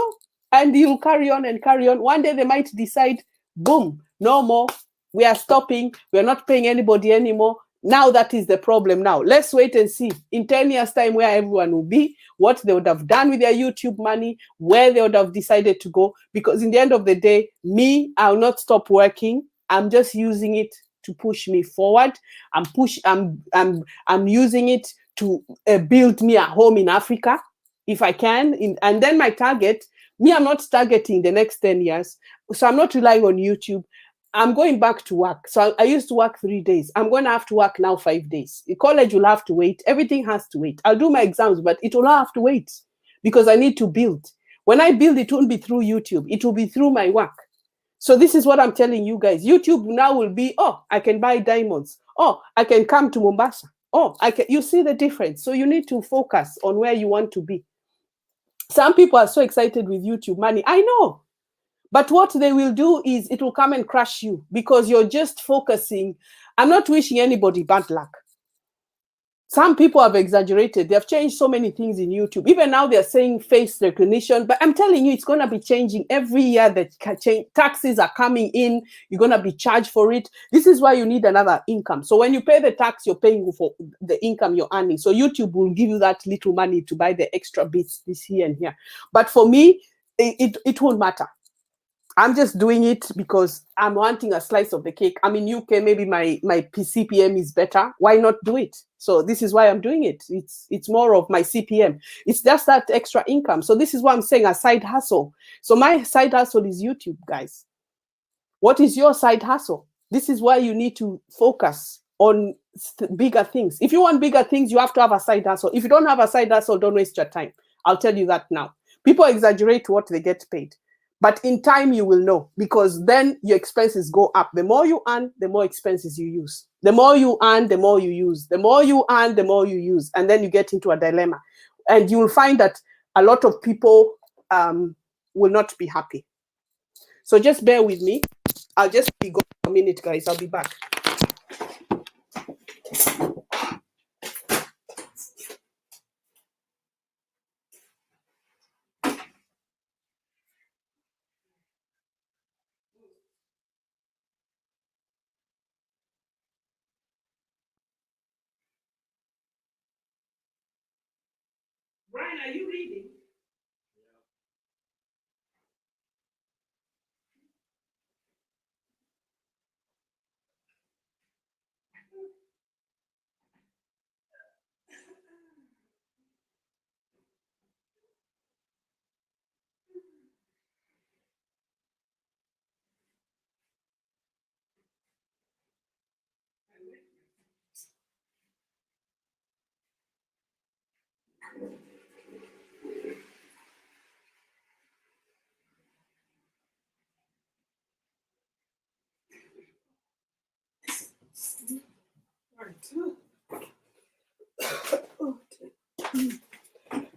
and you'll carry on and carry on. One day they might decide, boom, no more. We are stopping. We're not paying anybody anymore. Now that is the problem now. Let's wait and see in 10 years' time where everyone will be, what they would have done with their YouTube money, where they would have decided to go. Because in the end of the day, I'll not stop working. I'm just using it to push me forward. I'm using it to build me a home in Africa, if I can. And then my target, I'm not targeting the next 10 years. So I'm not relying on YouTube. I'm going back to work. So I used to work 3 days. I'm going to have to work now 5 days. College will have to wait. Everything has to wait. I'll do my exams, but it will have to wait because I need to build. When I build, it won't be through YouTube. It will be through my work. So this is what I'm telling you guys. YouTube now will be, oh, I can buy diamonds. Oh, I can come to Mombasa. Oh, you see the difference. So you need to focus on where you want to be. Some people are so excited with YouTube money. I know. But what they will do is it will come and crush you because you're just focusing. I'm not wishing anybody bad luck. Some people have exaggerated. They have changed so many things in YouTube. Even now they're saying face recognition. But I'm telling you, it's going to be changing every year. That taxes are coming in. You're going to be charged for it. This is why you need another income. So when you pay the tax, you're paying for the income you're earning. So YouTube will give you that little money to buy the extra bits this here and here. But for me, it won't matter. I'm just doing it because I'm wanting a slice of the cake. I'm in UK, maybe my CPM is better. Why not do it? So this is why I'm doing it. It's more of my CPM. It's just that extra income. So this is what I'm saying, a side hustle. So my side hustle is YouTube, guys. What is your side hustle? This is why you need to focus on bigger things. If you want bigger things, you have to have a side hustle. If you don't have a side hustle, don't waste your time. I'll tell you that now. People exaggerate what they get paid. But in time, you will know, because then your expenses go up. The more you earn, the more expenses you use. The more you earn, the more you use. The more you earn, the more you use. And then you get into a dilemma. And you will find that a lot of people will not be happy. So just bear with me. I'll just be gone a minute, guys. I'll be back. Brian, are you reading?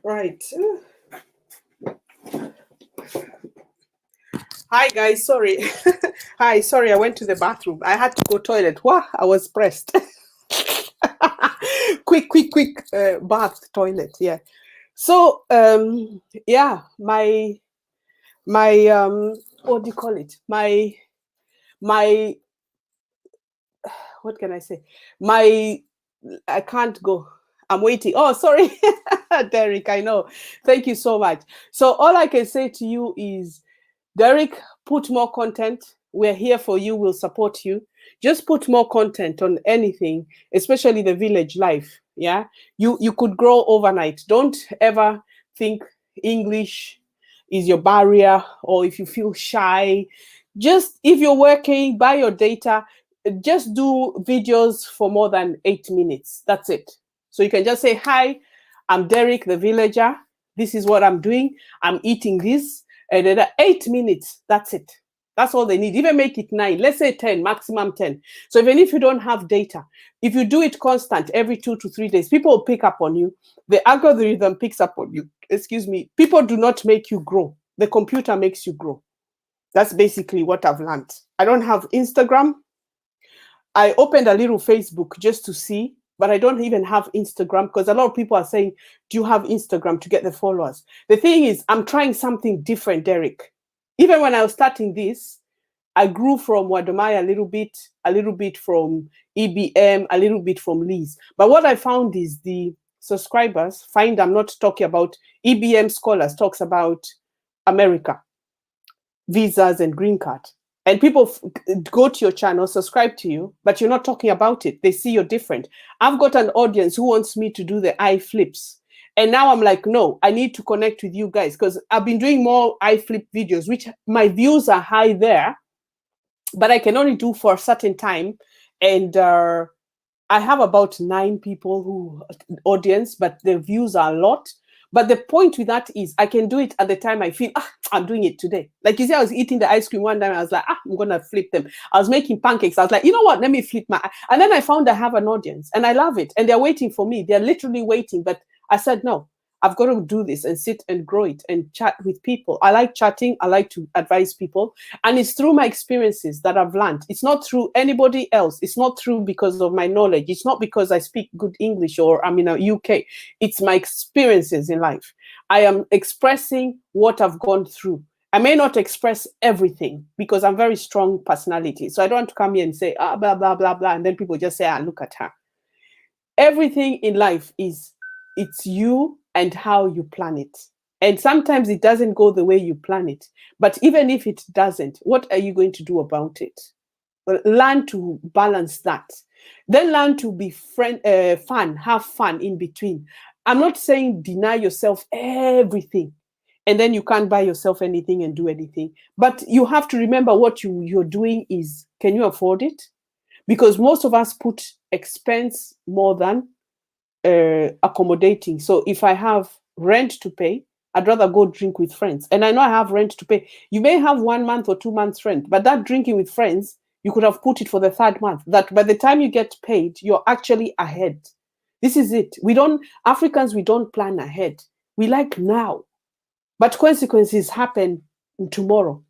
Right. Hi, guys. Sorry. Hi. Sorry, I went to the bathroom. I had to go toilet. Wow, I was pressed. quick bath toilet. Yeah. So yeah, my what do you call it? My what can I say? I can't go. I'm waiting. Oh, sorry, Derek. I know. Thank you so much. So all I can say to you is, Derek, put more content. we're here for you. We'll support you. Just put more content on anything, especially the village life. Yeah, you could grow overnight. Don't ever think English is your barrier, or if you feel shy. Just, if you're working, buy your data. Just do videos for more than 8 minutes. That's it. So you can just say, hi, I'm Derek, the villager. This is what I'm doing. I'm eating this. And then 8 minutes, that's it. That's all they need. Even make it 9, let's say 10, maximum 10. So even if you don't have data, if you do it constant every 2 to 3 days, people will pick up on you. The algorithm picks up on you. Excuse me. People do not make you grow. The computer makes you grow. That's basically what I've learned. I don't have Instagram. I opened a little Facebook just to see, but I don't even have Instagram, because a lot of people are saying, do you have Instagram to get the followers? The thing is, I'm trying something different, Derek. Even when I was starting this, I grew from Wadomai a little bit from EBM, a little bit from Liz. But what I found is the subscribers find I'm not talking about EBM scholars, talks about America, visas and green card. And people go to your channel, subscribe to you, but you're not talking about it. They see you're different. I've got an audience who wants me to do the eye flips. And now I'm like, no, I need to connect with you guys, because I've been doing more eye flip videos, which my views are high there, but I can only do for a certain time. And I have about 9 people who audience, but the views are a lot. But the point with that is I can do it at the time I feel, I'm doing it today. Like you see, I was eating the ice cream one time. I was like, I'm going to flip them. I was making pancakes. I was like, you know what? Let me flip my, and then I found I have an audience and I love it. And they're waiting for me. They're literally waiting. But I said, no, I've got to do this and sit and grow it and chat with people. I like chatting. I like to advise people. And it's through my experiences that I've learned. It's not through anybody else. It's not through because of my knowledge. It's not because I speak good English or I'm in a UK. It's my experiences in life. I am expressing what I've gone through. I may not express everything because I'm very strong personality. So I don't want to come here and say, blah, blah, blah, blah. And then people just say, look at her. Everything in life is, it's you and how you plan it. And sometimes it doesn't go the way you plan it. But even if it doesn't, what are you going to do about it? Well, learn to balance that. Then learn to be fun, have fun in between. I'm not saying deny yourself everything and then you can't buy yourself anything and do anything. But you have to remember what you're doing is, can you afford it? Because most of us put expense more than accommodating. So if I have rent to pay, I'd rather go drink with friends. And I know I have rent to pay. You may have 1 month or 2 months rent, but that drinking with friends, you could have put it for the 3rd month. That by the time you get paid, you're actually ahead. This is it. Africans, we don't plan ahead. We like now. But consequences happen tomorrow.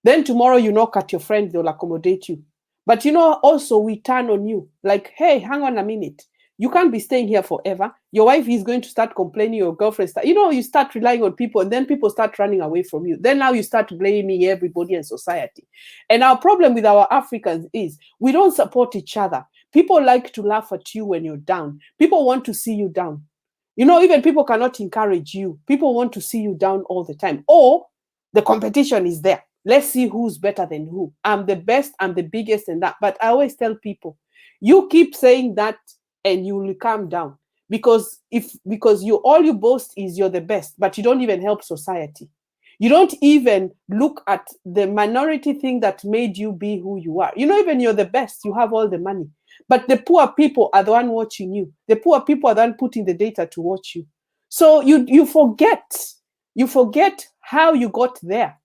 Then tomorrow you knock at your friend, they'll accommodate you. But also we turn on you. Like, hey, hang on a minute. You can't be staying here forever. Your wife is going to start complaining, your girlfriend you start relying on people and then people start running away from you. Then now you start blaming everybody in society. And our problem with our Africans is we don't support each other. People like to laugh at you when you're down. People want to see you down. Even people cannot encourage you. People want to see you down all the time. Or the competition is there. Let's see who's better than who. I'm the best, I'm the biggest and that. But I always tell people, you keep saying that and you will calm down. Because all you boast is you're the best, but you don't even help society. You don't even look at the minority thing that made you be who you are. Even you're the best, you have all the money. But the poor people are the one watching you. The poor people are the one putting the data to watch you. So you forget. You forget how you got there.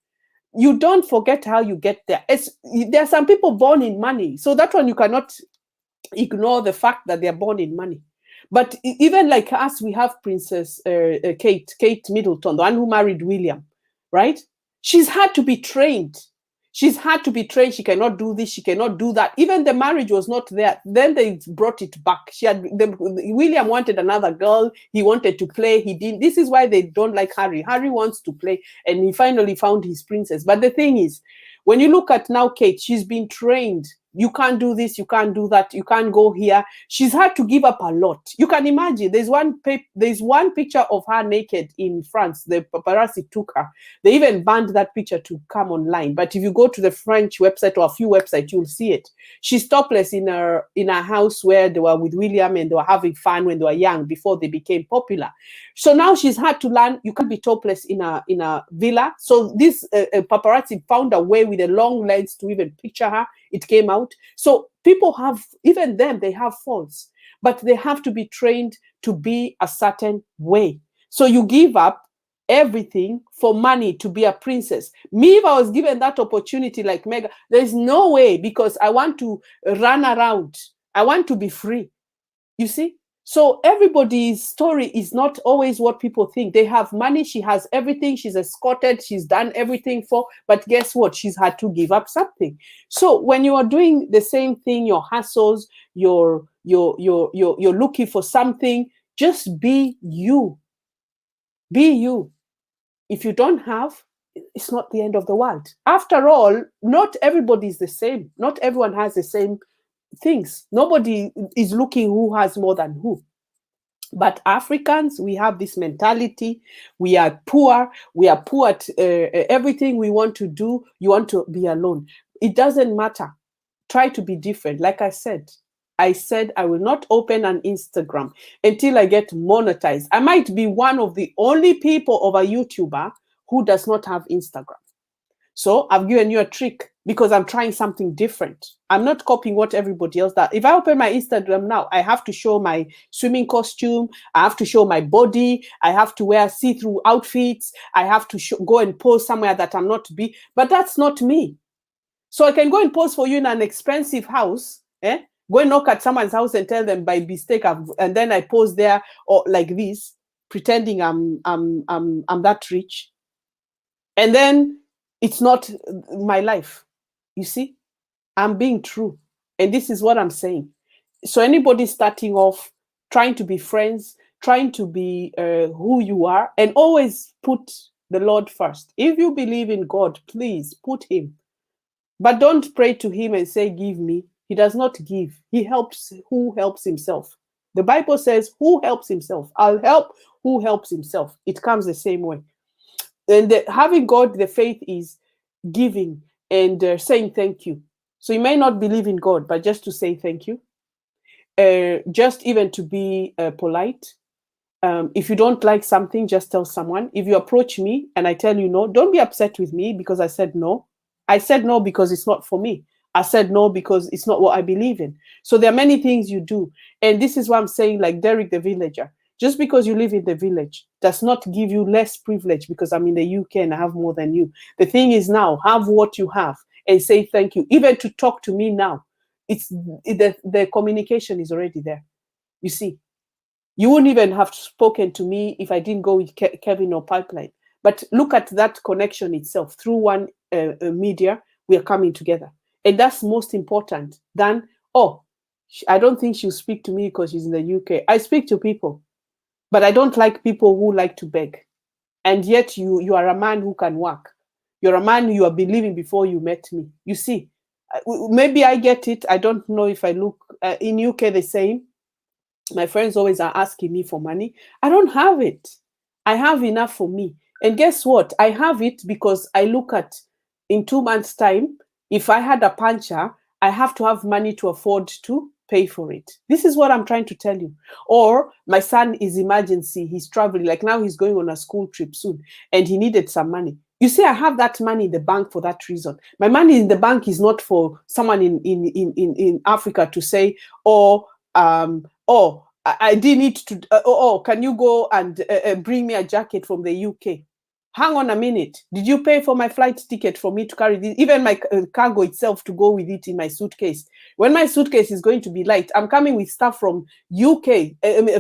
You don't forget how you get there. There are some people born in money. So that one you cannot ignore the fact that they're born in money. But even like us, we have Princess Kate Middleton, the one who married William, right? She's had to be trained. She's had to be trained. She cannot do this. She cannot do that. Even the marriage was not there. Then they brought it back. William wanted another girl. He wanted to play. He didn't. This is why they don't like Harry. Harry wants to play, and he finally found his princess. But the thing is, when you look at now Kate, she's been trained you can't do this, you can't do that, you can't go here. She's had to give up a lot. You can imagine. There's one picture of her naked in France. The paparazzi took her. They even banned that picture to come online. But if you go to the French website or a few websites, you'll see it. She's topless in her house where they were with William and they were having fun when they were young before they became popular. So now she's had to learn you can't be topless in a villa. So this paparazzi found a way with a long lens to even picture her. It came out. So people have, even them, they have faults, but they have to be trained to be a certain way. So you give up everything for money to be a princess. Me, if I was given that opportunity like Mega, there's no way, because I want to run around. I want to be free. You see? So everybody's story is not always what people think. They have money, she has everything, she's escorted, she's done everything for, but guess what? She's had to give up something. So when you are doing the same thing, your hustles, you're looking for something, just be you. Be you. If you don't have, it's not the end of the world. After all, not everybody is the same. Not everyone has the same things. Nobody is looking who has more than who. But Africans, we have this mentality. We are poor. We are poor at everything we want to do. You want to be alone. It doesn't matter. Try to be different. Like I said I will not open an Instagram until I get monetized. I might be one of the only people of a YouTuber who does not have Instagram. So I've given you a trick because I'm trying something different. I'm not copying what everybody else does. If I open my Instagram now, I have to show my swimming costume. I have to show my body. I have to wear see-through outfits. I have to go and pose somewhere that I'm not be. But that's not me. So I can go and pose for you in an expensive house. Go and knock at someone's house and tell them by mistake, and then I pose there or like this, pretending I'm that rich. And then it's not my life. You see, I'm being true. And this is what I'm saying. So anybody starting off, trying to be friends, trying to be who you are, and always put the Lord first. If you believe in God, please put him. But don't pray to him and say, give me. He does not give. He helps who helps himself. The Bible says, who helps himself? I'll help who helps himself. It comes the same way. And having God, the faith is giving and saying thank you. So you may not believe in God, but just to say thank you. Just even to be polite. If you don't like something, just tell someone. If you approach me and I tell you no, don't be upset with me because I said no. I said no because it's not for me. I said no because it's not what I believe in. So there are many things you do. And this is what I'm saying, like Derek the villager. Just because you live in the village does not give you less privilege because I'm in the UK and I have more than you. The thing is now, have what you have and say thank you. Even to talk to me now, the communication is already there. You see, you wouldn't even have spoken to me if I didn't go with Kevin or Pipeline. But look at that connection itself. Through one media, we are coming together. And that's most important than, oh, I don't think she'll speak to me because she's in the UK. I speak to people. But I don't like people who like to beg. And yet you are a man who can work. You're a man you are believing before you met me. You see, maybe I get it. I don't know if I look in UK the same. My friends always are asking me for money. I don't have it. I have enough for me. And guess what? I have it because I look at in 2 months' time, if I had a puncher, I have to have money to afford to pay for it. This is what I'm trying to tell you. Or my son is emergency. He's traveling. Like now he's going on a school trip soon and he needed some money. You see, I have that money in the bank for that reason. My money in the bank is not for someone in Africa to say, I didn't need to, can you go and bring me a jacket from the UK? Hang on a minute. Did you pay for my flight ticket for me to carry this? Even my cargo itself to go with it in my suitcase. When my suitcase is going to be light, I'm coming with stuff from UK,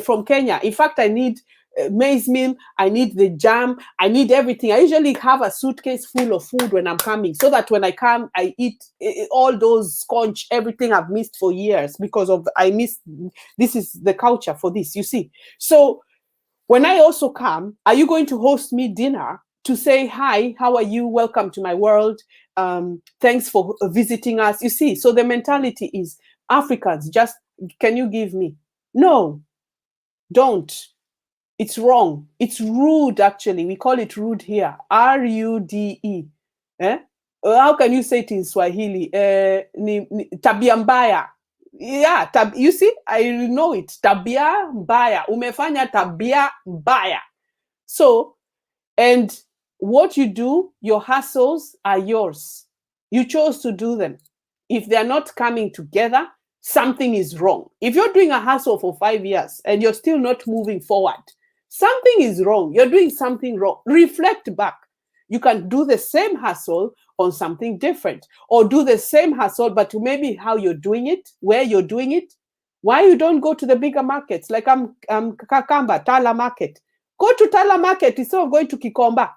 from Kenya. In fact, I need maize meal, I need the jam, I need everything. I usually have a suitcase full of food when I'm coming so that when I come, I eat all those sconch, everything I've missed for years because of this is the culture for this, you see. So when I also come, are you going to host me dinner to say, hi, how are you? Welcome to my world. Thanks for visiting us. You see, so the mentality is Africans, just, can you give me? No, don't. It's wrong. It's rude, actually. We call it rude here. R-U-D-E. Eh? How can you say it in Swahili? Tabia mbaya. Yeah, you see, I know it. Tabia mbaya. Umefanya tabia mbaya. So, and what you do, your hustles are yours. You chose to do them. If they're not coming together, something is wrong. If you're doing a hustle for 5 years and you're still not moving forward, something is wrong. You're doing something wrong. Reflect back. You can do the same hustle on something different, or do the same hustle, but maybe how you're doing it, where you're doing it. Why you don't go to the bigger markets, like Kakamba, Tala Market. Go to Tala Market instead of going to Kikomba.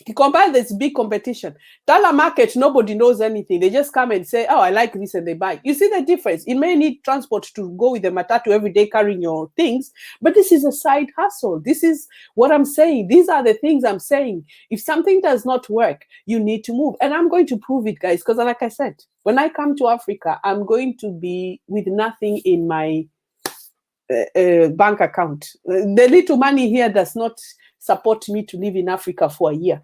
Kikomba, there's big competition. Tala Market, nobody knows anything. They just come and say, oh, I like this, and they buy. You see the difference? It may need transport to go with the matatu every day carrying your things, but this is a side hustle. This is what I'm saying. These are the things I'm saying. If something does not work, you need to move. And I'm going to prove it, guys, because like I said, when I come to Africa, I'm going to be with nothing in my bank account. The little money here does not support me to live in Africa for a year.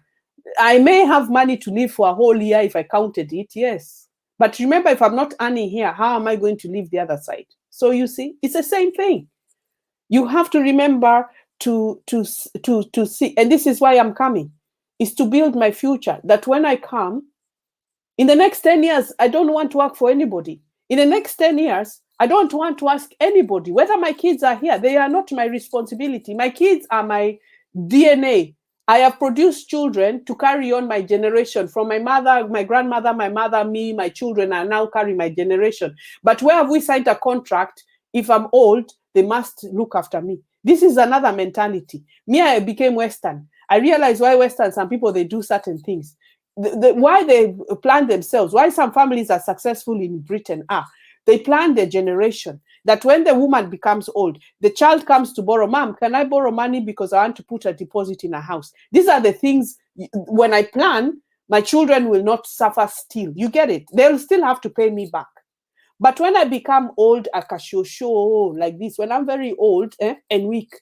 I may have money to live for a whole year if I counted it, yes. But remember, if I'm not earning here, how am I going to live the other side? So you see, it's the same thing. You have to remember to see, and this is why I'm coming, is to build my future, that when I come, in the next 10 years, I don't want to work for anybody. In the next 10 years, I don't want to ask anybody, whether my kids are here. They are not my responsibility. My kids are my DNA. I have produced children to carry on my generation. From my mother, my grandmother, my mother, me, my children are now carrying my generation. But where have we signed a contract? If I'm old, they must look after me. This is another mentality. Me, I became Western. I realized why Western, some people, they do certain things. Why they plan themselves, why some families are successful in Britain are, they plan their generation, that when the woman becomes old, the child comes to borrow, mom, can I borrow money because I want to put a deposit in a house? These are the things, when I plan, my children will not suffer still. You get it? They'll still have to pay me back. But when I become old, akashosho, like this, when I'm very old and weak,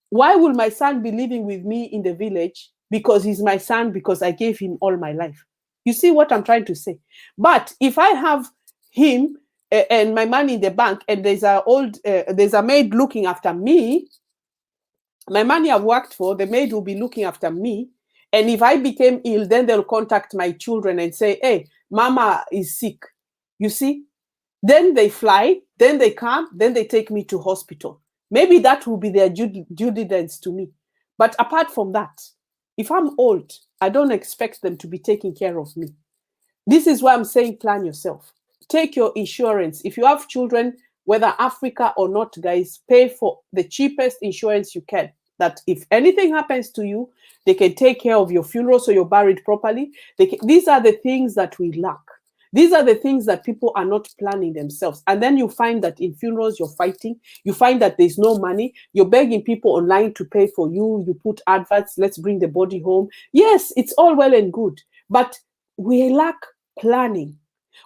why will my son be living with me in the village? Because he's my son, because I gave him all my life. You see what I'm trying to say? But if I have him and my money in the bank, and there's a maid looking after me, my money I've worked for, the maid will be looking after me. And if I became ill, then they'll contact my children and say, hey, mama is sick. You see? Then they fly, then they come, then they take me to hospital. Maybe that will be their due diligence to me. But apart from that, if I'm old, I don't expect them to be taking care of me. This is why I'm saying plan yourself. Take your insurance. If you have children, whether Africa or not, guys, pay for the cheapest insurance you can. That if anything happens to you, they can take care of your funeral so you're buried properly. These are the things that we lack. These are the things that people are not planning themselves. And then you find that in funerals, you're fighting. You find that there's no money. You're begging people online to pay for you. You put adverts, let's bring the body home. Yes, it's all well and good. But we lack planning.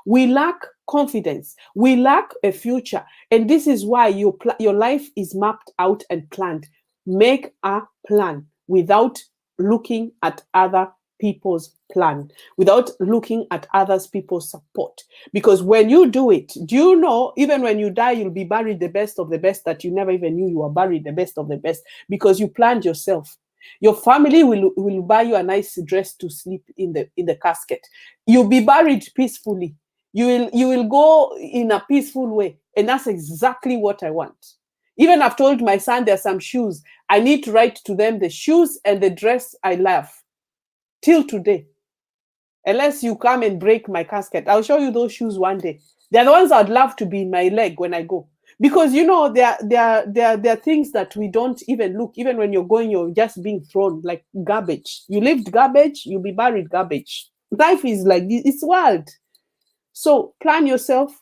We lack confidence. We lack a future. And this is why your life is mapped out and planned. Make a plan without looking at other people's plan, without looking at others people's support. Because when you do it, do you know, even when you die, you'll be buried the best of the best that you never even knew you were buried the best of the best, because you planned yourself. Your family will buy you a nice dress to sleep in the casket. You'll be buried peacefully. You will go in a peaceful way. And that's exactly what I want. Even I've told my son there's some shoes. I need to write to them the shoes and the dress I love. Till today. Unless you come and break my casket. I'll show you those shoes one day. They're the ones I'd love to be in my leg when I go. Because, you know, there are things that we don't even look. Even when you're going, you're just being thrown like garbage. You lived garbage, you'll be buried garbage. Life is like this. It's wild. So plan yourself.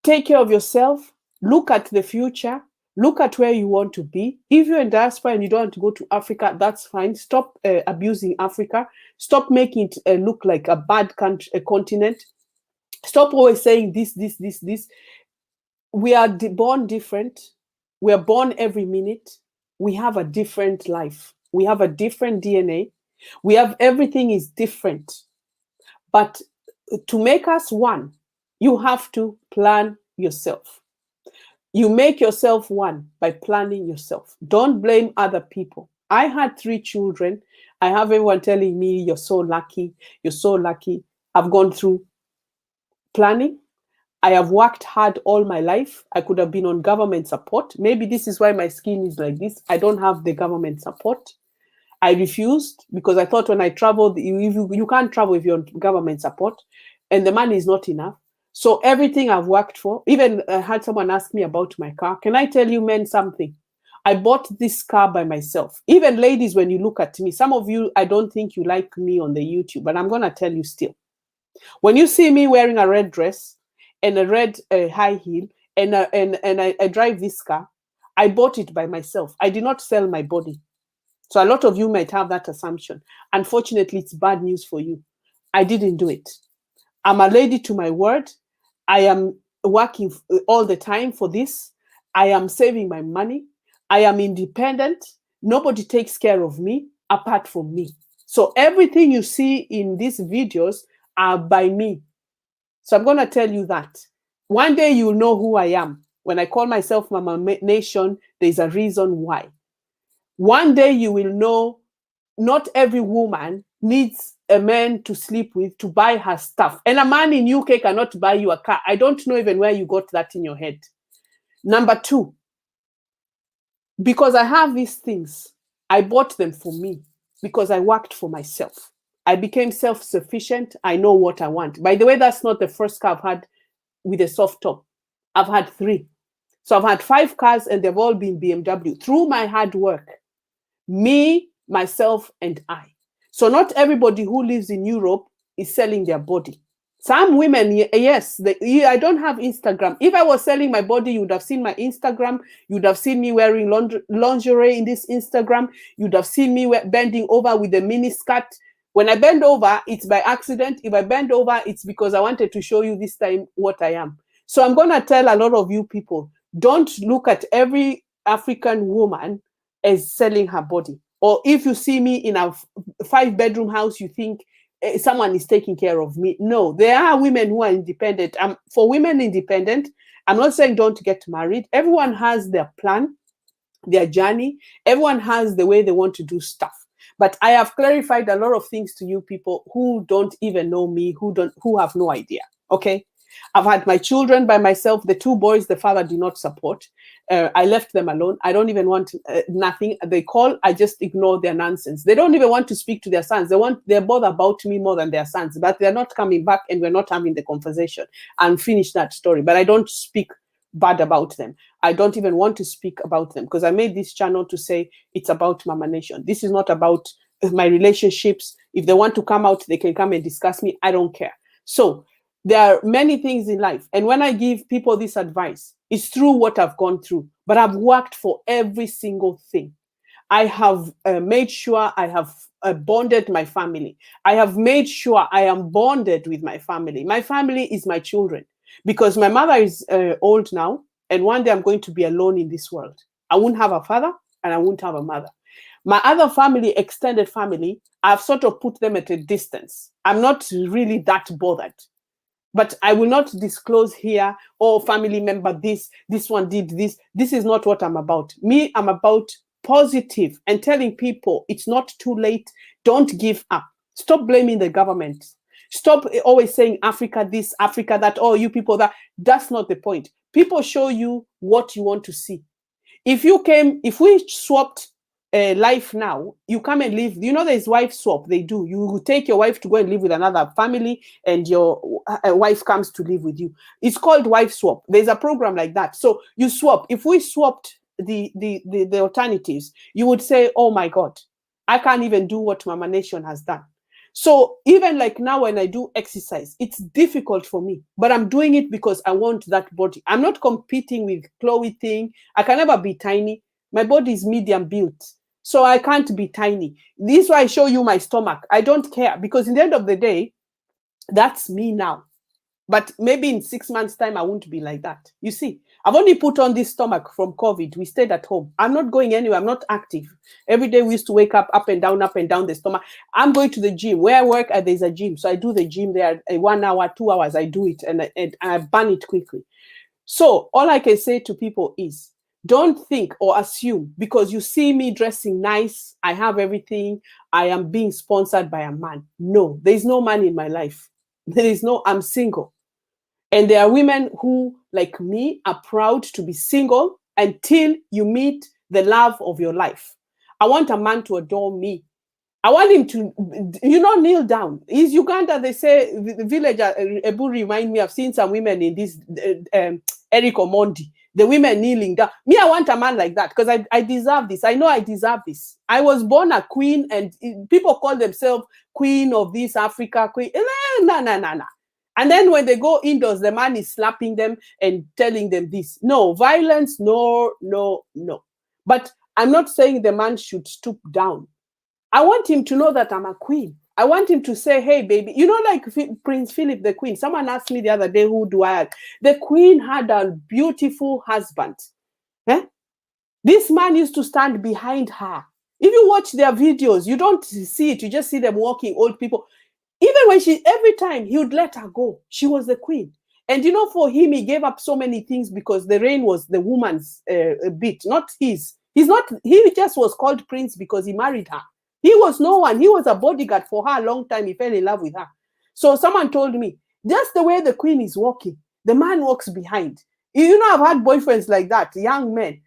Take care of yourself. Look at the future. Look at where you want to be. If you're in diaspora and you don't want to go to Africa, that's fine. Stop abusing Africa. Stop making it look like a bad country, a continent. Stop always saying this, this, this, this. We are born different. We are born every minute. We have a different life. We have a different DNA. We have, everything is different. But to make us one, you have to plan yourself. You make yourself one by planning yourself. Don't blame other people. I had 3 children. I have everyone telling me, you're so lucky. You're so lucky. I've gone through planning. I have worked hard all my life. I could have been on government support. Maybe this is why my skin is like this. I don't have the government support. I refused because I thought when I traveled, you can't travel if you're on government support and the money is not enough. So everything I've worked for, even I had someone ask me about my car. Can I tell you, men, something? I bought this car by myself. Even ladies, when you look at me, some of you, I don't think you like me on the YouTube, but I'm going to tell you still. When you see me wearing a red dress and a red high heel and I drive this car, I bought it by myself. I did not sell my body. So a lot of you might have that assumption. Unfortunately, it's bad news for you. I didn't do it. I'm a lady to my word. I am working all the time for this. I am saving my money. I am independent. Nobody takes care of me apart from me. So everything you see in these videos are by me. So I'm going to tell you that. One day you'll know who I am. When I call myself Mama Nation, there's a reason why. One day you will know not every woman needs a man to sleep with to buy her stuff. And a man in UK cannot buy you a car. I don't know even where you got that in your head. Number 2, because I have these things, I bought them for me because I worked for myself. I became self-sufficient. I know what I want. By the way, that's not the first car I've had with a soft top. I've had 3. So I've had 5 cars and they've all been BMW through my hard work. Me, myself, and I. So not everybody who lives in Europe is selling their body. Some women, yes, I don't have Instagram. If I was selling my body, you would have seen my Instagram. You would have seen me wearing lingerie in this Instagram. You'd have seen me bending over with a mini skirt. When I bend over, it's by accident. If I bend over, it's because I wanted to show you this time what I am. So I'm going to tell a lot of you people, don't look at every African woman as selling her body. Or if you see me in a 5-bedroom house, you think someone is taking care of me. No, there are women who are independent. For women independent, I'm not saying don't get married. Everyone has their plan, their journey. Everyone has the way they want to do stuff. But I have clarified a lot of things to you people who don't even know me, who have no idea. Okay? I've had my children by myself. The 2 boys, the father did not support. I left them alone. I don't even want nothing. They call, I just ignore their nonsense. They don't even want to speak to their sons. They're bothered about me more than their sons, but they're not coming back and we're not having the conversation and finish that story. But I don't speak bad about them. I don't even want to speak about them because I made this channel to say it's about Mama Nation. This is not about my relationships. If they want to come out, they can come and discuss me. I don't care. So there are many things in life. And when I give people this advice, it's through what I've gone through. But I've worked for every single thing. I have made sure I have bonded my family. I have made sure I am bonded with my family. My family is my children. Because my mother is old now. And one day I'm going to be alone in this world. I won't have a father and I won't have a mother. My other family, extended family, I've sort of put them at a distance. I'm not really that bothered. But I will not disclose here, oh, family member, this one did this. This is not what I'm about. Me, I'm about positive and telling people it's not too late. Don't give up. Stop blaming the government. Stop always saying Africa this, Africa that, oh, you people that. That's not the point. People show you what you want to see. If we swapped life now, you come and live. You know, there's wife swap. They do. You take your wife to go and live with another family, and your wife comes to live with you. It's called wife swap. There's a program like that. So you swap. If we swapped the alternatives, you would say, "Oh my God, I can't even do what Mama Nation has done." So even like now when I do exercise, it's difficult for me, but I'm doing it because I want that body. I'm not competing with Chloe thing. I can never be tiny. My body is medium built, so I can't be tiny. This is why I show you my stomach. I don't care, because in the end of the day, that's me now. But maybe in 6 months' time, I won't be like that. You see, I've only put on this stomach from COVID. We stayed at home. I'm not going anywhere. I'm not active. Every day we used to wake up and down the stomach. I'm going to the gym. Where I work, there's a gym. So I do the gym there 1 hour, 2 hours. I do it and I burn it quickly. So all I can say to people is, don't think or assume because you see me dressing nice, I have everything, I am being sponsored by a man. No, there's no man in my life. I'm single. And there are women who, like me, are proud to be single until you meet the love of your life. I want a man to adore me. I want him to, kneel down. He's Uganda, they say, the villager, Ebu remind me, I've seen some women in this, Eric Omondi, the women kneeling down. Me, I want a man like that because I deserve this. I know I deserve this. I was born a queen and people call themselves queen of this Africa, queen. No. And then when they go indoors, the man is slapping them and telling them this. No, violence, no. But I'm not saying the man should stoop down. I want him to know that I'm a queen. I want him to say, hey, baby, like Prince Philip, the queen. Someone asked me the other day, who do I have? The queen had a beautiful husband. Eh? This man used to stand behind her. If you watch their videos, you don't see it. You just see them walking, old people. Even when every time he would let her go, she was the queen. And for him, he gave up so many things because the reign was the woman's bit, not his. He just was called prince because he married her. He was no one. He was a bodyguard for her a long time. He fell in love with her. So someone told me, just the way the queen is walking, the man walks behind. I've had boyfriends like that, young men.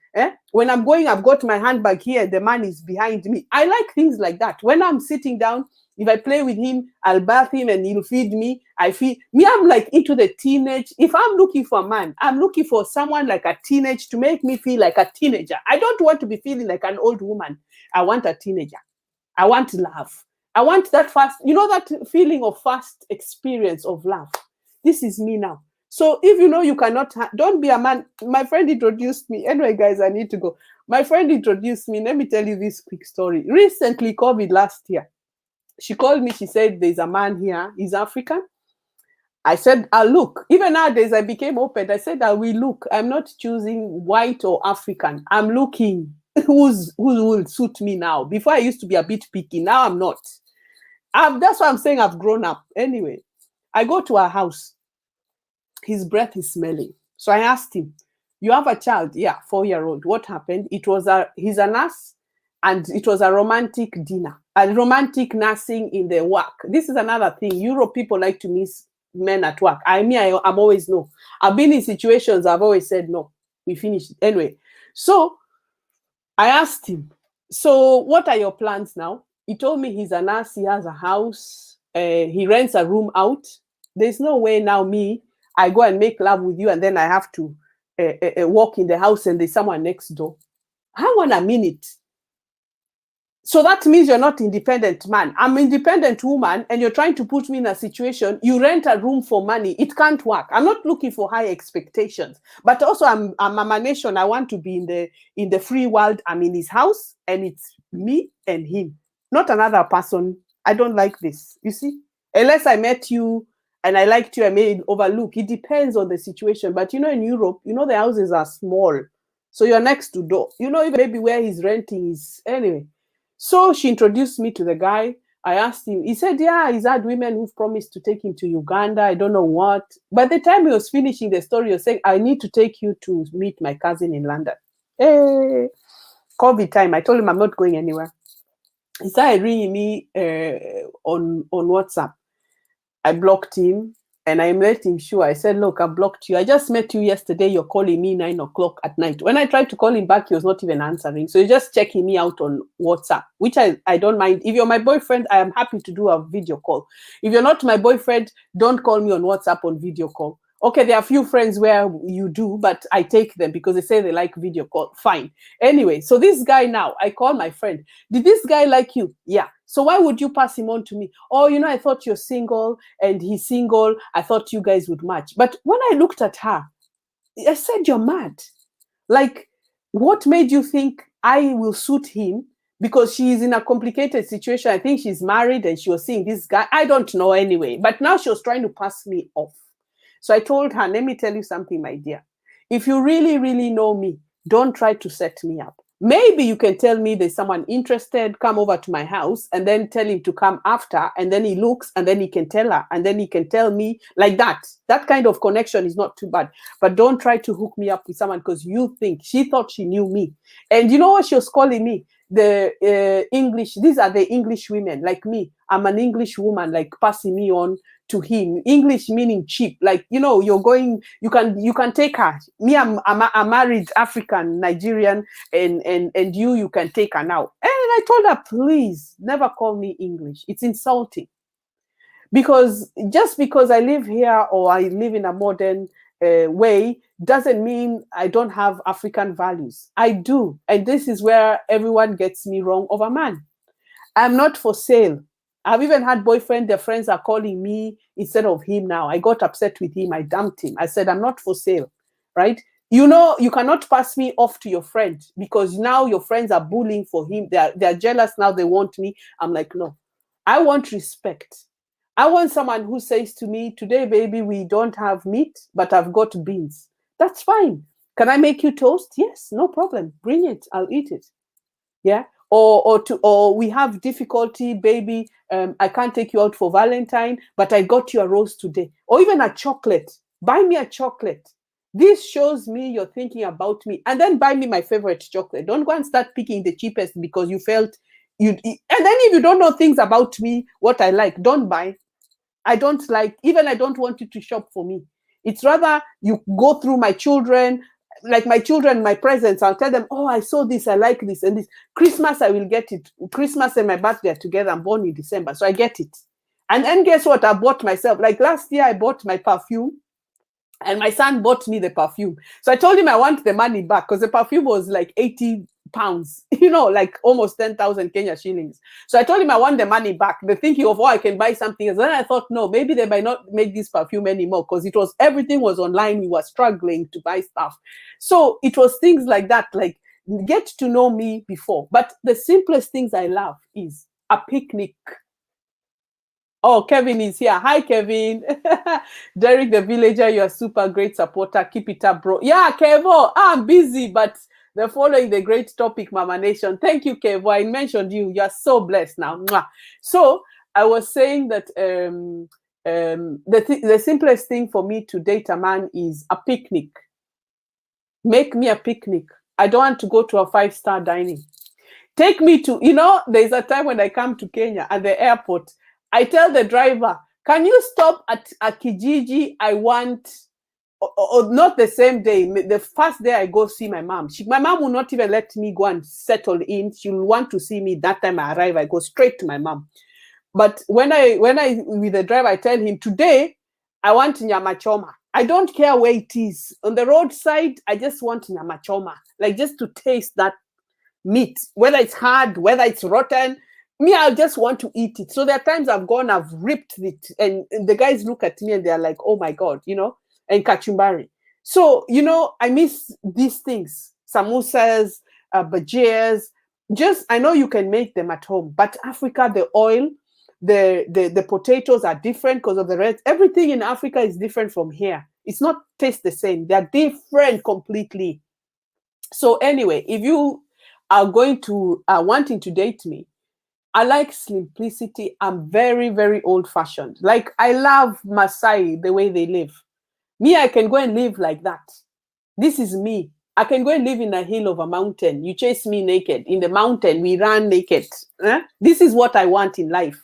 When I'm going, I've got my handbag here and the man is behind me. I like things like that. When I'm sitting down, if I play with him, I'll bath him and he'll feed me. I'm like into the teenage. If I'm looking for a man, I'm looking for someone like a teenage to make me feel like a teenager. I don't want to be feeling like an old woman. I want a teenager. I want love. I want that first, that feeling of first experience of love. This is me now. So if you cannot, don't be a man. My friend introduced me. Anyway, guys, I need to go. My friend introduced me. Let me tell you this quick story. Recently, COVID last year, she called me. She said, there's a man here. He's African. I said, I'll look. Even nowadays, I became open. I said, I will look. I'm not choosing white or African. I'm looking who will suit me now. Before I used to be a bit picky. Now I'm not. That's why I'm saying I've grown up. Anyway, I go to our house. His breath is smelling. So I asked him, you have a child? Yeah, 4-year-old. What happened? He's a nurse and it was a romantic dinner, a romantic nursing in the work. This is another thing. Europe people like to miss men at work. I'm always no. I've been in situations I've always said no. We finished. Anyway, so I asked him, so what are your plans now? He told me he's a nurse. He has a house. He rents a room out. There's no way now I go and make love with you and then I have to walk in the house and there's someone next door. Hang on a minute. So that means you're not independent man. I'm independent woman and you're trying to put me in a situation, you rent a room for money. It can't work. I'm not looking for high expectations, but also I'm a nation. I want to be in the free world. I'm in his house and it's me and him, not another person. I don't like this. You see, unless I met you and I liked you, I may overlook. It depends on the situation. But in Europe, the houses are small. So you're next to door. Even maybe where he's renting is anyway. So she introduced me to the guy. I asked him. He said, yeah, he's had women who've promised to take him to Uganda. I don't know what. By the time he was finishing the story, he was saying, I need to take you to meet my cousin in London. Hey, COVID time. I told him I'm not going anywhere. He started ringing me on WhatsApp. I blocked him and I made him sure. I said, look, I blocked you. I just met you yesterday. You're calling me 9 o'clock at night. When I tried to call him back, he was not even answering. So he's just checking me out on WhatsApp, which I don't mind. If you're my boyfriend, I am happy to do a video call. If you're not my boyfriend, don't call me on WhatsApp on video call. Okay, there are a few friends where you do, but I take them because they say they like video call. Fine. Anyway, so this guy now, I call my friend. Did this guy like you? Yeah. So why would you pass him on to me? Oh, you know, I thought you're single and he's single. I thought you guys would match. But when I looked at her, I said, you're mad. Like, what made you think I will suit him? Because she is in a complicated situation. I think she's married and she was seeing this guy. I don't know anyway. But now she was trying to pass me off. So I told her, let me tell you something, my dear. If you really, really know me, don't try to set me up. Maybe you can tell me there's someone interested, come over to my house, and then tell him to come after, and then he looks, and then he can tell her, and then he can tell me like that. That kind of connection is not too bad. But don't try to hook me up with someone because you think, she thought she knew me. And you know what she was calling me? The English, these are the English women like me. I'm an English woman, like passing me on to him. English meaning cheap, like, you know, you're going, you can take her. Me, I'm a married African Nigerian, and you can take her now. And I told her, please never call me English. It's insulting. Because just because I live here or I live in a modern way doesn't mean I don't have African values. I do. And this is where everyone gets me wrong over man. I'm not for sale. I've even had boyfriend, their friends are calling me instead of him now. I got upset with him. I dumped him. I said, I'm not for sale, right? You know, you cannot pass me off to your friend because now your friends are bullying for him. They're jealous now. They want me. I'm like, no, I want respect. I want someone who says to me, today, baby, we don't have meat, but I've got beans. That's fine. Can I make you toast? Yes, no problem. Bring it. I'll eat it. Yeah. Or we have difficulty, baby. I can't take you out for Valentine, but I got you a rose today. Or even a chocolate. Buy me a chocolate. This shows me you're thinking about me. And then buy me my favorite chocolate. Don't go and start picking the cheapest because you felt you. And then if you don't know things about me, what I like, don't buy. I don't like, even I don't want you to shop for me. It's rather you go through my children, like my children, my presents, I'll tell them, oh, I saw this, I like this, and this. Christmas, I will get it. Christmas and my birthday are together. I'm born in December, so I get it. And then guess what? I bought myself. Like last year, I bought my perfume, and my son bought me the perfume. So I told him I want the money back because the perfume was like 80 pounds, you know, like almost 10,000 Kenya shillings. So I told him I want the money back. The thinking of, oh, I can buy something else. Then I thought, no, maybe they might not make this perfume anymore because it was, everything was online. We were struggling to buy stuff. So it was things like that, like get to know me before. But the simplest things I love is a picnic. Oh, Kevin is here. Hi, Kevin. Derek the Villager, you're a super great supporter. Keep it up, bro. Yeah, Kevo, I'm busy, but they're following the great topic, Mama Nation. Thank you, Kevo. I mentioned you. You're so blessed now. Mwah. So I was saying that the simplest thing for me to date a man is a picnic. Make me a picnic. I don't want to go to a 5-star dining. Take me to, you know, there's a time when I come to Kenya at the airport, I tell the driver, can you stop at Kijiji? I want, or not the same day, the first day I go see my mom. My mom will not even let me go and settle in. She'll want to see me. That time I arrive, I go straight to my mom. But when I with the driver, I tell him, today, I want nyama choma. I don't care where it is. On the roadside, I just want nyama choma. Like just to taste that meat, whether it's hard, whether it's rotten. Me, I just want to eat it. So there are times I've gone, I've ripped it, and the guys look at me and they're like, oh my God, you know, and kachumbari. So, you know, I miss these things. Samosas, bajias. Just, I know you can make them at home, but Africa, the oil, the potatoes are different because of the red. Everything in Africa is different from here. It's not taste the same. They're different completely. So anyway, if you are going to, wanting to date me, I like simplicity. I'm very, very old-fashioned. Like, I love Maasai, the way they live. Me, I can go and live like that. This is me. I can go and live in a hill of a mountain. You chase me naked. In the mountain, we run naked. This is what I want in life.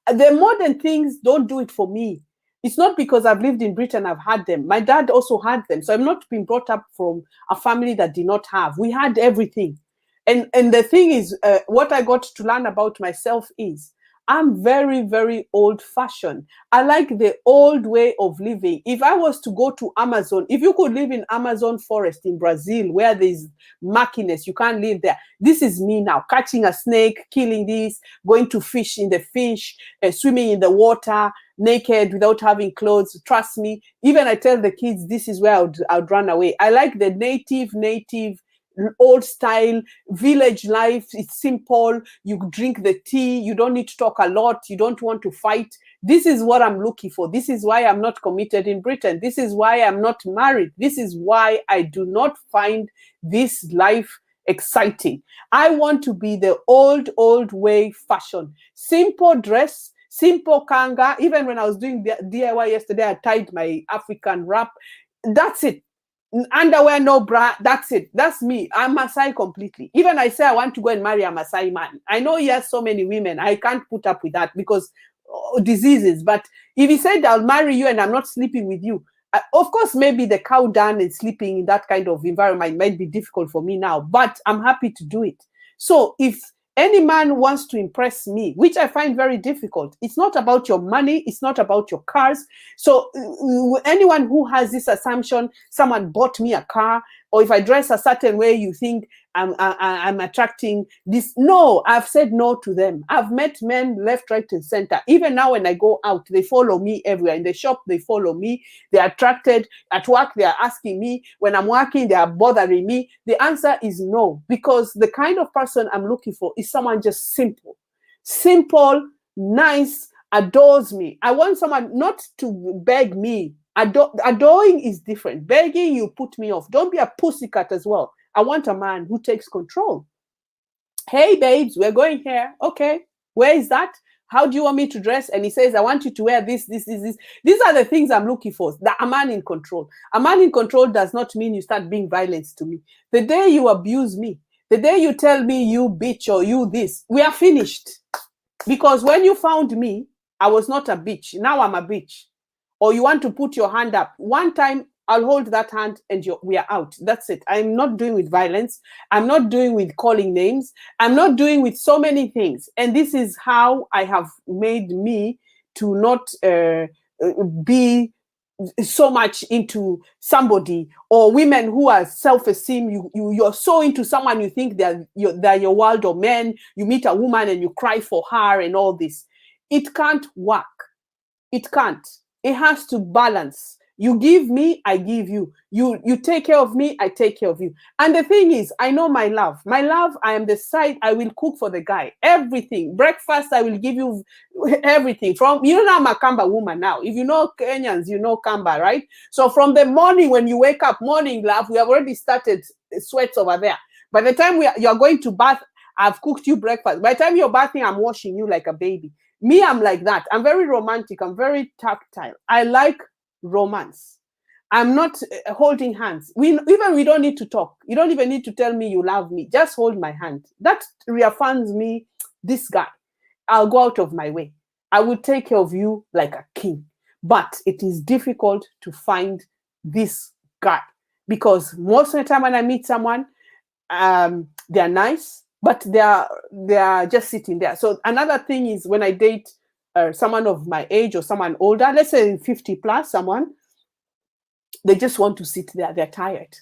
The modern things don't do it for me. It's not because I've lived in Britain, I've had them. My dad also had them. So I'm not been brought up from a family that did not have. We had everything. And the thing is, what I got to learn about myself is, I'm very, very old-fashioned. I like the old way of living. If I was to go to Amazon, if you could live in Amazon forest in Brazil, where there's murkiness, you can't live there. This is me now, catching a snake, killing this, going to fish in the fish, swimming in the water, naked without having clothes. Trust me, even I tell the kids, this is where I'd run away. I like the native old style village life. It's simple. You drink the tea, you don't need to talk a lot, you don't want to fight. This is what I'm looking for. This is why I'm not committed in Britain. This is why I'm not married. This is why I do not find this life exciting. I want to be the old way fashion. Simple dress, simple kanga. Even when I was doing the DIY yesterday, I tied my African wrap. That's it. Underwear, no bra. That's it. That's me. I'm Maasai completely. Even I say I want to go and marry a Maasai man. I know he has so many women. I can't put up with that because diseases. But if he said I'll marry you and I'm not sleeping with you, of course, maybe the cow dung and sleeping in that kind of environment might be difficult for me now, but I'm happy to do it. So if any man wants to impress me, which I find very difficult, it's not about your money, it's not about your cars. So anyone who has this assumption, someone bought me a car, or if I dress a certain way, you think I'm attracting this. No, I've said no to them. I've met men left, right, and center. Even now when I go out, they follow me everywhere. In the shop, they follow me. They're attracted. At work, they're asking me. When I'm working, they are bothering me. The answer is no, because the kind of person I'm looking for is someone just simple. Simple, nice, adores me. I want someone not to beg me. Adoring is different. Begging, you put me off. Don't be a pussycat as well. I want a man who takes control. Hey, babes, we're going here. Okay, where is that? How do you want me to dress? And he says, I want you to wear this. These are the things I'm looking for. A man in control. A man in control does not mean you start being violent to me. The day you abuse me, the day you tell me you bitch or you this, we are finished. Because when you found me, I was not a bitch. Now I'm a bitch. Or you want to put your hand up. One time, I'll hold that hand and we are out. That's it. I'm not doing with violence. I'm not doing with calling names. I'm not doing with so many things. And this is how I have made me to not be so much into somebody, or women who are self-esteem. You're so into someone, you think they're your world, or men. You meet a woman and you cry for her and all this. It can't work. It can't. It has to balance. You give me, I give you. You take care of me, I take care of you. And the thing is, I know my love. My love, I am the side, I will cook for the guy. Everything. Breakfast, I will give you everything. From, you know, I'm a Kamba woman now. If you know Kenyans, you know Kamba, right? So from the morning when you wake up, morning love, we have already started sweats over there. By the time you're going to bath, I've cooked you breakfast. By the time you're bathing, I'm washing you like a baby. Me, I'm like that. I'm very romantic. I'm very tactile. I like romance. I'm not holding hands. We don't need to talk. You don't even need to tell me you love me. Just hold my hand. That reaffirms me, this guy. I'll go out of my way. I will take care of you like a king. But it is difficult to find this guy, because most of the time when I meet someone, they're nice, but they are just sitting there. So another thing is, when I date someone of my age or someone older, let's say 50 plus, someone, they just want to sit there. They're tired.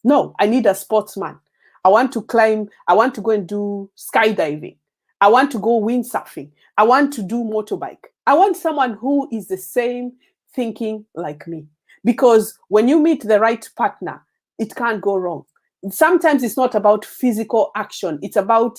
No, I need a sportsman. I want to climb. I want to go and do skydiving. I want to go windsurfing. I want to do motorbike. I want someone who is the same thinking like me. Because when you meet the right partner, it can't go wrong. Sometimes it's not about physical action. It's about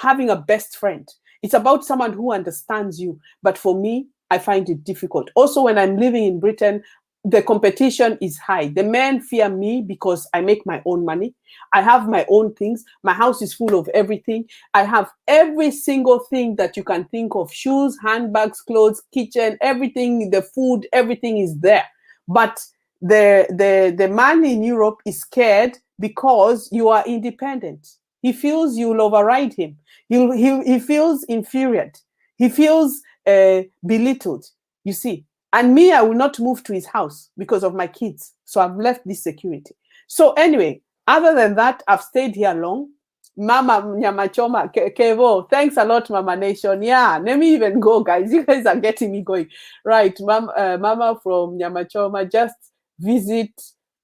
having a best friend. It's about someone who understands you. But for me, I find it difficult. Also, when I'm living in Britain, the competition is high. The men fear me because I make my own money. I have my own things. My house is full of everything. I have every single thing that you can think of: shoes, handbags, clothes, kitchen, everything, the food, everything is there. But the man in Europe is scared because you are independent. He feels you'll override him. He feels inferior. He feels belittled, you see. And me, I will not move to his house because of my kids. So I've left this security. So anyway, other than that, I've stayed here long. Mama Nyamachoma, Kevo, thanks a lot, Mama Nation. Yeah, let me even go, guys. You guys are getting me going. Right, Mama from Nyamachoma, just visit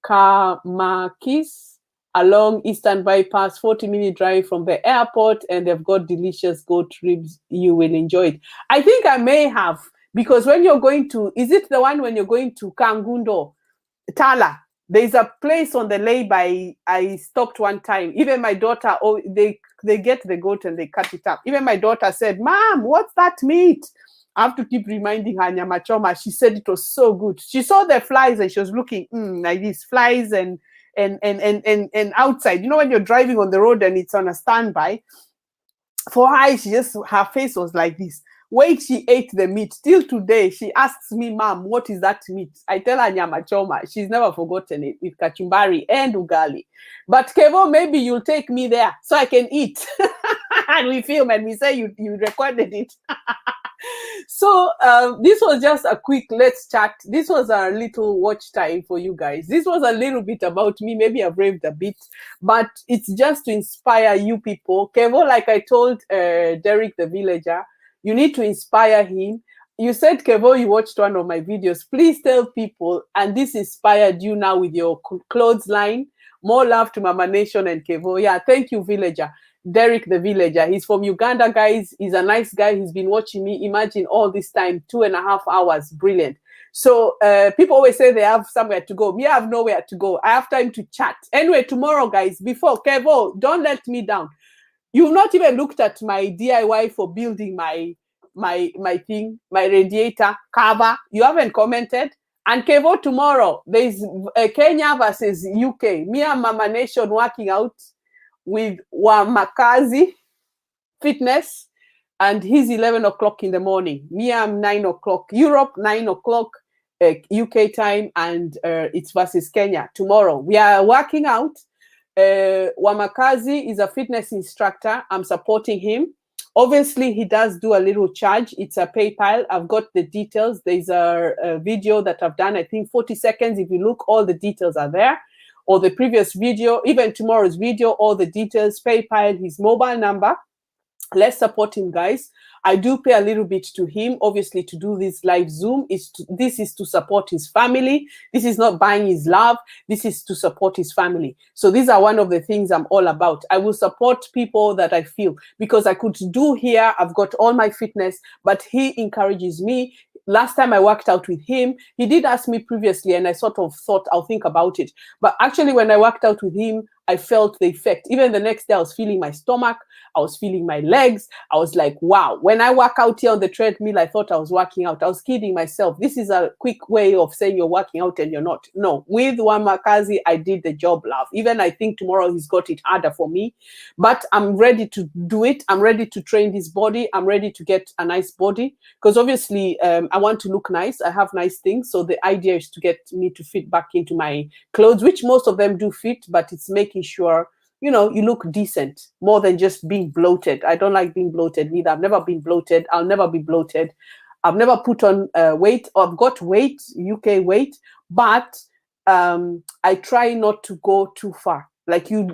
Kamakis along Eastern Bypass, 40-minute drive from the airport, and they've got delicious goat ribs. You will enjoy it. I think I may have, because when you're going to, is it the one when you're going to Kangundo, Tala? There's a place on the lay-by. I stopped one time. Even my daughter, oh, they get the goat and they cut it up. Even my daughter said, "Mom, what's that meat?" I have to keep reminding her, Nyamachoma. She said it was so good. She saw the flies and she was looking like these flies and outside. You know, when you're driving on the road and it's on a standby, for her, her face was like this. Wait, she ate the meat. Till today, she asks me, "Mom, what is that meat?" I tell her Nyamachoma. She's never forgotten it, with kachumbari and ugali. But Kevo, maybe you'll take me there so I can eat. And we film and we say you recorded it. So this was just a quick let's chat. This was a little watch time for you guys. This was a little bit about me. Maybe I've raved a bit, but it's just to inspire you people. Kevo, like I told Derek the villager, you need to inspire him. You said, Kevo, you watched one of my videos. Please tell people, and this inspired you now with your clothes line. More love to Mama Nation and Kevo. Yeah, thank you, villager. Derek the villager. He's from Uganda, guys. He's a nice guy. He's been watching me. Imagine all this time, 2.5 hours. Brilliant. So people always say they have somewhere to go. Me, I have nowhere to go. I have time to chat. Anyway, tomorrow, guys, before Kevo, don't let me down. You've not even looked at my DIY for building my thing, my radiator cover. You haven't commented. And Kevo, tomorrow, there's Kenya versus UK. Me and Mama Nation working out with Wamakazi Fitness, and he's 11 o'clock in the morning. Me, I'm 9 o'clock Europe, 9 o'clock UK time, and it's versus Kenya tomorrow. We are working out. Wamakazi is a fitness instructor. I'm supporting him. Obviously, he does do a little charge. It's a PayPal. I've got the details. There's a video that I've done, I think 40 seconds. If you look, all the details are there. Or the previous video, even tomorrow's video, all the details, PayPal, his mobile number. Let's support him, guys. I do pay a little bit to him, obviously, to do this live Zoom. This is to support his family. This is not buying his love. This is to support his family. So these are one of the things I'm all about. I will support people that I feel, because I could do here. I've got all my fitness, but he encourages me. Last time I worked out with him, he did ask me previously, and I sort of thought I'll think about it. But actually, when I worked out with him, I felt the effect. Even the next day, I was feeling my stomach. I was feeling my legs. I was like, wow. When I work out here on the treadmill, I thought I was working out. I was kidding myself. This is a quick way of saying you're working out and you're not. No, with Wamakazi, I did the job, love. Even I think tomorrow he's got it harder for me. But I'm ready to do it. I'm ready to train this body. I'm ready to get a nice body. Because obviously, I want to look nice. I have nice things. So the idea is to get me to fit back into my clothes, which most of them do fit, but it's making sure, you know, you look decent more than just being bloated. I don't like being bloated neither. I've never been bloated. I'll never be bloated. I've never put on weight. I've got weight, UK weight, but I try not to go too far. Like you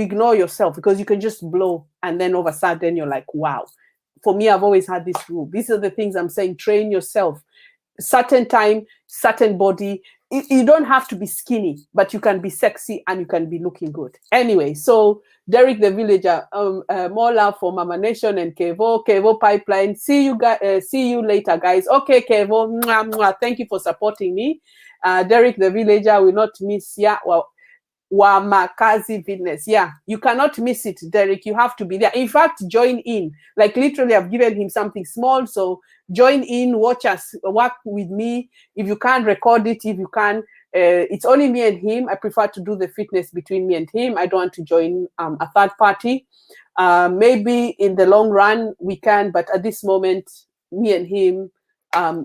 ignore yourself, because you can just blow and then all of a sudden you're like, wow. For me, I've always had this rule. These are the things I'm saying. Train yourself. Certain time, certain body. You don't have to be skinny, but you can be sexy and you can be looking good. Anyway, so Derek the villager, more love for Mama Nation and Kevo Pipeline. See you guys. See you later, guys. Okay, Kevo. Mwah, mwah. Thank you for supporting me. Derek the villager will not miss. Yeah, well. Wamakazi Fitness. Yeah, you cannot miss it, Derek. You have to be there. In fact, join in. Like literally, I've given him something small. So join in, watch us, work with me. If you can't record it, if you can, it's only me and him. I prefer to do the fitness between me and him. I don't want to join a third party. Maybe in the long run we can, but at this moment, me and him,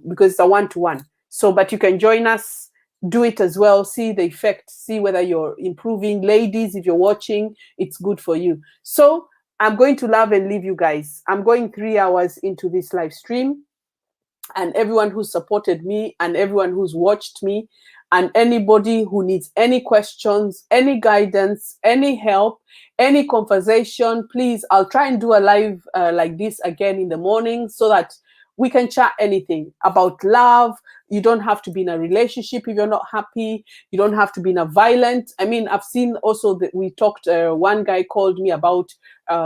because it's a one-to-one. So, but you can join us. Do it as well. See the effect. See whether you're improving. Ladies, if you're watching, it's good for you. So I'm going to love and leave you guys. I'm going 3 hours into this live stream. And everyone who's supported me and everyone who's watched me, And anybody who needs any questions, any guidance, any help, any conversation, please, I'll try and do a live like this again in the morning so that we can chat anything about love. You don't have to be in a relationship if you're not happy. You don't have to be in a violent. I mean, I've seen also that we talked, one guy called me about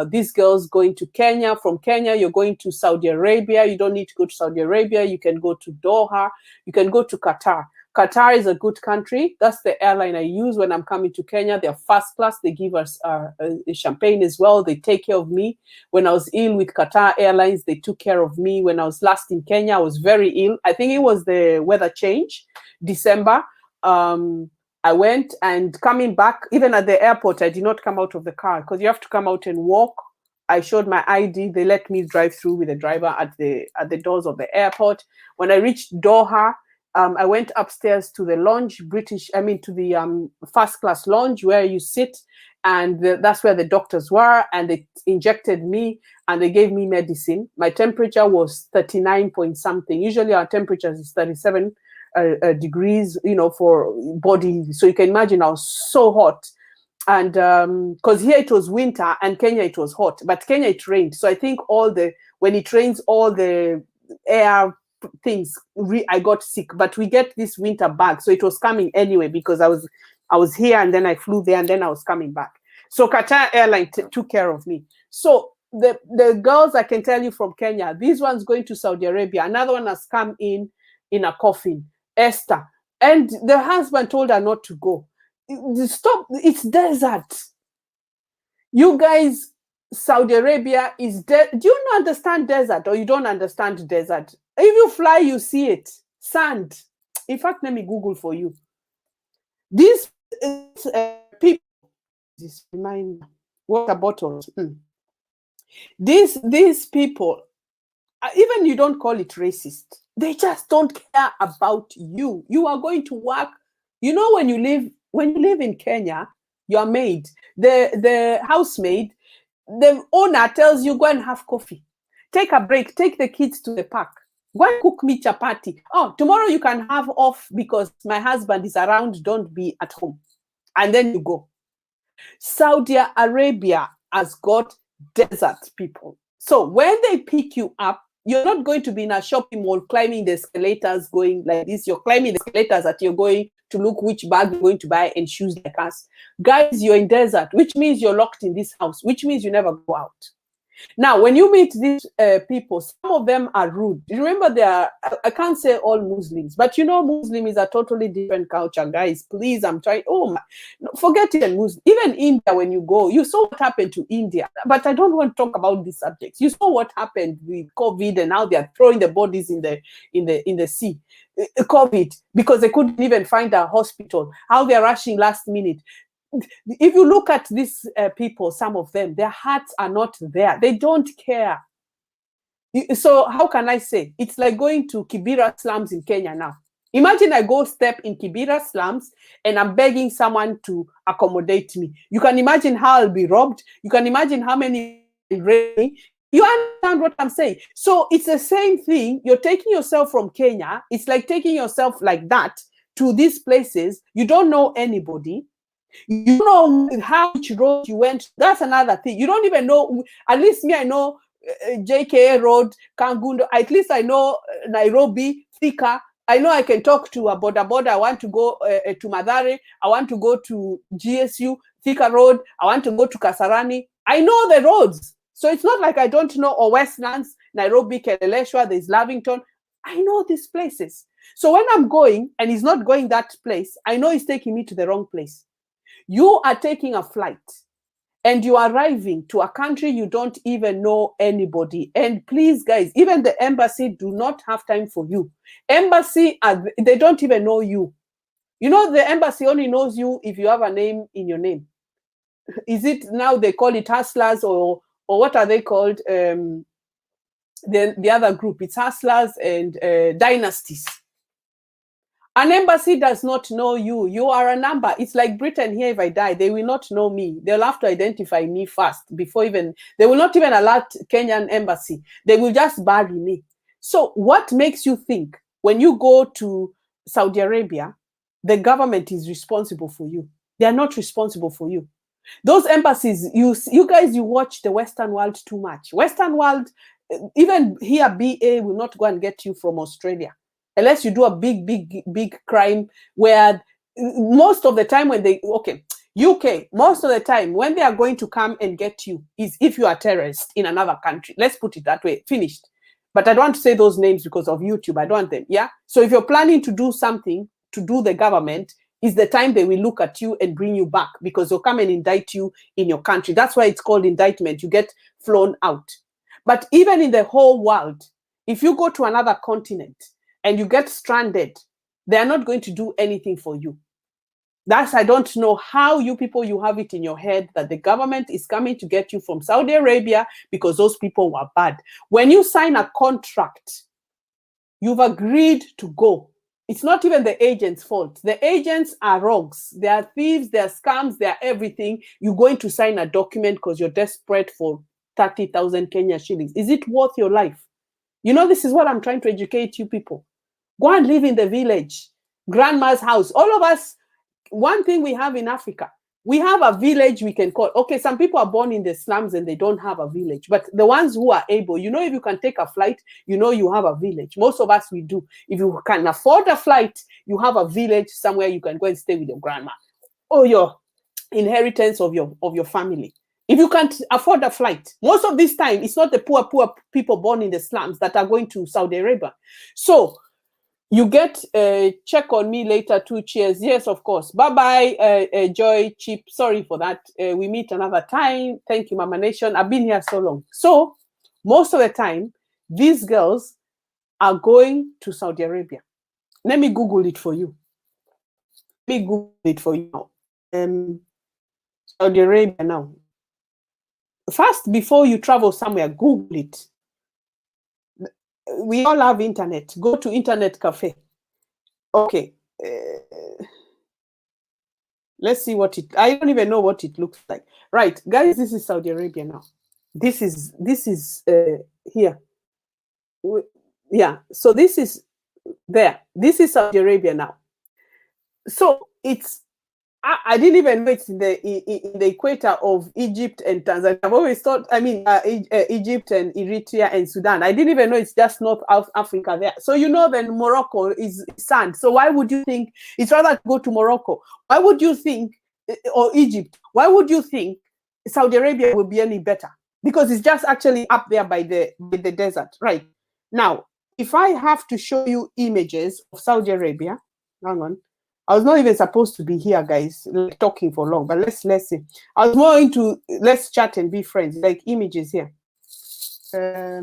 these girls going to Kenya. From Kenya, you're going to Saudi Arabia. You don't need to go to Saudi Arabia. You can go to Doha. You can go to Qatar. Qatar is a good country. That's the airline I use when I'm coming to Kenya. They're first class. They give us champagne as well. They take care of me. When I was ill with Qatar Airlines, they took care of me. When I was last in Kenya, I was very ill. I think it was the weather change, December. I went, and coming back, even at the airport, I did not come out of the car because you have to come out and walk. I showed my ID. They let me drive through with the driver at the doors of the airport. When I reached Doha, I went upstairs to the lounge, to the first class lounge where you sit, and that's where the doctors were, and they injected me and they gave me medicine. My temperature was 39 point something. Usually our temperature is 37 degrees, for body. So you can imagine I was so hot. And because here it was winter and Kenya it was hot, but Kenya it rained. So I think when it rains, all the air things, I got sick. But we get this winter bag, so it was coming anyway because I was here and then I flew there and then I was coming back. So Qatar Airlines took care of me. So the girls, I can tell you from Kenya, these ones going to Saudi Arabia, another one has come in a coffin, Esther, and the husband told her not to go. Stop, it's desert. You guys, Saudi Arabia is do you not understand desert, or you don't understand desert? If you fly, you see it. Sand. In fact, let me Google for you. These people, this reminder, water bottles. These people, even you don't call it racist. They just don't care about you. You are going to work. When you live in Kenya, your maid, the housemaid, the owner tells you, go and have coffee, take a break, take the kids to the park, go and cook me chapati. Oh, tomorrow you can have off because my husband is around, don't be at home. And then you go. Saudi Arabia has got desert people. So when they pick you up, you're not going to be in a shopping mall climbing the escalators going like this. You're climbing the escalators that you're going to look which bag you're going to buy and shoes like us. Guys, you're in desert, which means you're locked in this house, which means you never go out. Now, when you meet these people, some of them are rude. You remember, I can't say all Muslims, but Muslim is a totally different culture, guys. Please, I'm trying. Forget even Muslim. Even India, when you go, you saw what happened to India. But I don't want to talk about these subjects. You saw what happened with COVID, and now they are throwing the bodies in the sea. COVID, because they couldn't even find a hospital. How they are rushing last minute. If you look at these people, some of them, their hearts are not there. They don't care. So how can I say? It's like going to Kibera slums in Kenya now. Imagine I go step in Kibera slums and I'm begging someone to accommodate me. You can imagine how I'll be robbed. You can imagine how many rape me. You understand what I'm saying? So it's the same thing. You're taking yourself from Kenya. It's like taking yourself like that to these places. You don't know anybody. You don't know which road you went. That's another thing. You don't even know. At least me, I know JKA Road, Kangundo. At least I know Nairobi, Thika. I know I can talk to a boda. I want to go to Mathare. I want to go to GSU, Thika Road. I want to go to Kasarani. I know the roads. So it's not like I don't know, or Westlands, Nairobi, Keleleshwa, there's Lavington. I know these places. So when I'm going and he's not going that place, I know he's taking me to the wrong place. You are taking a flight and you are arriving to a country you don't even know anybody. And please, guys, even the embassy do not have time for you. Embassy, they don't even know you. The embassy only knows you if you have a name in your name. Is it now they call it hustlers, or what are they called? The other group, it's hustlers and dynasties. An embassy does not know you. You are a number. It's like Britain here. If I die, they will not know me. They'll have to identify me first before they will not even alert Kenyan embassy. They will just bury me. So what makes you think when you go to Saudi Arabia, the government is responsible for you. They are not responsible for you. Those embassies, you guys, you watch the Western world too much. Western world, even here, BA will not go and get you from Australia unless you do a big crime where most of the time when they, okay, UK, most of the time when they are going to come and get you is if you are a terrorist in another country. Let's put it that way, finished. But I don't want to say those names because of YouTube. I don't want them, yeah? So if you're planning to do something to do the government, is the time they will look at you and bring you back because they'll come and indict you in your country. That's why it's called indictment. You get flown out. But even in the whole world, if you go to another continent and you get stranded, they are not going to do anything for you. I don't know how you people, you have it in your head that the government is coming to get you from Saudi Arabia because those people were bad. When you sign a contract, you've agreed to go. It's not even the agent's fault. The agents are rogues. They are thieves, they are scams, they are everything. You're going to sign a document because you're desperate for 30,000 Kenya shillings. Is it worth your life? You know, this is what I'm trying to educate you people. Go and live in the village, grandma's house. All of us, one thing we have in Africa, we have a village we can call. Okay, some people are born in the slums and they don't have a village. But the ones who are able, you know, if you can take a flight, you know you have a village. Most of us, we do. If you can afford a flight, you have a village somewhere you can go and stay with your grandma or your inheritance of your family. If you can't afford a flight, most of this time, it's not the poor people born in the slums that are going to Saudi Arabia. So you get check on me later too. Cheers. Yes, of course. Bye-bye, Joy, Chip. Sorry for that. We meet another time. Thank you, Mama Nation. I've been here so long. So most of the time, these girls are going to Saudi Arabia. Let me Google it for you. Let me Google it for you now. Saudi Arabia now. First, before you travel somewhere, Google it. We all have internet. Go to internet cafe. Okay. Let's see what it, I don't even know what it looks like. Right, guys, this is Saudi Arabia now. This is here. Yeah, so this is there. This is Saudi Arabia now. So it's, I didn't even know it's in the equator of Egypt and Tanzania. I've always thought, I mean, Egypt and Eritrea and Sudan. I didn't even know it's just North Africa there. So you know then Morocco is sand. So why would you think it's rather to go to Morocco? Why would you think, or Egypt, why would you think Saudi Arabia will be any better? Because it's just actually up there by the desert, right? Now, if I have to show you images of Saudi Arabia, hang on. I was not even supposed to be here, guys, like, talking for long, but let's see. I was more into let's chat and be friends, like images here. I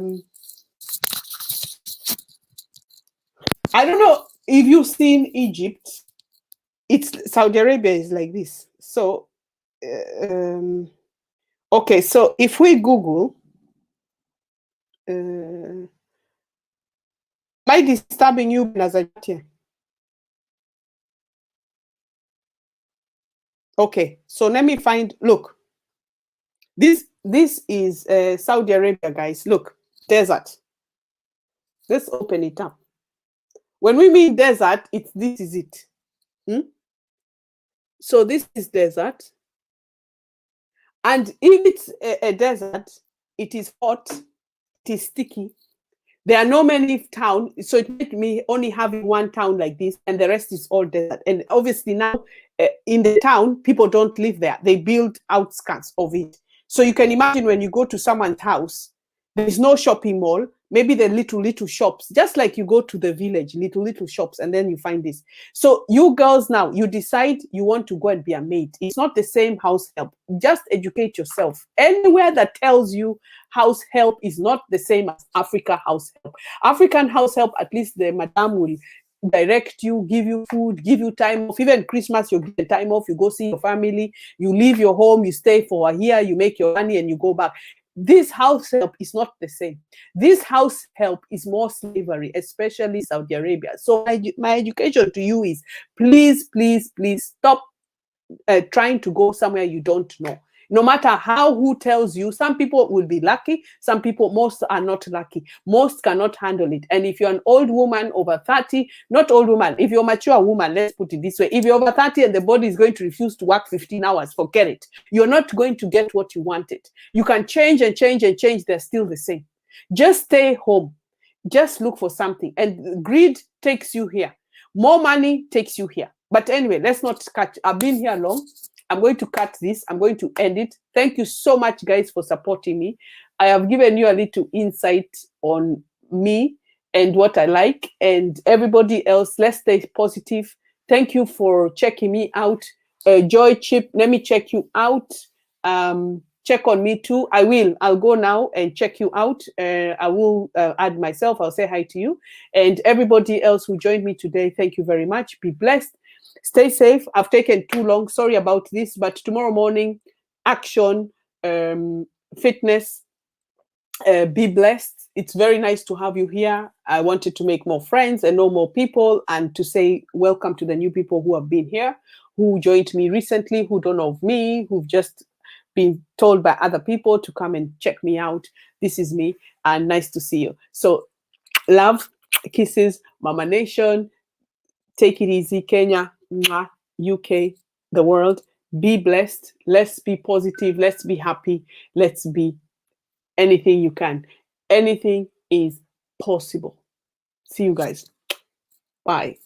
don't know if you've seen Egypt. It's Saudi Arabia is like this. So, okay, so if we Google, am I disturbing you, Nazareth? Okay, so let me find, look, this is Saudi Arabia, guys. Look, desert. Let's open it up. When we mean desert, this is it. So this is desert. And if it's a desert, it is hot, it is sticky. There are no many towns, so it made me only having one town like this, and the rest is all desert. And obviously now, in the town, people don't live there. They build outskirts of it. So you can imagine when you go to someone's house, there is no shopping mall, maybe the little shops, just like you go to the village, little shops, and then you find this. So you girls now, you decide you want to go and be a maid. It's not the same house help. Just educate yourself. Anywhere that tells you house help is not the same as Africa house help. African house help, at least the madam will direct you, give you food, give you time off. Even Christmas, you get time off, you go see your family, you leave your home, you stay for a year, you make your money and you go back. This house help is not the same. This house help is more slavery, especially Saudi Arabia. So my education to you is please stop trying to go somewhere you don't know. No matter who tells you, some people will be lucky, some people, most are not lucky. Most cannot handle it. And if you're an old woman over 30, not old woman, if you're a mature woman, let's put it this way, if you're over 30 and the body is going to refuse to work 15 hours, forget it. You're not going to get what you wanted. You can change and change and change, they're still the same. Just stay home. Just look for something. And greed takes you here. More money takes you here. But anyway, let's not cut. I've been here long. I'm going to cut this. I'm going to end it. Thank you so much, guys, for supporting me. I have given you a little insight on me and what I like. And everybody else, let's stay positive. Thank you for checking me out. Joy Chip, let me check you out. Check on me too. I'll go now and check you out. I will add myself. I'll say hi to you. And everybody else who joined me today, thank you very much. Be blessed. Stay safe. I've taken too long. Sorry about this. But tomorrow morning, action, fitness, be blessed. It's very nice to have you here. I wanted to make more friends and know more people, and to say welcome to the new people who have been here, who joined me recently, who don't know of me, who've just been told by other people to come and check me out. This is me, and nice to see you. So love, kisses, Mama Nation. Take it easy, Kenya, mwah, UK, the world. Be blessed. Let's be positive. Let's be happy. Let's be anything you can. Anything is possible. See you guys. Bye.